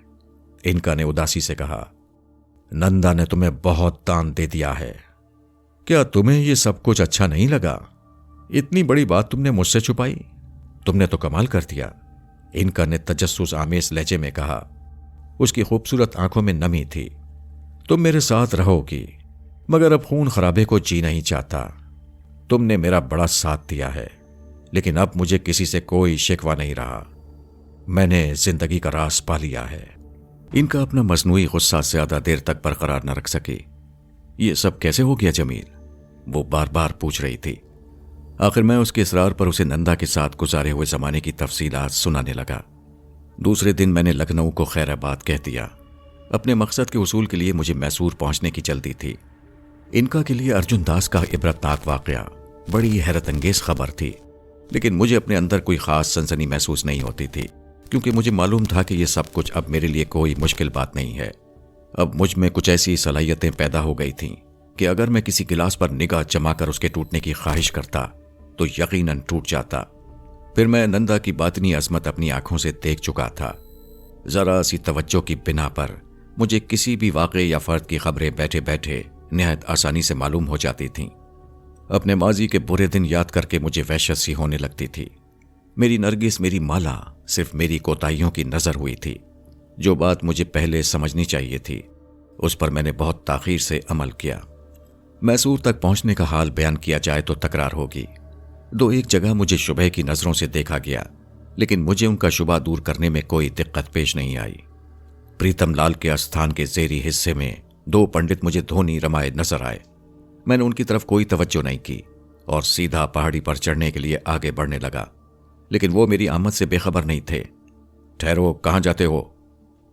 इनका ने उदासी से कहा। नंदा ने तुम्हें बहुत दान दे दिया है। क्या तुम्हें यह सब कुछ अच्छा नहीं लगा? इतनी बड़ी बात तुमने मुझसे छुपाई? तुमने तो कमाल कर दिया, इनका ने तजस्सुस आमेज लहजे में कहा। उसकी खूबसूरत आंखों में नमी थी। तुम मेरे साथ रहोगी, मगर अब खून खराबे को जी नहीं चाहता। तुमने मेरा बड़ा साथ दिया है, लेकिन अब मुझे किसी से कोई शिकवा नहीं रहा। मैंने जिंदगी का रास पा लिया है। इनका अपना मसनूई गुस्सा ज्यादा देर तक बरकरार न रख सकी। ये सब कैसे हो गया जमील? वो बार बार पूछ रही थी। आखिर मैं उसके इसरार पर उसे नंदा के साथ गुजारे हुए जमाने की तफसीलात सुनाने लगा। दूसरे दिन मैंने लखनऊ को खैराबाद कह दिया। अपने मकसद के उसूल के लिए मुझे मैसूर पहुंचने की जल्दी थी। इनका के लिए अर्जुन दास का इबरतनाक वाकया बड़ी हैरत अंगेज खबर थी, लेकिन मुझे अपने अंदर कोई खास सनसनी महसूस नहीं होती थी, क्योंकि मुझे मालूम था कि यह सब कुछ अब मेरे लिए कोई मुश्किल बात नहीं है। अब मुझ में कुछ ऐसी सलाहियतें पैदा हो गई थीं कि अगर मैं किसी गिलास पर निगाह जमाकर उसके टूटने की ख्वाहिश करता तो यकीनन टूट जाता। फिर मैं नंदा की बातनी अजमत अपनी आंखों से देख चुका था। जरा सी तवज्जो की बिना पर मुझे किसी भी वाक़े या फर्द की खबरें बैठे बैठे निहायत आसानी से मालूम हो जाती थीं। अपने माजी के बुरे दिन याद करके मुझे वहशत सी होने लगती थी। मेरी नरगिस, मेरी माला सिर्फ मेरी कोताहियों की नजर हुई थी। जो बात मुझे पहले समझनी चाहिए थी, उस पर मैंने बहुत ताखीर से अमल किया। मैसूर तक पहुंचने का हाल बयान किया जाए तो तकरार होगी। दो एक जगह मुझे शुबह की नजरों से देखा गया, लेकिन मुझे उनका शुबा दूर करने में कोई दिक्कत पेश नहीं आई। प्रीतम लाल के आस्थान के जेरी हिस्से में दो पंडित मुझे धोनी रमाए नजर आए। मैंने उनकी तरफ कोई तवज्जो नहीं की और सीधा पहाड़ी पर चढ़ने के लिए आगे बढ़ने लगा, लेकिन वो मेरी आमद से बेखबर नहीं थे। ठहरो, कहाँ जाते हो?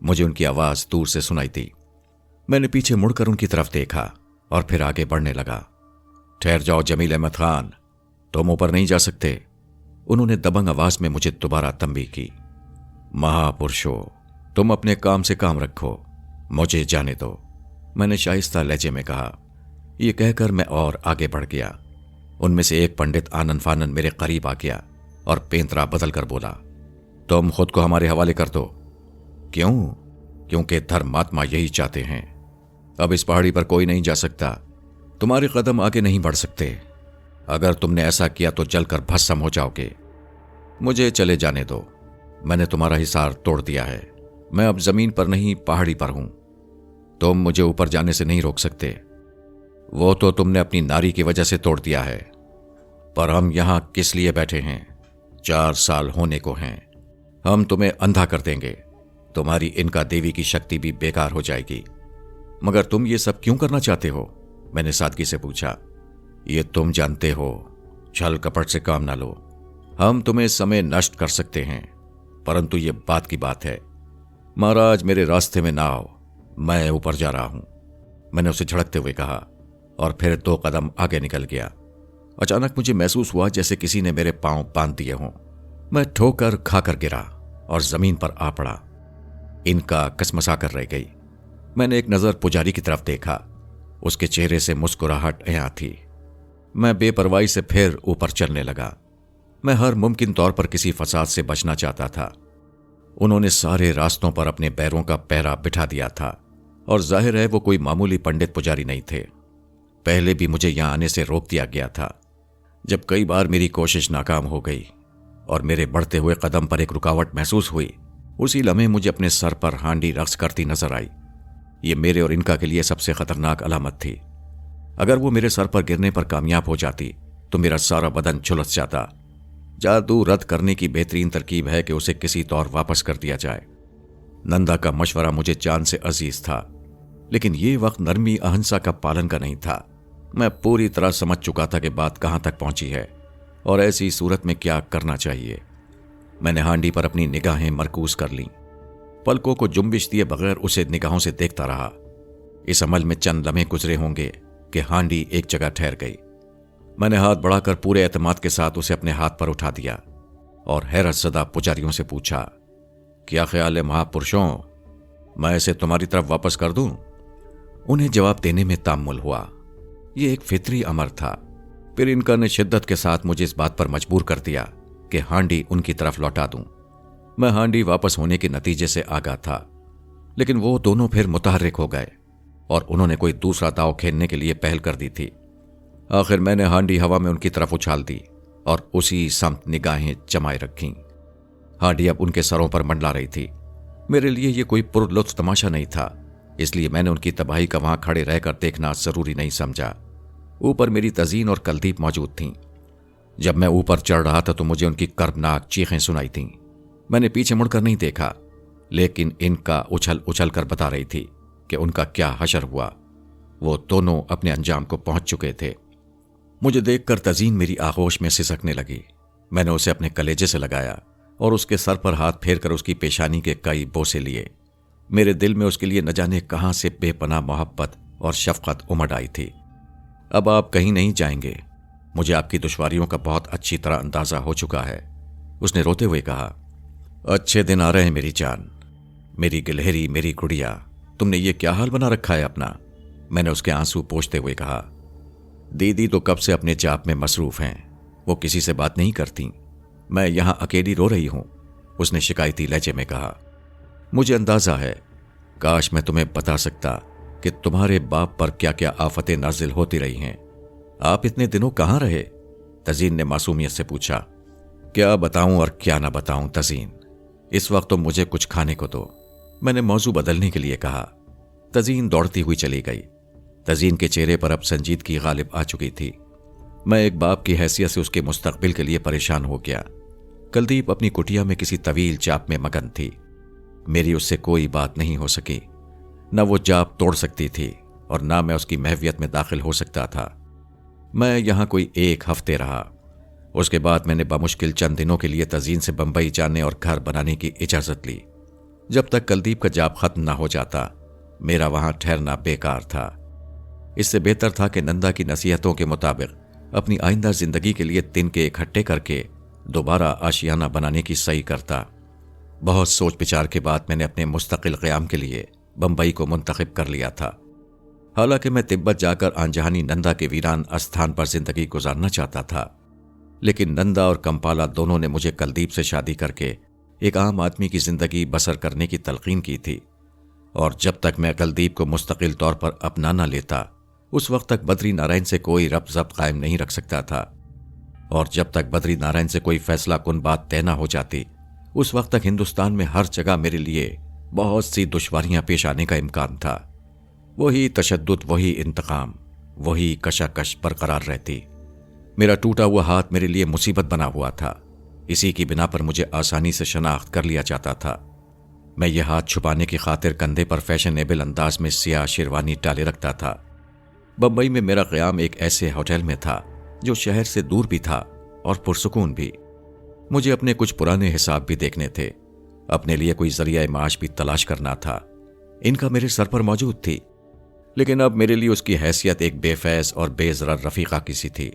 मुझे उनकी आवाज दूर से सुनाई दी। मैंने पीछे मुड़कर उनकी तरफ देखा और फिर आगे बढ़ने लगा। ठहर जाओ जमील अहमद खान, तुम ऊपर नहीं जा सकते। उन्होंने दबंग आवाज में मुझे दोबारा तंबीह की। महापुरुषों, तुम अपने काम से काम रखो, मुझे जाने दो, मैंने शाइस्ता लहजे में कहा। यह कहकर मैं और आगे बढ़ गया। उनमें से एक पंडित आनन फानन मेरे करीब आ गया और पेंतरा बदल कर बोला, तुम खुद को हमारे हवाले कर दो। क्यों? क्योंकि धर्मात्मा यही चाहते हैं। अब इस पहाड़ी पर कोई नहीं जा सकता, तुम्हारे कदम आगे नहीं बढ़ सकते। अगर तुमने ऐसा किया तो जलकर भस्म हो जाओगे। मुझे चले जाने दो, मैंने तुम्हारा हिसार तोड़ दिया है। मैं अब जमीन पर नहीं, पहाड़ी पर हूं। तुम मुझे ऊपर जाने से नहीं रोक सकते। वो तो तुमने अपनी नारी की वजह से तोड़ दिया है, पर हम यहां किस लिए बैठे हैं? 4 साल होने को हैं। हम तुम्हें अंधा कर देंगे, तुम्हारी इनका देवी की शक्ति भी बेकार हो जाएगी। मगर तुम ये सब क्यों करना चाहते हो? मैंने सादगी से पूछा। ये तुम जानते हो, छल कपट से काम ना लो। हम तुम्हें समय नष्ट कर सकते हैं, परंतु ये बात की बात है, महाराज मेरे रास्ते में ना आओ, मैं ऊपर जा रहा हूं, मैंने उसे झड़कते हुए कहा और फिर 2 कदम आगे निकल गया। अचानक मुझे महसूस हुआ जैसे किसी ने मेरे पांव बांध दिए हों। मैं ठोकर खाकर गिरा और जमीन पर आ पड़ा। इनका कसमसा कर रह गई। मैंने एक नजर पुजारी की तरफ देखा, उसके चेहरे से मुस्कुराहट अया थी। मैं बेपरवाही से फिर ऊपर चलने लगा। मैं हर मुमकिन तौर पर किसी फसाद से बचना चाहता था। उन्होंने सारे रास्तों पर अपने पैरों का पहरा बिठा दिया था और जाहिर है वो कोई मामूली पंडित पुजारी नहीं थे। पहले भी मुझे यहां आने से रोक दिया गया था। जब कई बार मेरी कोशिश नाकाम हो गई और मेरे बढ़ते हुए कदम पर एक रुकावट महसूस हुई, उसी लम्हे मुझे अपने सर पर हांडी रक्स करती नजर आई। ये मेरे और इनका के लिए सबसे खतरनाक अलामत थी। अगर वो मेरे सर पर गिरने पर कामयाब हो जाती तो मेरा सारा बदन झुलस जाता। जादू रद्द करने की बेहतरीन तरकीब है कि उसे किसी तौर वापस कर दिया जाए। नंदा का मशवरा मुझे जान से अजीज था, लेकिन ये वक्त नरमी अहिंसा का पालन का नहीं था। मैं पूरी तरह समझ चुका था कि बात कहां तक पहुंची है और ऐसी सूरत में क्या करना चाहिए। मैंने हांडी पर अपनी निगाहें मरकूज कर लीं। पलकों को जुम्बिश दिए बगैर उसे निगाहों से देखता रहा। इस अमल में चंद लम्हे गुजरे होंगे कि हांडी एक जगह ठहर गई। मैंने हाथ बढ़ाकर पूरे एतमाद के साथ उसे अपने हाथ पर उठा दिया और हैरत ज़दा पुजारियों से पूछा, क्या ख्याल है महापुरुषों, मैं इसे तुम्हारी तरफ वापस कर दूं? उन्हें जवाब देने में तामुल हुआ। यह एक फितरी अमर था। फिर इनका ने शिद्दत के साथ मुझे इस बात पर मजबूर कर दिया कि हांडी उनकी तरफ लौटा दूं। मैं हांडी वापस होने के नतीजे से आगाह था, लेकिन वो दोनों फिर मुतहर्रिक हो गए और उन्होंने कोई दूसरा दांव खेलने के लिए पहल कर दी थी। आखिर मैंने हांडी हवा में उनकी तरफ उछाल दी और उसी समत निगाहें जमाए रखीं। हांडी अब उनके सरों पर मंडला रही थी। मेरे लिए यह कोई पुरलुत्फ तमाशा नहीं था, इसलिए मैंने उनकी तबाही का वहां खड़े रहकर देखना जरूरी नहीं समझा। ऊपर मेरी तजीन और कलदीप मौजूद थीं। जब मैं ऊपर चढ़ रहा था तो मुझे उनकी कर्बनाक चीखें सुनाई थीं। मैंने पीछे मुड़कर नहीं देखा, लेकिन इनका उछल उछल कर बता रही थी कि उनका क्या हशर हुआ। वो दोनों अपने अंजाम को पहुंच चुके थे। मुझे देखकर तजीन मेरी आगोश में सिसकने लगी। मैंने उसे अपने कलेजे से लगाया और उसके सर पर हाथ फेरकर उसकी पेशानी के कई बोसे लिए। मेरे दिल में उसके लिए न जाने कहां से बेपनाह मोहब्बत और शफकत उमड़ आई थी। अब आप कहीं नहीं जाएंगे, मुझे आपकी दुश्वारियों का बहुत अच्छी तरह अंदाजा हो चुका है, उसने रोते हुए कहा। अच्छे दिन आ रहे हैं मेरी जान, मेरी गिलहरी, मेरी गुड़िया, तुमने ये क्या हाल बना रखा है अपना? मैंने उसके आंसू पोंछते हुए कहा। दीदी तो कब से अपने जाप में मसरूफ हैं, वो किसी से बात नहीं करती। मैं यहां अकेली रो रही हूं, उसने शिकायती लहजे में कहा। मुझे अंदाजा है, काश मैं तुम्हें बता सकता कि तुम्हारे बाप पर क्या क्या आफतें नाजिल होती रही हैं। आप इतने दिनों कहां रहे? तजीन ने मासूमियत से पूछा। क्या बताऊं और क्या ना बताऊं तजीन, इस वक्त तो मुझे कुछ खाने को दो, मैंने मौजू बदलने के लिए कहा। तजीन दौड़ती हुई चली गई। तजीन के चेहरे पर अब संजीदगी गालिब आ चुकी थी। मैं एक बाप की हैसियत से उसके मुस्तकबिल के लिए परेशान हो गया। कुलदीप अपनी कुटिया में किसी तवील जाप में मगन थी। मेरी उससे कोई बात नहीं हो सकी। न वो जाप तोड़ सकती थी और न मैं उसकी महवियत में दाखिल हो सकता था। मैं यहां कोई 1 हफ्ते रहा। उसके बाद मैंने बमुश्किल चंद दिनों के लिए तजीन से बंबई जाने और घर बनाने की इजाजत ली। जब तक कुलदीप का जाप खत्म ना हो जाता, मेरा वहां ठहरना बेकार था। इससे बेहतर था कि नंदा की नसीहतों के मुताबिक अपनी आइंदा जिंदगी के लिए तिनके इकट्ठे करके दोबारा आशियाना बनाने की सही करता। बहुत सोच विचार के बाद मैंने अपने मुस्तकिल क़याम के लिए बंबई को मुंतखब कर लिया था। हालांकि मैं तिब्बत जाकर आनजहानी नंदा के वीरान स्थान पर जिंदगी गुजारना चाहता था, लेकिन नंदा और कंपाला दोनों ने मुझे कुलदीप से शादी करके एक आम आदमी की जिंदगी बसर करने की तलकीन की थी। और जब तक मैं कुलदीप को मुस्तकिल तौर पर अपना न लेता, उस वक्त तक बद्री नारायण से कोई रब्त ज़ब्त कायम नहीं रख सकता था। और जब तक बद्री नारायण से कोई फैसला कुन बात तय न हो जाती, उस वक्त तक हिंदुस्तान में हर जगह मेरे लिए बहुत सी दुश्वारियां पेश आने का इम्कान था। वही तशद्दुद, वही इंतकाम, वही कशाकश बरकरार रहती। मेरा टूटा हुआ हाथ मेरे लिए मुसीबत बना हुआ था। इसी की बिना पर मुझे आसानी से शनाख्त कर लिया जाता था। मैं यह हाथ छुपाने की खातिर कंधे पर फैशनेबल अंदाज में सियाह शेरवानी डाले रखता था। बंबई में मेरा क़याम एक ऐसे होटल में था जो शहर से दूर भी था और पुरसुकून भी। मुझे अपने कुछ पुराने हिसाब भी देखने थे, अपने लिए कोई जरिया माश भी तलाश करना था। इनका मेरे सर पर मौजूद थी, लेकिन अब मेरे लिए उसकी हैसियत एक बेफैज और बेज़रर रफ़ीक़ा की सी थी,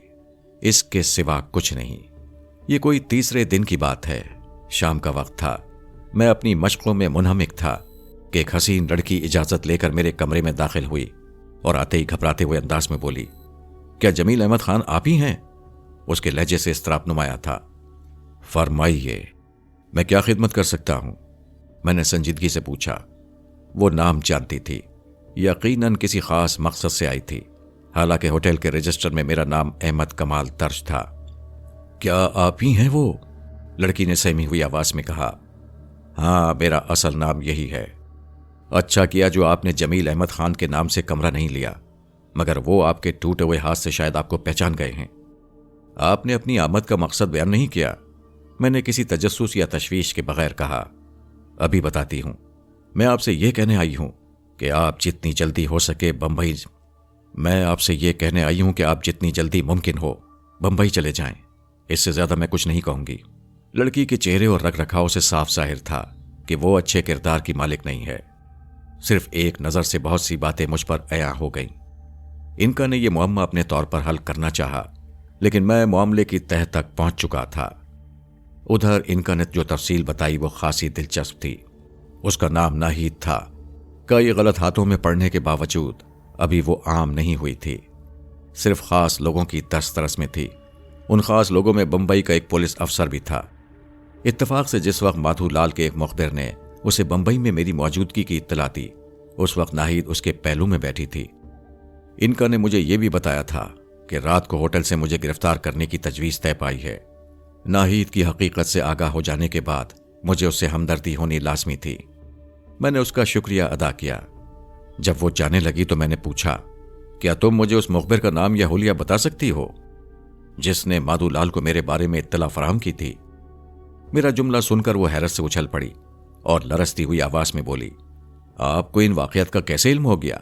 इसके सिवा कुछ नहीं। ये कोई तीसरे दिन की बात है। शाम का वक्त था। मैं अपनी मशक़ों में मुनहमिक था कि एक हसीन लड़की इजाज़त लेकर मेरे कमरे में दाखिल हुई और आते ही घबराते हुए अंदाज में बोली, क्या जमील अहमद खान आप ही हैं? उसके लहजे से इस्तराब नुमाया था। फरमाइए, मैं क्या खिदमत कर सकता हूं? मैंने संजीदगी से पूछा। वो नाम जानती थी, यकीनन किसी खास मकसद से आई थी। हालांकि होटल के रजिस्टर में मेरा नाम अहमद कमाल दर्ज था। क्या आप ही हैं वो? लड़की ने सहमी हुई आवाज में कहा। हाँ, मेरा असल नाम यही है। अच्छा किया जो आपने जमील अहमद खान के नाम से कमरा नहीं लिया, मगर वो आपके टूटे हुए हाथ से शायद आपको पहचान गए हैं। आपने अपनी आमद का मकसद बयान नहीं किया। मैंने किसी तजस्सुस या तशवीश के बगैर कहा। अभी बताती हूं। मैं आपसे यह कहने आई हूं कि आप जितनी जल्दी हो सके बंबई मुमकिन हो बंबई चले जाएं। इससे ज्यादा मैं कुछ नहीं कहूंगी। लड़की के चेहरे और रख रखाव से साफ जाहिर था कि वो अच्छे किरदार की मालिक नहीं है। सिर्फ एक नजर से बहुत सी बातें मुझ पर अया हो गईं। इनका ने यह मुअम्मा अपने तौर पर हल करना चाहा, लेकिन मैं मामले की तह तक पहुंच चुका था। उधर इनका ने जो तफसील बताई वो खासी दिलचस्प थी। उसका नाम नाहीद था। कई गलत हाथों में पड़ने के बावजूद अभी वो आम नहीं हुई थी। सिर्फ खास लोगों की दस्तरस में थी। उन खास लोगों में बंबई का एक पुलिस अफसर भी था। इत्तेफाक से जिस वक्त माधु लाल के एक मुखबिर ने उसे बंबई में मेरी मौजूदगी की इत्तला दी, उस वक्त नाहीद उसके पहलू में बैठी थी। इनका ने मुझे यह भी बताया था कि रात को होटल से मुझे गिरफ्तार करने की तजवीज तय पाई है। नाहीद की हकीकत से आगाह हो जाने के बाद मुझे उससे हमदर्दी होनी लाजमी थी। मैंने उसका शुक्रिया अदा किया। जब वो जाने लगी तो मैंने पूछा, क्या तुम मुझे उस मुखबिर का नाम या हुलिया बता सकती हो जिसने माधु लाल को मेरे बारे में इत्तला फराहम की थी? मेरा जुमला सुनकर वो हैरत से उछल पड़ी और लरसती हुई आवाज में बोली, आपको इन वाकयात का कैसे इल्म हो गया?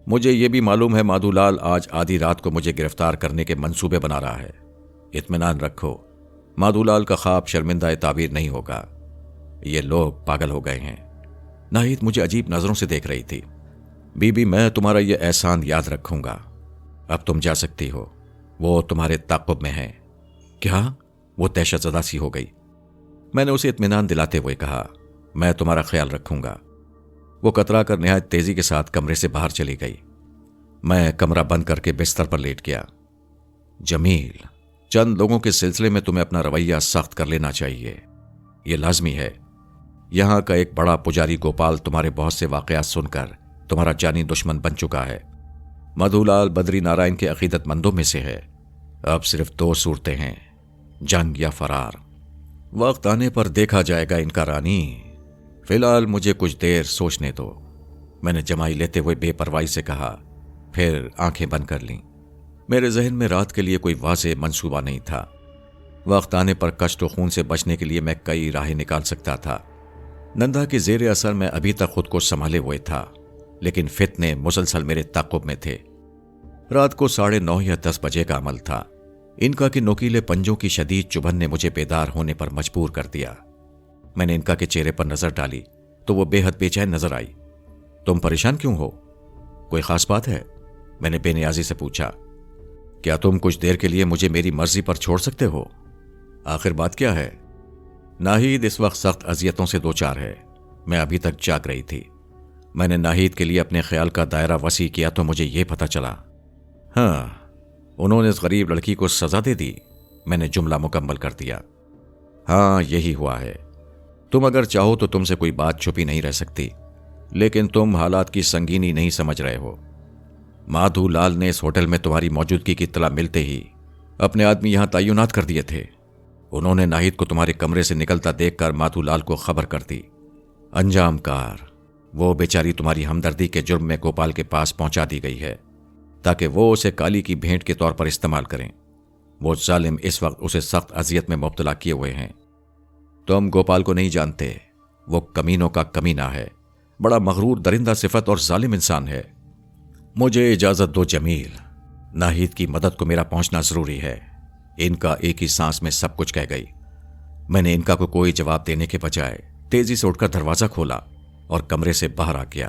मुझे यह भी मालूम है माधु लाल आज आधी रात को मुझे गिरफ्तार करने के मंसूबे बना रहा है। इत्मीनान रखो, माधु लाल का ख्वाब शर्मिंदा ताबीर नहीं होगा। ये लोग पागल हो गए हैं। नाहीद मुझे अजीब नजरों से देख रही थी। बीबी, मैं तुम्हारा यह एहसान याद रखूंगा। अब तुम जा सकती हो, वो तुम्हारे ताक़ुब में है। क्या? वो दहशतज़दा सी हो गई। मैंने उसे इत्मीनान दिलाते हुए कहा, मैं तुम्हारा ख्याल रखूंगा। वो कतरा कर निहायत तेजी के साथ कमरे से बाहर चली गई। मैं कमरा बंद करके बिस्तर पर लेट गया। जमील, चंद लोगों के सिलसिले में तुम्हें अपना रवैया सख्त कर लेना चाहिए। यह लाजमी है। यहां का एक बड़ा पुजारी गोपाल तुम्हारे बहुत से वाकयात सुनकर तुम्हारा जानी दुश्मन बन चुका है। मधुलाल बद्री नारायण के अकीदतमंदों में से है। अब सिर्फ दो सूरतें हैं, जंग या फरार। वक्त आने पर देखा जाएगा इनका रानी। फिलहाल मुझे कुछ देर सोचने दो। मैंने जमाई लेते हुए बेपरवाही से कहा, फिर आंखें बंद कर लीं। मेरे जहन में रात के लिए कोई वाज़ेह मंसूबा नहीं था। वक्त आने पर कष्ट और खून से बचने के लिए मैं कई राहें निकाल सकता था। नंदा के जेर असर में अभी तक खुद को संभाले हुए था, लेकिन फितने मुसलसल मेरे ताक़ुब में थे। रात को 9:30 या 10 बजे का अमल था। इनका के नोकीले पंजों की शदीद चुभन ने मुझे बेदार होने पर मजबूर कर दिया। मैंने इनका के चेहरे पर नजर डाली तो वो बेहद बेचैन नजर आई। तुम परेशान क्यों हो? कोई खास बात है? मैंने बेनियाजी से पूछा। क्या तुम कुछ देर के लिए मुझे मेरी मर्जी पर छोड़ सकते हो? आखिर बात क्या है? नाहीद इस वक्त सख्त अजियतों से दो चार है। मैं अभी तक जाग रही थी। मैंने नाहीद के लिए अपने ख्याल का दायरा वसी किया तो मुझे यह पता चला, हाँ, उन्होंने इस गरीब लड़की को सजा दे दी। मैंने जुमला मुकम्मल कर दिया। हाँ, यही हुआ है। तुम अगर चाहो तो तुमसे कोई बात छुपी नहीं रह सकती, लेकिन तुम हालात की संगीनी नहीं समझ रहे हो। माधु लाल ने इस होटल में तुम्हारी मौजूदगी की इत्तला मिलते ही अपने आदमी यहां तैनात कर दिए थे। उन्होंने नाहिद को तुम्हारे कमरे से निकलता देखकर माधु लाल को खबर कर दी। अंजाम कार, वो बेचारी तुम्हारी हमदर्दी के जुर्म में गोपाल के पास पहुंचा दी गई है ताकि वो उसे काली की भेंट के तौर पर इस्तेमाल करें। वो जालिम इस वक्त उसे सख्त अजियत में मुब्तला किए हुए हैं। तुम गोपाल को नहीं जानते। वो कमीनों का कमीना है, बड़ा मगरूर दरिंदा सिफत और जालिम इंसान है। मुझे इजाजत दो जमील, नाहिद की मदद को मेरा पहुंचना जरूरी है। इनका एक ही सांस में सब कुछ कह गई। मैंने इनका को कोई जवाब देने के बजाय तेजी से उठकर दरवाजा खोला और कमरे से बाहर आ गया।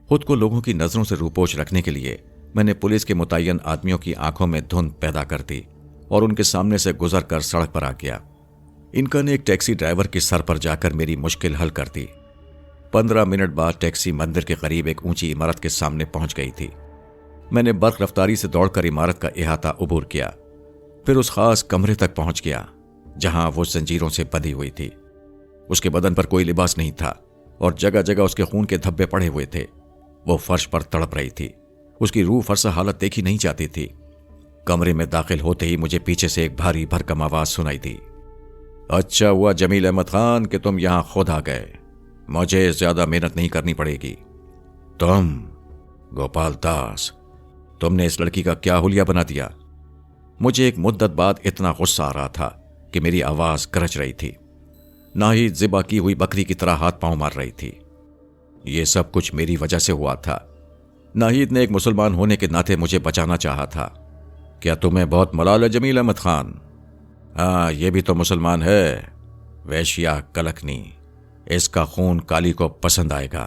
खुद को लोगों की नजरों से रूपोश रखने के लिए मैंने पुलिस के मुतय्यन आदमियों की आंखों में धुंध पैदा कर दी और उनके सामने से गुजर कर सड़क पर आ गया। इनका ने एक टैक्सी ड्राइवर के सर पर जाकर मेरी मुश्किल हल कर दी। 15 मिनट बाद टैक्सी मंदिर के करीब एक ऊंची इमारत के सामने पहुंच गई थी। मैंने बर्क रफ्तारी से दौड़कर इमारत का अहाता उबूर किया, फिर उस खास कमरे तक पहुंच गया जहां वो जंजीरों से बंधी हुई थी। उसके बदन पर कोई लिबास नहीं था और जगह जगह उसके खून के धब्बे पड़े हुए थे। वो फर्श पर तड़प रही थी। उसकी रूह फरसा हालत देखी नहीं जाती थी। कमरे में दाखिल होते ही मुझे पीछे से एक भारी भरकम आवाज सुनाई दी। अच्छा हुआ जमील अहमद खान कि तुम यहां खुद आ गए, मुझे ज्यादा मेहनत नहीं करनी पड़ेगी। तुम गोपाल दास, तुमने इस लड़की का क्या हुलिया बना दिया? मुझे एक मुद्दत बाद इतना गुस्सा आ रहा था कि मेरी आवाज गरज रही थी। नाहिद ज़िबा की हुई बकरी की तरह हाथ पांव मार रही थी। यह सब कुछ मेरी वजह से हुआ था। नाहिद ने एक मुसलमान होने के नाते मुझे बचाना चाहा था। क्या तुम्हें बहुत मलाल है जमील अहमद खान? हाँ, यह भी तो मुसलमान है, वैश्या कलकनी। इसका खून काली को पसंद आएगा।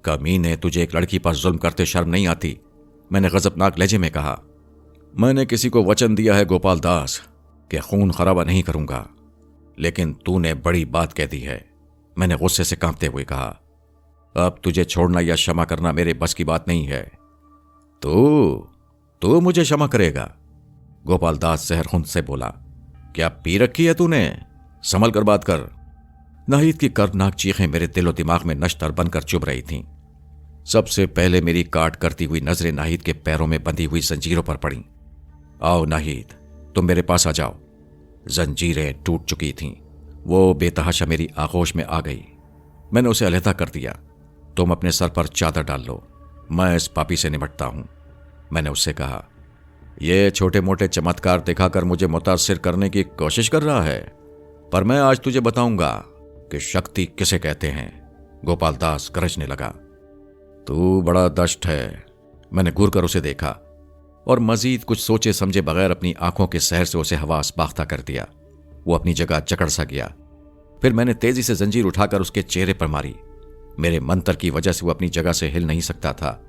कमीने, तुझे एक लड़की पर जुल्म करते शर्म नहीं आती? मैंने गजबनाक लहजे में कहा। मैंने किसी को वचन दिया है गोपाल दास कि खून खराबा नहीं करूंगा, लेकिन तूने बड़ी बात कह दी है। मैंने गुस्से से कांपते हुए कहा। अब तुझे छोड़ना या क्षमा करना मेरे बस की बात नहीं है। तू मुझे क्षमा करेगा? गोपाल दास जहरखुंद से बोला। क्या पी रखी है तूने? संभल कर बात कर। नाहिद की कर्दनाक चीखें मेरे दिलो दिमाग में नश्तर बनकर चुभ रही थीं। सबसे पहले मेरी काट करती हुई नजरें नाहिद के पैरों में बंधी हुई जंजीरों पर पड़ी। आओ नाहिद, तुम मेरे पास आ जाओ। जंजीरें टूट चुकी थीं। वो बेतहाशा मेरी आगोश में आ गई। मैंने उसे अलहदा कर दिया। तुम अपने सर पर चादर डाल लो, मैं इस पापी से निपटता हूं। मैंने उससे कहा। यह छोटे मोटे चमत्कार दिखाकर मुझे मुतासिर करने की कोशिश कर रहा है, पर मैं आज तुझे बताऊंगा कि शक्ति किसे कहते हैं। गोपाल दास गरजने लगा। तू बड़ा दष्ट है। मैंने घूर कर उसे देखा और मजीद कुछ सोचे समझे बगैर अपनी आंखों के सहर से उसे हवास बाख्ता कर दिया। वो अपनी जगह जकड़ सा गया। फिर मैंने तेजी से जंजीर उठाकर उसके चेहरे पर मारी। मेरे मंत्र की वजह से वो अपनी जगह से हिल नहीं सकता था।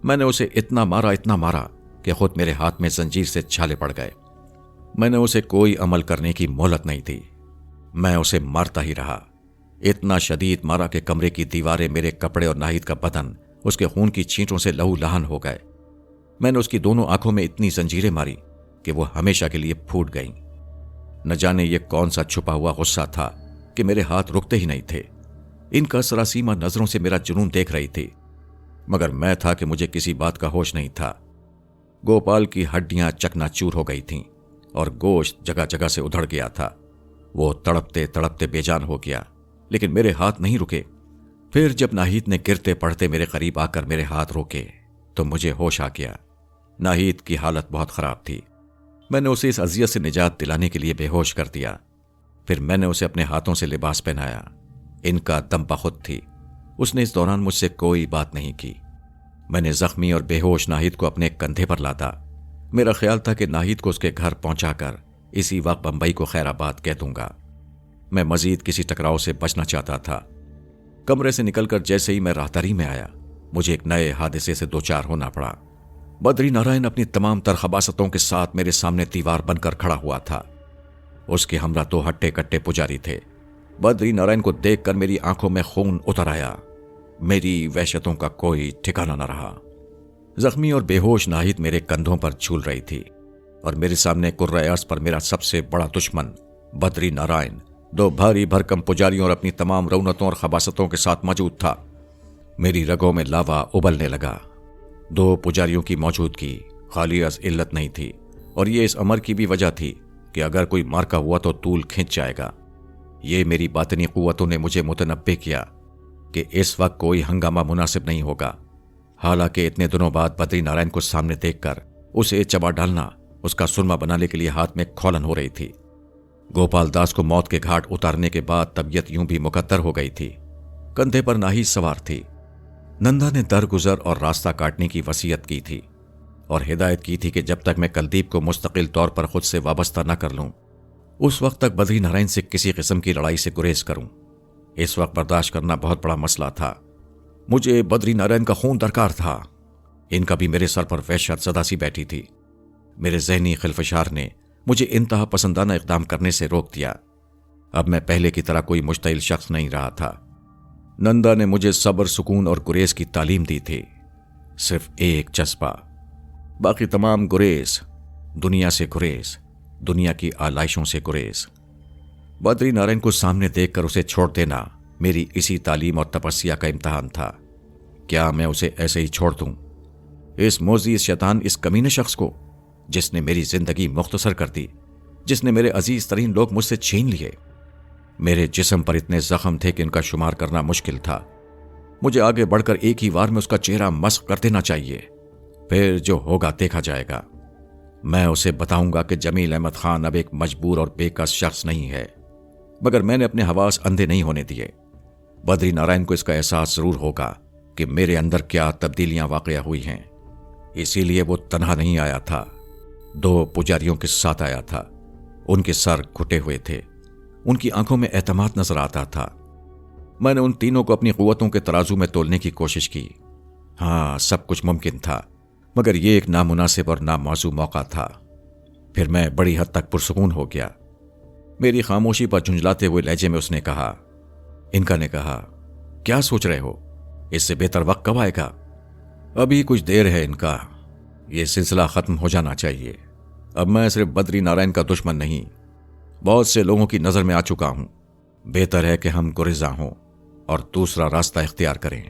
मैंने उसे इतना मारा कि खुद मेरे हाथ में जंजीर से छाले पड़ गए। मैंने उसे कोई अमल करने की मोहलत नहीं थी। मैं उसे मारता ही रहा। इतना शदीद मारा कि कमरे की दीवारें, मेरे कपड़े और नाहिद का बदन उसके खून की छींटों से लहू लहान हो गए। मैंने उसकी दोनों आंखों में इतनी जंजीरें मारी कि वो हमेशा के लिए फूट गईं। न जाने ये कौन सा छुपा हुआ गुस्सा था कि मेरे हाथ रुकते ही नहीं थे। इनका सरासीमा नजरों से मेरा जुनून देख रही थी, मगर मैं था कि मुझे किसी बात का होश नहीं था। गोपाल की हड्डियां चकनाचूर हो गई थीं और गोश्त जगह जगह से उधड़ गया था। वो तड़पते तड़पते बेजान हो गया, लेकिन मेरे हाथ नहीं रुके। फिर जब नाहिद ने गिरते पड़ते मेरे करीब आकर मेरे हाथ रोके तो मुझे होश आ गया। नाहिद की हालत बहुत खराब थी। मैंने उसे इस अजियत से निजात दिलाने के लिए बेहोश कर दिया। फिर मैंने उसे अपने हाथों से लिबास पहनाया। इनका दम बखुद थी। उसने इस दौरान मुझसे कोई बात नहीं की। मैंने जख्मी और बेहोश नाहिद को अपने कंधे पर लादा। मेरा ख्याल था कि नाहिद को उसके घर पहुंचाकर इसी वक्त बंबई को खैराबाद कह दूंगा। मैं मजीद किसी टकराव से बचना चाहता था। कमरे से निकलकर जैसे ही मैं राहदारी में आया, मुझे एक नए हादसे से दो चार होना पड़ा। बद्री नारायण अपनी तमाम तरखबासतों के साथ मेरे सामने दीवार बनकर खड़ा हुआ था। उसके हमरा दो हट्टे कट्टे पुजारी थे। बद्री नारायण को देखकर मेरी आंखों में खून उतर आया। मेरी वहशतों का कोई ठिकाना न रहा। जख्मी और बेहोश नाहिद मेरे कंधों पर झूल रही थी और मेरे सामने कुर्रे अर्ज़ पर मेरा सबसे बड़ा दुश्मन बद्री नारायण दो भारी भरकम पुजारियों और अपनी तमाम रौनतों और खबासतों के साथ मौजूद था। मेरी रगों में लावा उबलने लगा। दो पुजारियों की मौजूदगी खाली अज इल्लत नहीं थी, और ये इस अमर की भी वजह थी कि अगर कोई मार्का हुआ तो तूल खींच जाएगा। ये मेरी बातनी कुव्वतों ने मुझे मुतनब्बे किया कि इस वक्त कोई हंगामा मुनासिब नहीं होगा। हालांकि इतने दिनों बाद बद्री नारायण को सामने देखकर उसे चबा डालना, उसका सुरमा बनाने के लिए हाथ में खौलन हो रही थी। गोपाल दास को मौत के घाट उतारने के बाद तबीयत यूं भी मुकद्दर हो गई थी। कंधे पर नाहिद सवार थी। नंदा ने दरगुजर और रास्ता काटने की वसीयत की थी और हिदायत की थी कि जब तक मैं कुलदीप को मुस्तकिल तौर पर खुद से वाबस्ता न कर लूं, उस वक्त तक बद्री नारायण से किसी किस्म की लड़ाई से गुरेज करूं। इस वक्त बर्दाश्त करना बहुत बड़ा मसला था। मुझे बद्री नारायण का खून दरकार था। इनका भी मेरे सर पर वहशत सदा सी बैठी थी। मेरे जहनी खिलफशार ने मुझे इंतहा पसंदाना इकदाम करने से रोक दिया। अब मैं पहले की तरह कोई मुश्तइल शख्स नहीं रहा था। नंदा ने मुझे सब्र, सुकून और गुरेज की तालीम दी थी। सिर्फ एक जज्बा, बाकी तमाम गुरेज, दुनिया से गुरेज, दुनिया की आलाइशों से गुरेज। बद्री नारायण को सामने देखकर उसे छोड़ देना मेरी इसी तालीम और तपस्या का इम्तहान था। क्या मैं उसे ऐसे ही छोड़ दूं? इस मोजी, इस शैतान, इस कमीने शख्स को, जिसने मेरी जिंदगी मुख्तसर कर दी, जिसने मेरे अजीज तरीन लोग मुझसे छीन लिए। मेरे जिस्म पर इतने जख्म थे कि इनका शुमार करना मुश्किल था। मुझे आगे बढ़कर एक ही वार में उसका चेहरा मस्क कर देना चाहिए, फिर जो होगा देखा जाएगा। मैं उसे बताऊंगा कि जमील अहमद खान अब एक मजबूर और बेकस शख्स नहीं है, मगर मैंने अपने हवास अंधे नहीं होने दिए। बद्री नारायण को इसका एहसास जरूर होगा कि मेरे अंदर क्या तब्दीलियां वाक़या हुई हैं। इसीलिए वो तन्हा नहीं आया था, 2 पुजारियों के साथ आया था। उनके सर घुटे हुए थे, उनकी आंखों में एतमाद नजर आता था। मैंने उन तीनों को अपनी कुव्वतों के तराजू में तोलने की कोशिश की। हाँ, सब कुछ मुमकिन था, मगर यह एक नामुनासिब और नामौजू मौका था। फिर मैं बड़ी हद तक पुरसुकून हो गया। मेरी खामोशी पर झुंझलाते हुए लहजे में उसने कहा, इनका ने कहा, क्या सोच रहे हो? इससे बेहतर वक्त कब आएगा? अभी कुछ देर है इनका, यह सिलसिला खत्म हो जाना चाहिए। अब मैं सिर्फ बद्री नारायण का दुश्मन नहीं, बहुत से लोगों की नजर में आ चुका हूं। बेहतर है कि हम गुरेज़ा हों और दूसरा रास्ता इख्तियार करें।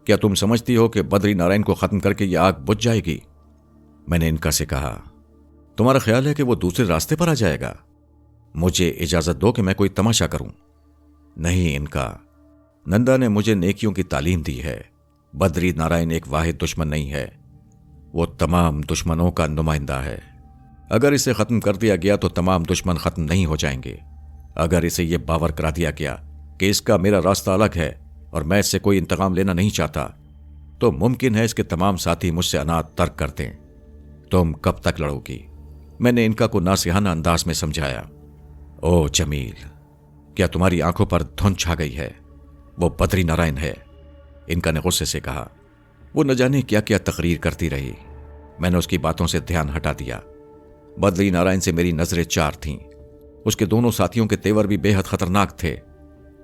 क्या तुम समझती हो कि बद्री नारायण को खत्म करके यह आग बुझ जाएगी? मैंने इनका से कहा, तुम्हारा ख्याल है कि वो दूसरे रास्ते पर आ जाएगा? मुझे इजाजत दो कि मैं कोई तमाशा करूं। नहीं इनका, नंदा ने मुझे नेकियों की तालीम दी है। बद्री नारायण एक वाहिद दुश्मन नहीं है, वो तमाम दुश्मनों का नुमाइंदा है। अगर इसे खत्म कर दिया गया तो तमाम दुश्मन खत्म नहीं हो जाएंगे। अगर इसे यह बावर करा दिया गया कि इसका मेरा रास्ता अलग है और मैं इससे कोई इंतकाम लेना नहीं चाहता, तो मुमकिन है इसके तमाम साथी मुझसे अनाथ तर्क कर दें। तुम कब तक लड़ोगी? मैंने इनका को नासिहाना अंदाज में समझाया। ओ जमील, क्या तुम्हारी आंखों पर धुंध छा गई है? वो बद्री नारायण है, इनका ने गुस्से से कहा। वो न जाने क्या क्या तकरीर करती रही। मैंने उसकी बातों से ध्यान हटा दिया। बद्री नारायण से मेरी नजरें चार थीं। उसके दोनों साथियों के तेवर भी बेहद खतरनाक थे।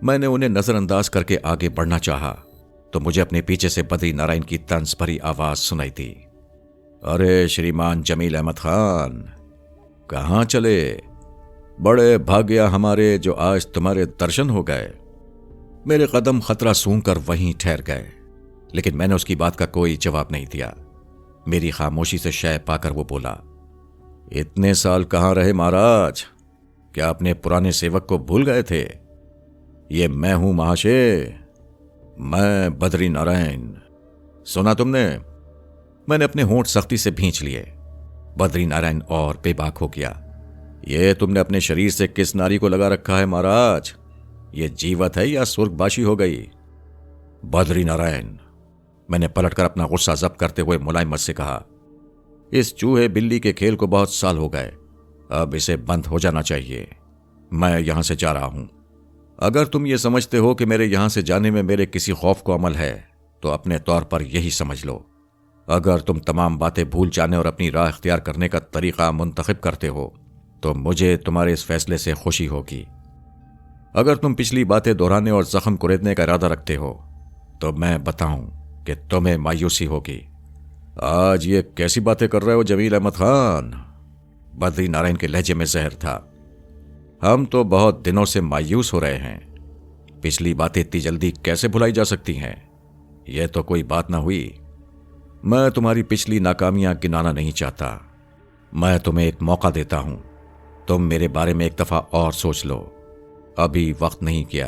मैंने उन्हें नजरअंदाज करके आगे बढ़ना चाहा तो मुझे अपने पीछे से बद्री नारायण की तंज भरी आवाज सुनाई दी। अरे श्रीमान जमील अहमद खान, कहां चले? बड़े भाग्य हमारे जो आज तुम्हारे दर्शन हो गए। मेरे कदम खतरा सूंघ कर वहीं ठहर गए, लेकिन मैंने उसकी बात का कोई जवाब नहीं दिया। मेरी खामोशी से शय पाकर वो बोला, इतने साल कहां रहे महाराज? क्या अपने पुराने सेवक को भूल गए थे? ये मैं हूं महाशय, मैं बद्री नारायण। सुना तुमने? मैंने अपने होंठ सख्ती से भींच लिए। बद्री नारायण और बेबाक हो गया। ये तुमने अपने शरीर से किस नारी को लगा रखा है महाराज? ये जीवत है या स्वर्गवासी हो गई? बद्री नारायण, मैंने पलटकर अपना गुस्सा जब्त करते हुए मुलायमत से कहा, इस चूहे बिल्ली के खेल को बहुत साल हो गए, अब इसे बंद हो जाना चाहिए। मैं यहां से जा रहा हूं। अगर तुम ये समझते हो कि मेरे यहां से जाने में मेरे किसी खौफ को अमल है तो अपने तौर पर यही समझ लो। अगर तुम तमाम बातें भूल जाने और अपनी राह इख्तियार करने का तरीका मुंतखब करते हो तो मुझे तुम्हारे इस फैसले से खुशी होगी। अगर तुम पिछली बातें दोहराने और जख्म कुरेदने का इरादा रखते हो तो मैं बताऊं कि तुम्हें मायूसी होगी। आज ये कैसी बातें कर रहे हो जमील अहमद खान? बद्री नारायण के लहजे में जहर था। हम तो बहुत दिनों से मायूस हो रहे हैं। पिछली बातें इतनी जल्दी कैसे भुलाई जा सकती हैं? यह तो कोई बात ना हुई। मैं तुम्हारी पिछली नाकामियां गिनाना नहीं चाहता। मैं तुम्हें एक मौका देता हूं। तुम मेरे बारे में एक दफा और सोच लो। अभी वक्त नहीं किया।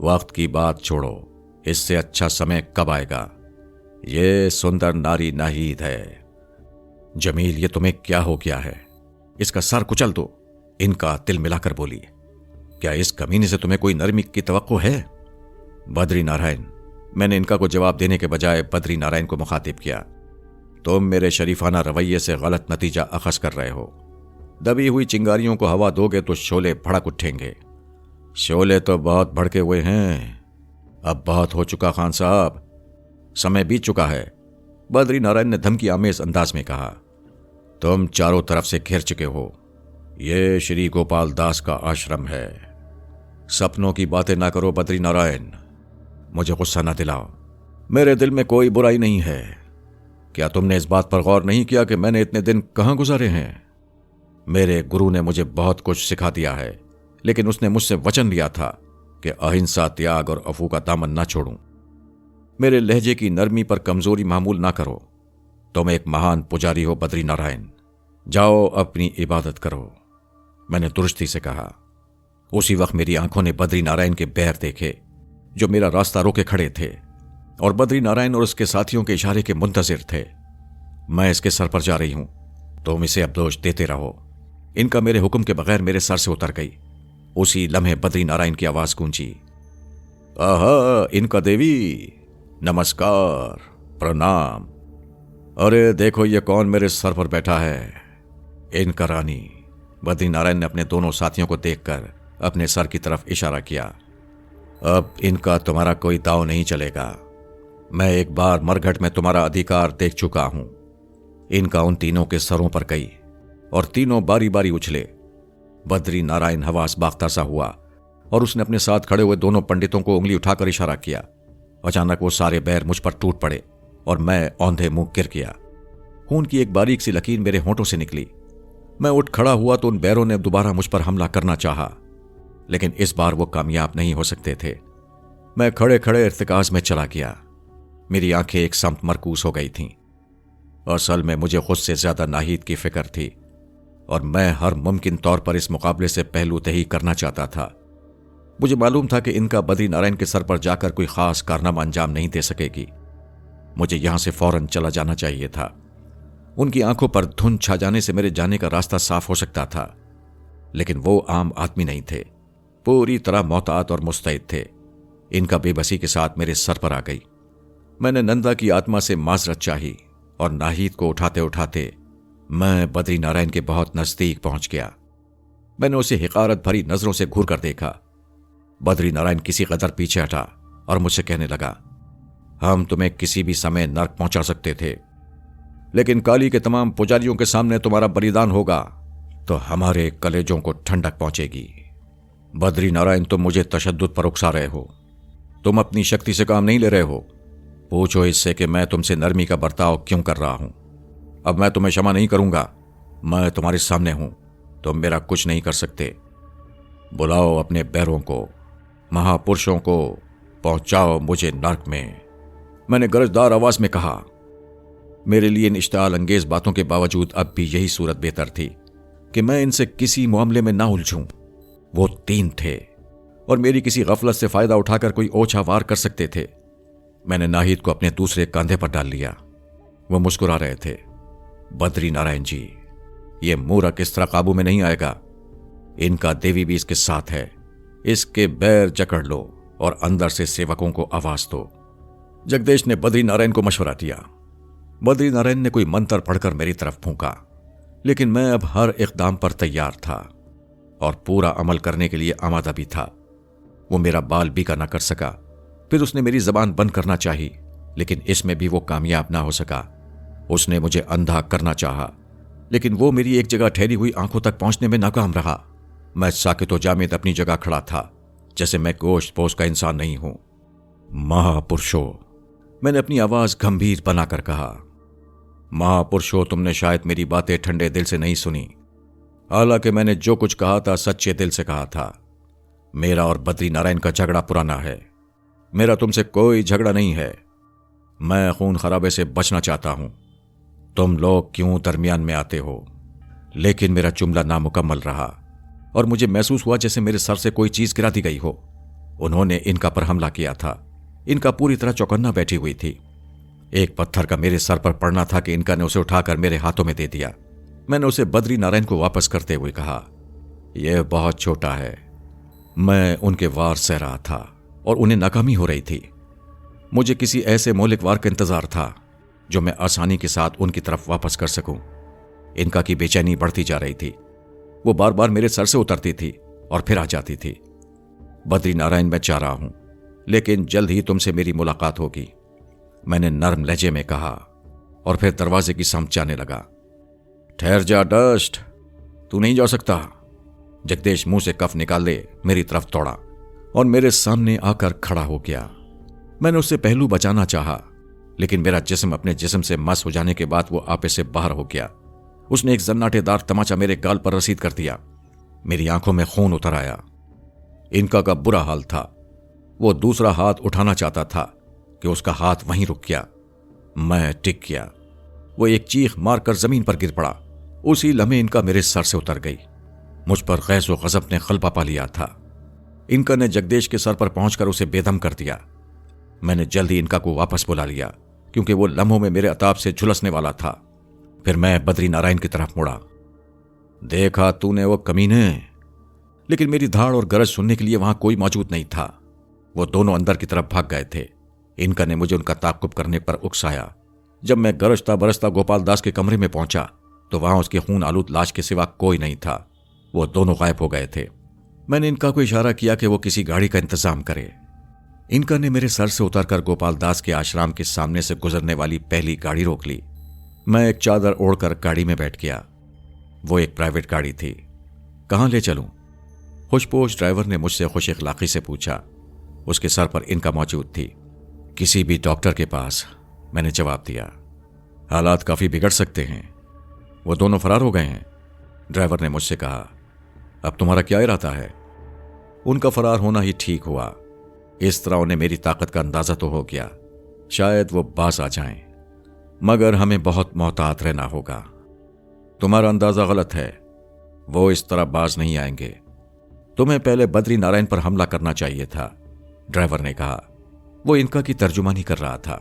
वक्त की बात छोड़ो, इससे अच्छा समय कब आएगा? ये सुंदर नारी नाहीद है। जमील, ये तुम्हें क्या हो गया है? इसका सर कुचल दो। इनका तिल मिलाकर बोली, क्या इस कमीने से तुम्हें कोई नरमी की तवक्को है? बद्री नारायण, मैंने इनका को जवाब देने के बजाय बद्री नारायण को मुखातिब किया। तुम मेरे शरीफाना रवैये से गलत नतीजा अखज़ कर रहे हो। दबी हुई चिंगारियों को हवा दोगे तो शोले भड़क उठेंगे। शोले तो बहुत भड़के हुए हैं। अब बहुत हो चुका खान साहब, समय बीत चुका है। बद्री नारायण ने धमकी आमेज अंदाज में कहा, तुम चारों तरफ से घिर चुके हो। यह श्री गोपाल दास का आश्रम है। सपनों की बातें ना करो बद्री नारायण। मुझे गुस्सा ना दिलाओ। मेरे दिल में कोई बुराई नहीं है। क्या तुमने इस बात पर गौर नहीं किया कि मैंने इतने दिन कहां गुजारे हैं? मेरे गुरु ने मुझे बहुत कुछ सिखा दिया है। लेकिन उसने मुझसे वचन लिया था कि अहिंसा, त्याग और अफू का दामन ना छोड़ूं। मेरे लहजे की नरमी पर कमजोरी मामूल ना करो। तुम एक महान पुजारी हो बद्री नारायण, जाओ अपनी इबादत करो, मैंने दुरुस्ती से कहा। उसी वक्त मेरी आंखों ने बद्री नारायण के पैर देखे जो मेरा रास्ता रोके खड़े थे, और बद्री नारायण और उसके साथियों के इशारे के मुंतजिर थे। मैं इसके सर पर जा रही हूं, तुम इसे अब दोष देते रहो। इनका मेरे हुक्म के बगैर मेरे सर से उतर गई। उसी लम्हे बद्री नारायण की आवाज गूंजी, आहा इनका देवी, नमस्कार, प्रणाम। अरे देखो ये कौन मेरे सर पर बैठा है, इनका रानी। बद्री नारायण ने अपने दोनों साथियों को देखकर अपने सर की तरफ इशारा किया। अब इनका तुम्हारा कोई दांव नहीं चलेगा। मैं एक बार मरघट में तुम्हारा अधिकार देख चुका हूं। इनका उन तीनों के सरों पर गई और तीनों बारी बारी उछले। बद्री नारायण हवास बाख्ता सा हुआ और उसने अपने साथ खड़े हुए दोनों पंडितों को उंगली उठाकर इशारा किया। अचानक वो सारे बैर मुझ पर टूट पड़े और मैं औंधे मुंह गिर गया। खून की एक बारीक सी लकीर मेरे होंठों से निकली। मैं उठ खड़ा हुआ तो उन बैरों ने दोबारा मुझ पर हमला करना चाहा, लेकिन इस बार वो कामयाब नहीं हो सकते थे। मैं खड़े खड़े इर्तिकाज में चला गया। मेरी आंखें एक समत मरकूस हो गई थीं। असल में मुझे खुद से ज्यादा नाहिद की फिक्र थी और मैं हर मुमकिन तौर पर इस मुकाबले से पहलू तही करना चाहता था। मुझे मालूम था कि इनका बद्री नारायण के सर पर जाकर कोई खास कारनामा अंजाम नहीं दे सकेगी। मुझे यहां से फौरन चला जाना चाहिए था। उनकी आंखों पर धुंध छा जाने से मेरे जाने का रास्ता साफ हो सकता था, लेकिन वो आम आदमी नहीं थे, पूरी तरह मोहतात और मुस्तैद थे। इनका बेबसी के साथ मेरे सर पर आ गई। मैंने नंदा की आत्मा से माजरत चाही और नाहिद को उठाते उठाते मैं बद्री नारायण के बहुत नजदीक पहुंच गया। मैंने उसे हिकारत भरी नजरों से घूर कर देखा। बद्री नारायण किसी कदर पीछे हटा और मुझसे कहने लगा, हम तुम्हें किसी भी समय नर्क पहुंचा सकते थे, लेकिन काली के तमाम पुजारियों के सामने तुम्हारा बलिदान होगा तो हमारे कलेजों को ठंडक पहुंचेगी। बद्री नारायण, तुम मुझे तशद्दुद पर उकसा रहे हो। तुम अपनी शक्ति से काम नहीं ले रहे हो। पूछो इससे कि मैं तुमसे नरमी का बर्ताव क्यों कर रहा हूं। अब मैं तुम्हें क्षमा नहीं करूंगा। मैं तुम्हारे सामने हूं, तुम मेरा कुछ नहीं कर सकते। बुलाओ अपने बैरों को, महापुरुषों को, पहुंचाओ मुझे नर्क में, मैंने गरजदार आवाज में कहा। मेरे लिए इन इश्ताल अंगेज बातों के बावजूद अब भी यही सूरत बेहतर थी कि मैं इनसे किसी मामले में ना उलझूं। वो तीन थे और मेरी किसी गफलत से फायदा उठाकर कोई ओछा वार कर सकते थे। मैंने नाहिद को अपने दूसरे कंधे पर डाल लिया। वो मुस्कुरा रहे थे। बद्री नारायण जी, ये मूरख इस तरह काबू में नहीं आएगा। इनका देवी भी इसके साथ है। इसके बैर जकड़ लो और अंदर से सेवकों को आवाज दो। जगदीश ने बद्री नारायण को मशवरा दिया। बद्री नारायण ने कोई मंत्र पढ़कर मेरी तरफ फूंका, लेकिन मैं अब हर इक़दाम पर तैयार था और पूरा अमल करने के लिए आमादा भी था। वो मेरा बाल बीका ना कर सका। फिर उसने मेरी जबान बंद करना चाही, लेकिन इसमें भी वो कामयाब ना हो सका। उसने मुझे अंधा करना चाहा, लेकिन वो मेरी एक जगह ठहरी हुई आंखों तक पहुंचने में नाकाम रहा। मैं साकित व जामिद अपनी जगह खड़ा था, जैसे मैं गोश्त पोश का इंसान नहीं हूं। महापुरुषों, मैंने अपनी आवाज गंभीर बनाकर कहा, महापुरुषों, तुमने शायद मेरी बातें ठंडे दिल से नहीं सुनी। हालांकि मैंने जो कुछ कहा था सच्चे दिल से कहा था। मेरा और बद्री नारायण का झगड़ा पुराना है। मेरा तुमसे कोई झगड़ा नहीं है। मैं खून खराबे से बचना चाहता हूं। तुम लोग क्यों दरमियान में आते हो? लेकिन मेरा जुमला नामुकम्मल रहा और मुझे महसूस हुआ जैसे मेरे सर से कोई चीज गिरा दी गई हो। उन्होंने इनका पर हमला किया था। इनका पूरी तरह चौकन्ना बैठी हुई थी। एक पत्थर का मेरे सर पर पड़ना था कि इनका ने उसे उठाकर मेरे हाथों में दे दिया। मैंने उसे बद्री नारायण को वापस करते हुए कहा, यह बहुत छोटा है। मैं उनके वार सह रहा था और उन्हें नाकामी हो रही थी। मुझे किसी ऐसे मौलिक वार का इंतजार था जो मैं आसानी के साथ उनकी तरफ वापस कर सकूं। इनका की बेचैनी बढ़ती जा रही थी। वो बार बार मेरे सर से उतरती थी और फिर आ जाती थी। बद्री नारायण, मैं चाह रहा हूं, लेकिन जल्द ही तुमसे मेरी मुलाकात होगी, मैंने नर्म लहजे में कहा और फिर दरवाजे की समझ जाने लगा। ठहर जा डस्ट, तू नहीं जा सकता। जगदीश मुंह से कफ निकाल ले मेरी तरफ दौड़ा और मेरे सामने आकर खड़ा हो गया। मैंने उससे पहलू बचाना चाहा, लेकिन मेरा जिस्म अपने जिस्म से मस हो जाने के बाद वो आपे से बाहर हो गया। उसने एक जन्नाटेदार तमाचा मेरे गाल पर रसीद कर दिया। मेरी आंखों में खून उतर आया इनका का बुरा हाल था। वो दूसरा हाथ उठाना चाहता था कि उसका हाथ वहीं रुक गया। मैं टिक गया। वो एक चीख मारकर जमीन पर गिर पड़ा। उसी लम्हे इनका मेरे सर से उतर गई। मुझ पर गैस व गजब ने गलबा पा लिया था। इनका ने जगदीश के सर पर पहुंचकर उसे बेदम कर दिया। मैंने जल्दी इनका को वापस बुला लिया क्योंकि वो लम्हों में मेरे अताब से झुलसने वाला था। फिर मैं बद्री नारायण की तरफ मुड़ा। देखा तूने वो कमीने? लेकिन मेरी धाड़ और गरज सुनने के लिए वहां कोई मौजूद नहीं था। वो दोनों अंदर की तरफ भाग गए थे। इनका ने मुझे उनका ताक्कुब करने पर उकसाया। जब मैं गरजता बरसता गोपाल दास के कमरे में पहुंचा तो वहां उसकी खून आलूद लाश के सिवा कोई नहीं था। वो दोनों गायब हो गए थे। मैंने इनका को इशारा किया कि वो किसी गाड़ी का इंतजाम करे। इनका ने मेरे सर से उतरकर गोपाल दास के आश्रम के सामने से गुजरने वाली पहली गाड़ी रोक ली। मैं एक चादर ओढ़कर गाड़ी में बैठ गया। वो एक प्राइवेट गाड़ी थी। कहां ले चलूं? खुशपोश ड्राइवर ने मुझसे खुश इखलाकी से पूछा। उसके सर पर इनका मौजूद थी। किसी भी डॉक्टर के पास, मैंने जवाब दिया। हालात काफी बिगड़ सकते हैं। वो दोनों फरार हो गए हैं। ड्राइवर ने मुझसे कहा। अब तुम्हारा क्या इरादा है? उनका फरार होना ही ठीक हुआ। इस तरह उन्हें मेरी ताकत का अंदाजा तो हो गया। शायद वो बाज आ जाएं, मगर हमें बहुत मोहतात रहना होगा। तुम्हारा अंदाजा गलत है। वो इस तरह बाज नहीं आएंगे। तुम्हें पहले बद्री नारायण पर हमला करना चाहिए था, ड्राइवर ने कहा। वो इनका की तर्जुमानी कर रहा था।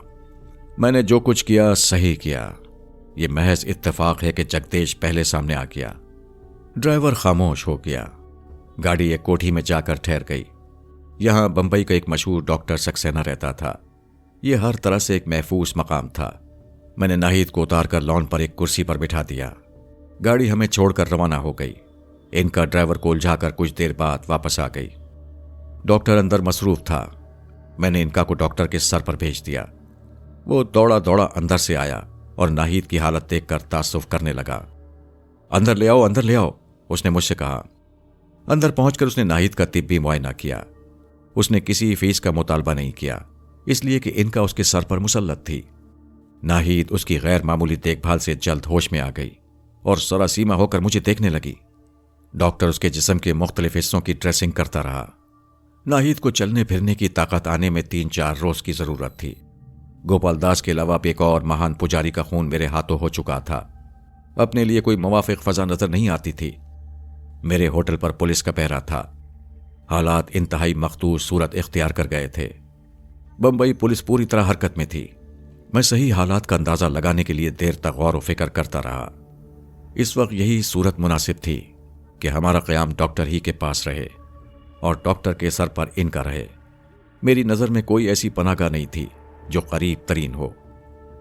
मैंने जो कुछ किया सही किया। यह महज इत्तेफाक है कि जगदीश पहले सामने आ गया। ड्राइवर खामोश हो गया। गाड़ी एक कोठी में जाकर ठहर गई। यहां बंबई का एक मशहूर डॉक्टर सक्सेना रहता था। यह हर तरह से एक महफूज मकाम था। मैंने नाहिद को उतारकर लॉन पर एक कुर्सी पर बिठा दिया। गाड़ी हमें छोड़कर रवाना हो गई। इनका ड्राइवर को उलझाकर कुछ देर बाद वापस आ गई। डॉक्टर अंदर मसरूफ था। मैंने इनका को डॉक्टर के सर पर भेज दिया। वो दौड़ा दौड़ा अंदर से आया और नाहिद की हालत देखकर तासुफ करने लगा। अंदर ले आओ, अंदर ले आओ, उसने मुझसे कहा। अंदर पहुंचकर उसने नाहिद का तिब्बी मुआयना किया। उसने किसी फीस का मुतालबा नहीं किया, इसलिए कि इनका उसके सर पर मुसल्लत थी। नाहिद उसकी गैर मामूली देखभाल से जल्द होश में आ गई और सरासीमा होकर मुझे देखने लगी। डॉक्टर उसके जिस्म के मुख्तलिफ हिस्सों की ड्रेसिंग करता रहा। नाहिद को चलने फिरने की ताकत आने में 3-4 रोज की जरूरत थी। गोपाल दास के अलावा एक और महान पुजारी का खून मेरे हाथों हो चुका था। अपने लिए कोई मुवाफिक फजा नजर नहीं आती थी। मेरे होटल पर पुलिस का पहरा था। हालात इंतहाई मखदूस सूरत इख्तियार कर गए थे। बंबई पुलिस पूरी तरह हरकत में थी। मैं सही हालात का अंदाजा लगाने के लिए देर तक गौर व फिक्र करता रहा। इस वक्त यही सूरत मुनासिब थी कि हमारा क़याम डॉक्टर ही के पास रहे और डॉक्टर के सर पर इनका रहे। मेरी नज़र में कोई ऐसी पनाहगाह नहीं थी जो करीब तरीन हो।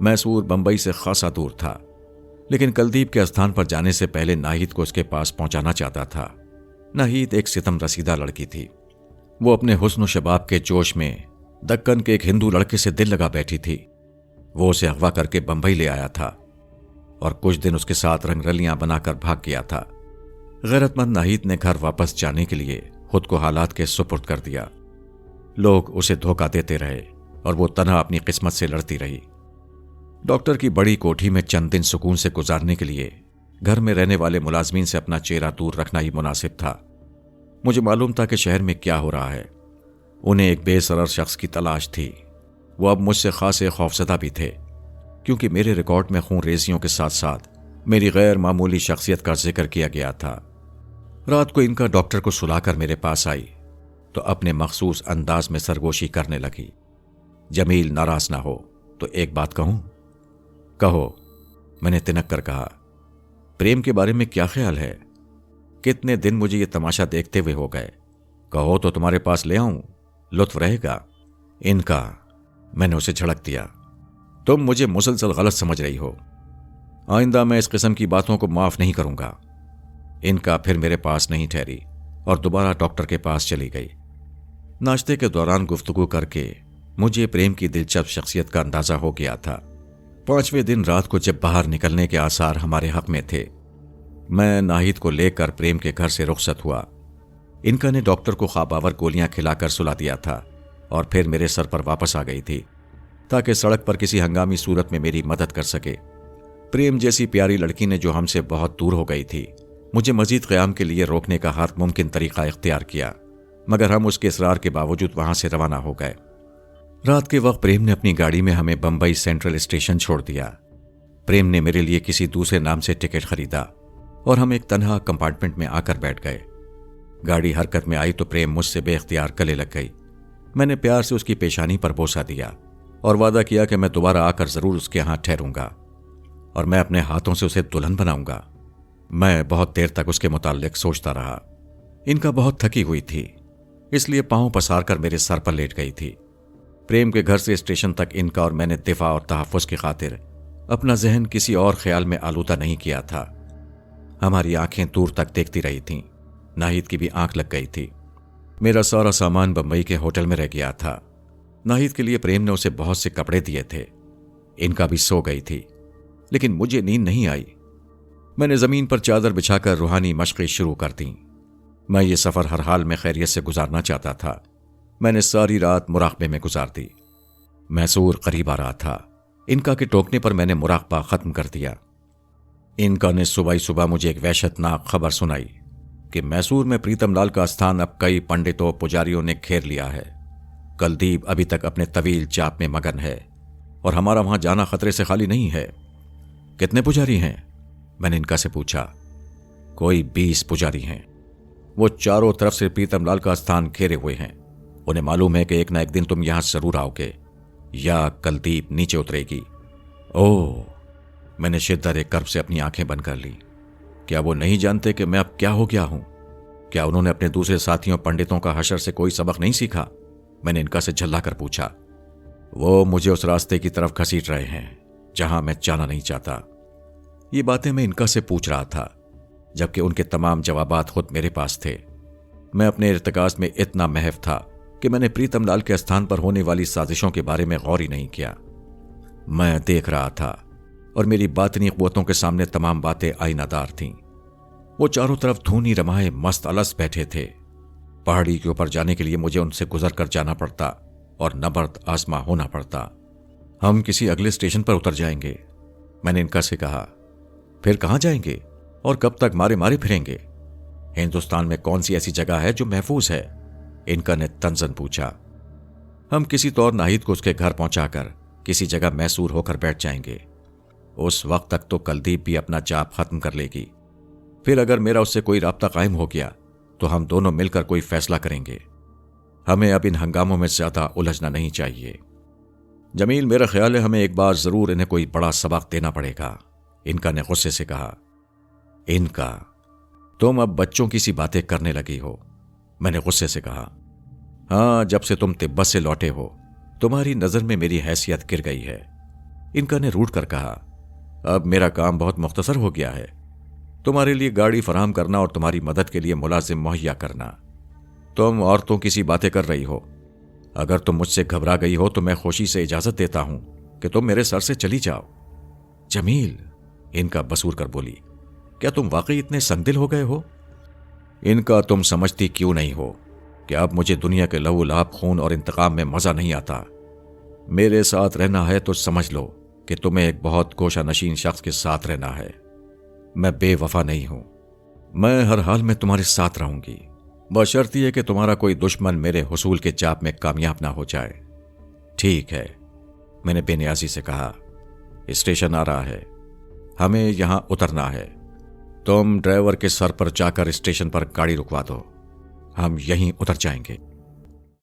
मैसूर बंबई से खासा दूर था, लेकिन कुलदीप के स्थान पर जाने से पहले नाहिद को उसके पास पहुंचाना चाहता था। नाहिद एक सितम रसीदा लड़की थी। वो अपने हुस्न शबाब के जोश में दक्कन के एक हिंदू लड़के से दिल लगा बैठी थी। वो उसे अगवा करके बंबई ले आया था और कुछ दिन उसके साथ रंगरलियां बनाकर भाग गया था। गैरतमंद नाहिद ने घर वापस जाने के लिए खुद को हालात के सुपुर्द कर दिया। लोग उसे धोखा देते रहे और वो तन्हा अपनी किस्मत से लड़ती रही। डॉक्टर की बड़ी कोठी में चंद दिन सुकून से गुजारने के लिए घर में रहने वाले मुलाजमीन से अपना चेहरा दूर रखना ही मुनासिब था। मुझे मालूम था कि शहर में क्या हो रहा है। उन्हें एक बेसरर शख्स की तलाश थी। वो अब मुझसे खासे खौफजदा भी थे, क्योंकि मेरे रिकॉर्ड में खून रेजियों के साथ साथ मेरी गैर मामूली शख्सियत का जिक्र किया गया था। रात को इनका डॉक्टर को सुलाकर मेरे पास आई तो अपने मखसूस अंदाज में सरगोशी करने लगी। जमील, नाराज ना हो तो एक बात कहूं? कहो, मैंने तिनक कर कहा। प्रेम के बारे में क्या ख्याल है? कितने दिन मुझे ये तमाशा देखते हुए हो गए। कहो तो तुम्हारे पास ले आऊं, लुत्फ रहेगा। इनका, मैंने उसे झड़क दिया। तुम मुझे मुसलसल गलत समझ रही हो। आइंदा मैं इस किस्म की बातों को माफ नहीं करूंगा। इनका फिर मेरे पास नहीं ठहरी और दोबारा डॉक्टर के पास चली गई। नाश्ते के दौरान गुफ्तगू करके मुझे प्रेम की दिलचस्प शख्सियत का अंदाजा हो गया था। 5वें दिन रात को जब बाहर निकलने के आसार हमारे हक में थे, मैं नाहिद को लेकर प्रेम के घर से रुखसत हुआ। इनका ने डॉक्टर को ख्वाबावर गोलियां खिलाकर सुला दिया था और फिर मेरे सर पर वापस आ गई थी ताकि सड़क पर किसी हंगामी सूरत में मेरी मदद कर सके। प्रेम जैसी प्यारी लड़की ने, जो हमसे बहुत दूर हो गई थी, मुझे मजीद क़याम के लिए रोकने का हर मुमकिन तरीका इख्तियार किया, मगर हम उसके इसरार के बावजूद वहां से रवाना हो गए। रात के वक्त प्रेम ने अपनी गाड़ी में हमें बंबई सेंट्रल स्टेशन छोड़ दिया। प्रेम ने मेरे लिए किसी दूसरे नाम से टिकट खरीदा और हम एक तन्हा कंपार्टमेंट में आकर बैठ गए। गाड़ी हरकत में आई तो प्रेम मुझसे बेख्तियार गले लग गई। मैंने प्यार से उसकी पेशानी पर बोसा दिया और वादा किया कि मैं दोबारा आकर जरूर उसके यहां ठहरूंगा और मैं अपने हाथों से उसे दुल्हन बनाऊंगा। मैं बहुत देर तक उसके मुताल्लिक सोचता रहा। इनका बहुत थकी हुई थी, इसलिए पांव पसार कर मेरे सर पर लेट गई थी। प्रेम के घर से स्टेशन तक इनका और मैंने दिफा और तहफ़्फ़ुज़ की खातिर अपना जहन किसी और ख्याल में आलूदा नहीं किया था। हमारी आंखें दूर तक देखती रही थीं। नाहिद की भी आंख लग गई थी। मेरा सारा सामान बंबई के होटल में रह गया था। नाहिद के लिए प्रेम ने उसे बहुत से कपड़े दिए थे। इनका भी सो गई थी, लेकिन मुझे नींद नहीं आई। मैंने जमीन पर चादर बिछाकर रूहानी मशक़ें शुरू कर दी। मैं ये सफ़र हर हाल में खैरियत से गुजारना चाहता था। मैंने सारी रात मुराक़बे में गुजार दी। मैसूर करीब आ रहा था। इनका के टोकने पर मैंने मुराक़बा ख़त्म कर दिया। इनका ने सुबह ही सुबह मुझे एक वहशतनाक खबर सुनाई कि मैसूर में प्रीतम लाल का स्थान अब कई पंडितों पुजारियों ने घेर लिया है। कुलदीप अभी तक अपने तवील जाप में मगन है और हमारा वहां जाना खतरे से खाली नहीं है। कितने पुजारी हैं? मैंने इनका से पूछा। कोई 20 पुजारी हैं। वो चारों तरफ से प्रीतम लाल का स्थान घेरे हुए हैं। उन्हें मालूम है कि एक ना एक दिन तुम यहां जरूर आओगे या कुलदीप नीचे उतरेगी। ओह, मैंने शिद्दत कर्ब से अपनी आंखें बंद कर ली। क्या वो नहीं जानते कि मैं अब क्या हो गया हूं? क्या उन्होंने अपने दूसरे साथियों पंडितों का हशर से कोई सबक नहीं सीखा? मैंने इनका से झल्ला कर पूछा। वो मुझे उस रास्ते की तरफ घसीट रहे हैं जहां मैं जाना नहीं चाहता। ये बातें मैं इनका से पूछ रहा था, जबकि उनके तमाम जवाबात खुद मेरे पास थे। मैं अपने इर्तिकाज में इतना महव था कि मैंने प्रीतम लाल के स्थान पर होने वाली साजिशों के बारे में गौर ही नहीं किया। मैं देख रहा था और मेरी बातनी क़ुव्वतों के सामने तमाम बातें आईनादार थीं। वो चारों तरफ धूनी रमाए मस्त अलस बैठे थे। पहाड़ी के ऊपर जाने के लिए मुझे उनसे गुजर कर जाना पड़ता और नबर्द आजमा होना पड़ता। हम किसी अगले स्टेशन पर उतर जाएंगे, मैंने इनका से कहा। फिर कहाँ जाएंगे और कब तक मारे मारे फिरेंगे? हिंदुस्तान में कौन सी ऐसी जगह है जो महफूज है? इनका ने तंजन पूछा। हम किसी तौर नाहिद को उसके घर पहुंचाकर किसी जगह मैसूर होकर बैठ जाएंगे। उस वक्त तक तो कुलदीप भी अपना जाप खत्म कर लेगी। फिर अगर मेरा उससे कोई राब्ता कायम हो गया तो हम दोनों मिलकर कोई फैसला करेंगे। हमें अब इन हंगामों में ज्यादा उलझना नहीं चाहिए। जमील, मेरा ख्याल है हमें एक बार जरूर इन्हें कोई बड़ा सबक देना पड़ेगा, इनका ने गुस्से से कहा। इनका, तुम अब बच्चों की सी बातें करने लगी हो, मैंने गुस्से से कहा। हाँ, जब से तुम तिब्बत से लौटे हो तुम्हारी नजर में मेरी हैसियत गिर गई है, इनका ने रूठ कर कहा। अब मेरा काम बहुत मुख्तसर हो गया है। तुम्हारे लिए गाड़ी फराहम करना और तुम्हारी मदद के लिए मुलाजिम मुहैया करना। तुम औरतों की सी बातें कर रही हो। अगर तुम मुझसे घबरा गई हो तो मैं खुशी से इजाजत देता हूं कि तुम मेरे सर से चली जाओ। जमील, इनका बसूर कर बोली, क्या तुम वाकई इतने संगदिल हो गए हो? इनका, तुम समझती क्यों नहीं हो कि अब मुझे दुनिया के लहू लहाब खून और इंतकाम में मजा नहीं आता। मेरे साथ रहना है तो समझ लो कि तुम्हें एक बहुत गोशा नशीन शख्स के साथ रहना है। मैं बेवफा नहीं हूं। मैं हर हाल में तुम्हारे साथ रहूंगी, बशर्ती है कि तुम्हारा कोई दुश्मन मेरे हुसूल के चाप में कामयाब ना हो जाए। ठीक है, मैंने बेनियाजी से कहा। स्टेशन आ रहा है, हमें यहां उतरना है। तुम ड्राइवर के सर पर जाकर स्टेशन पर गाड़ी रुकवा दो, हम यहीं उतर जाएंगे।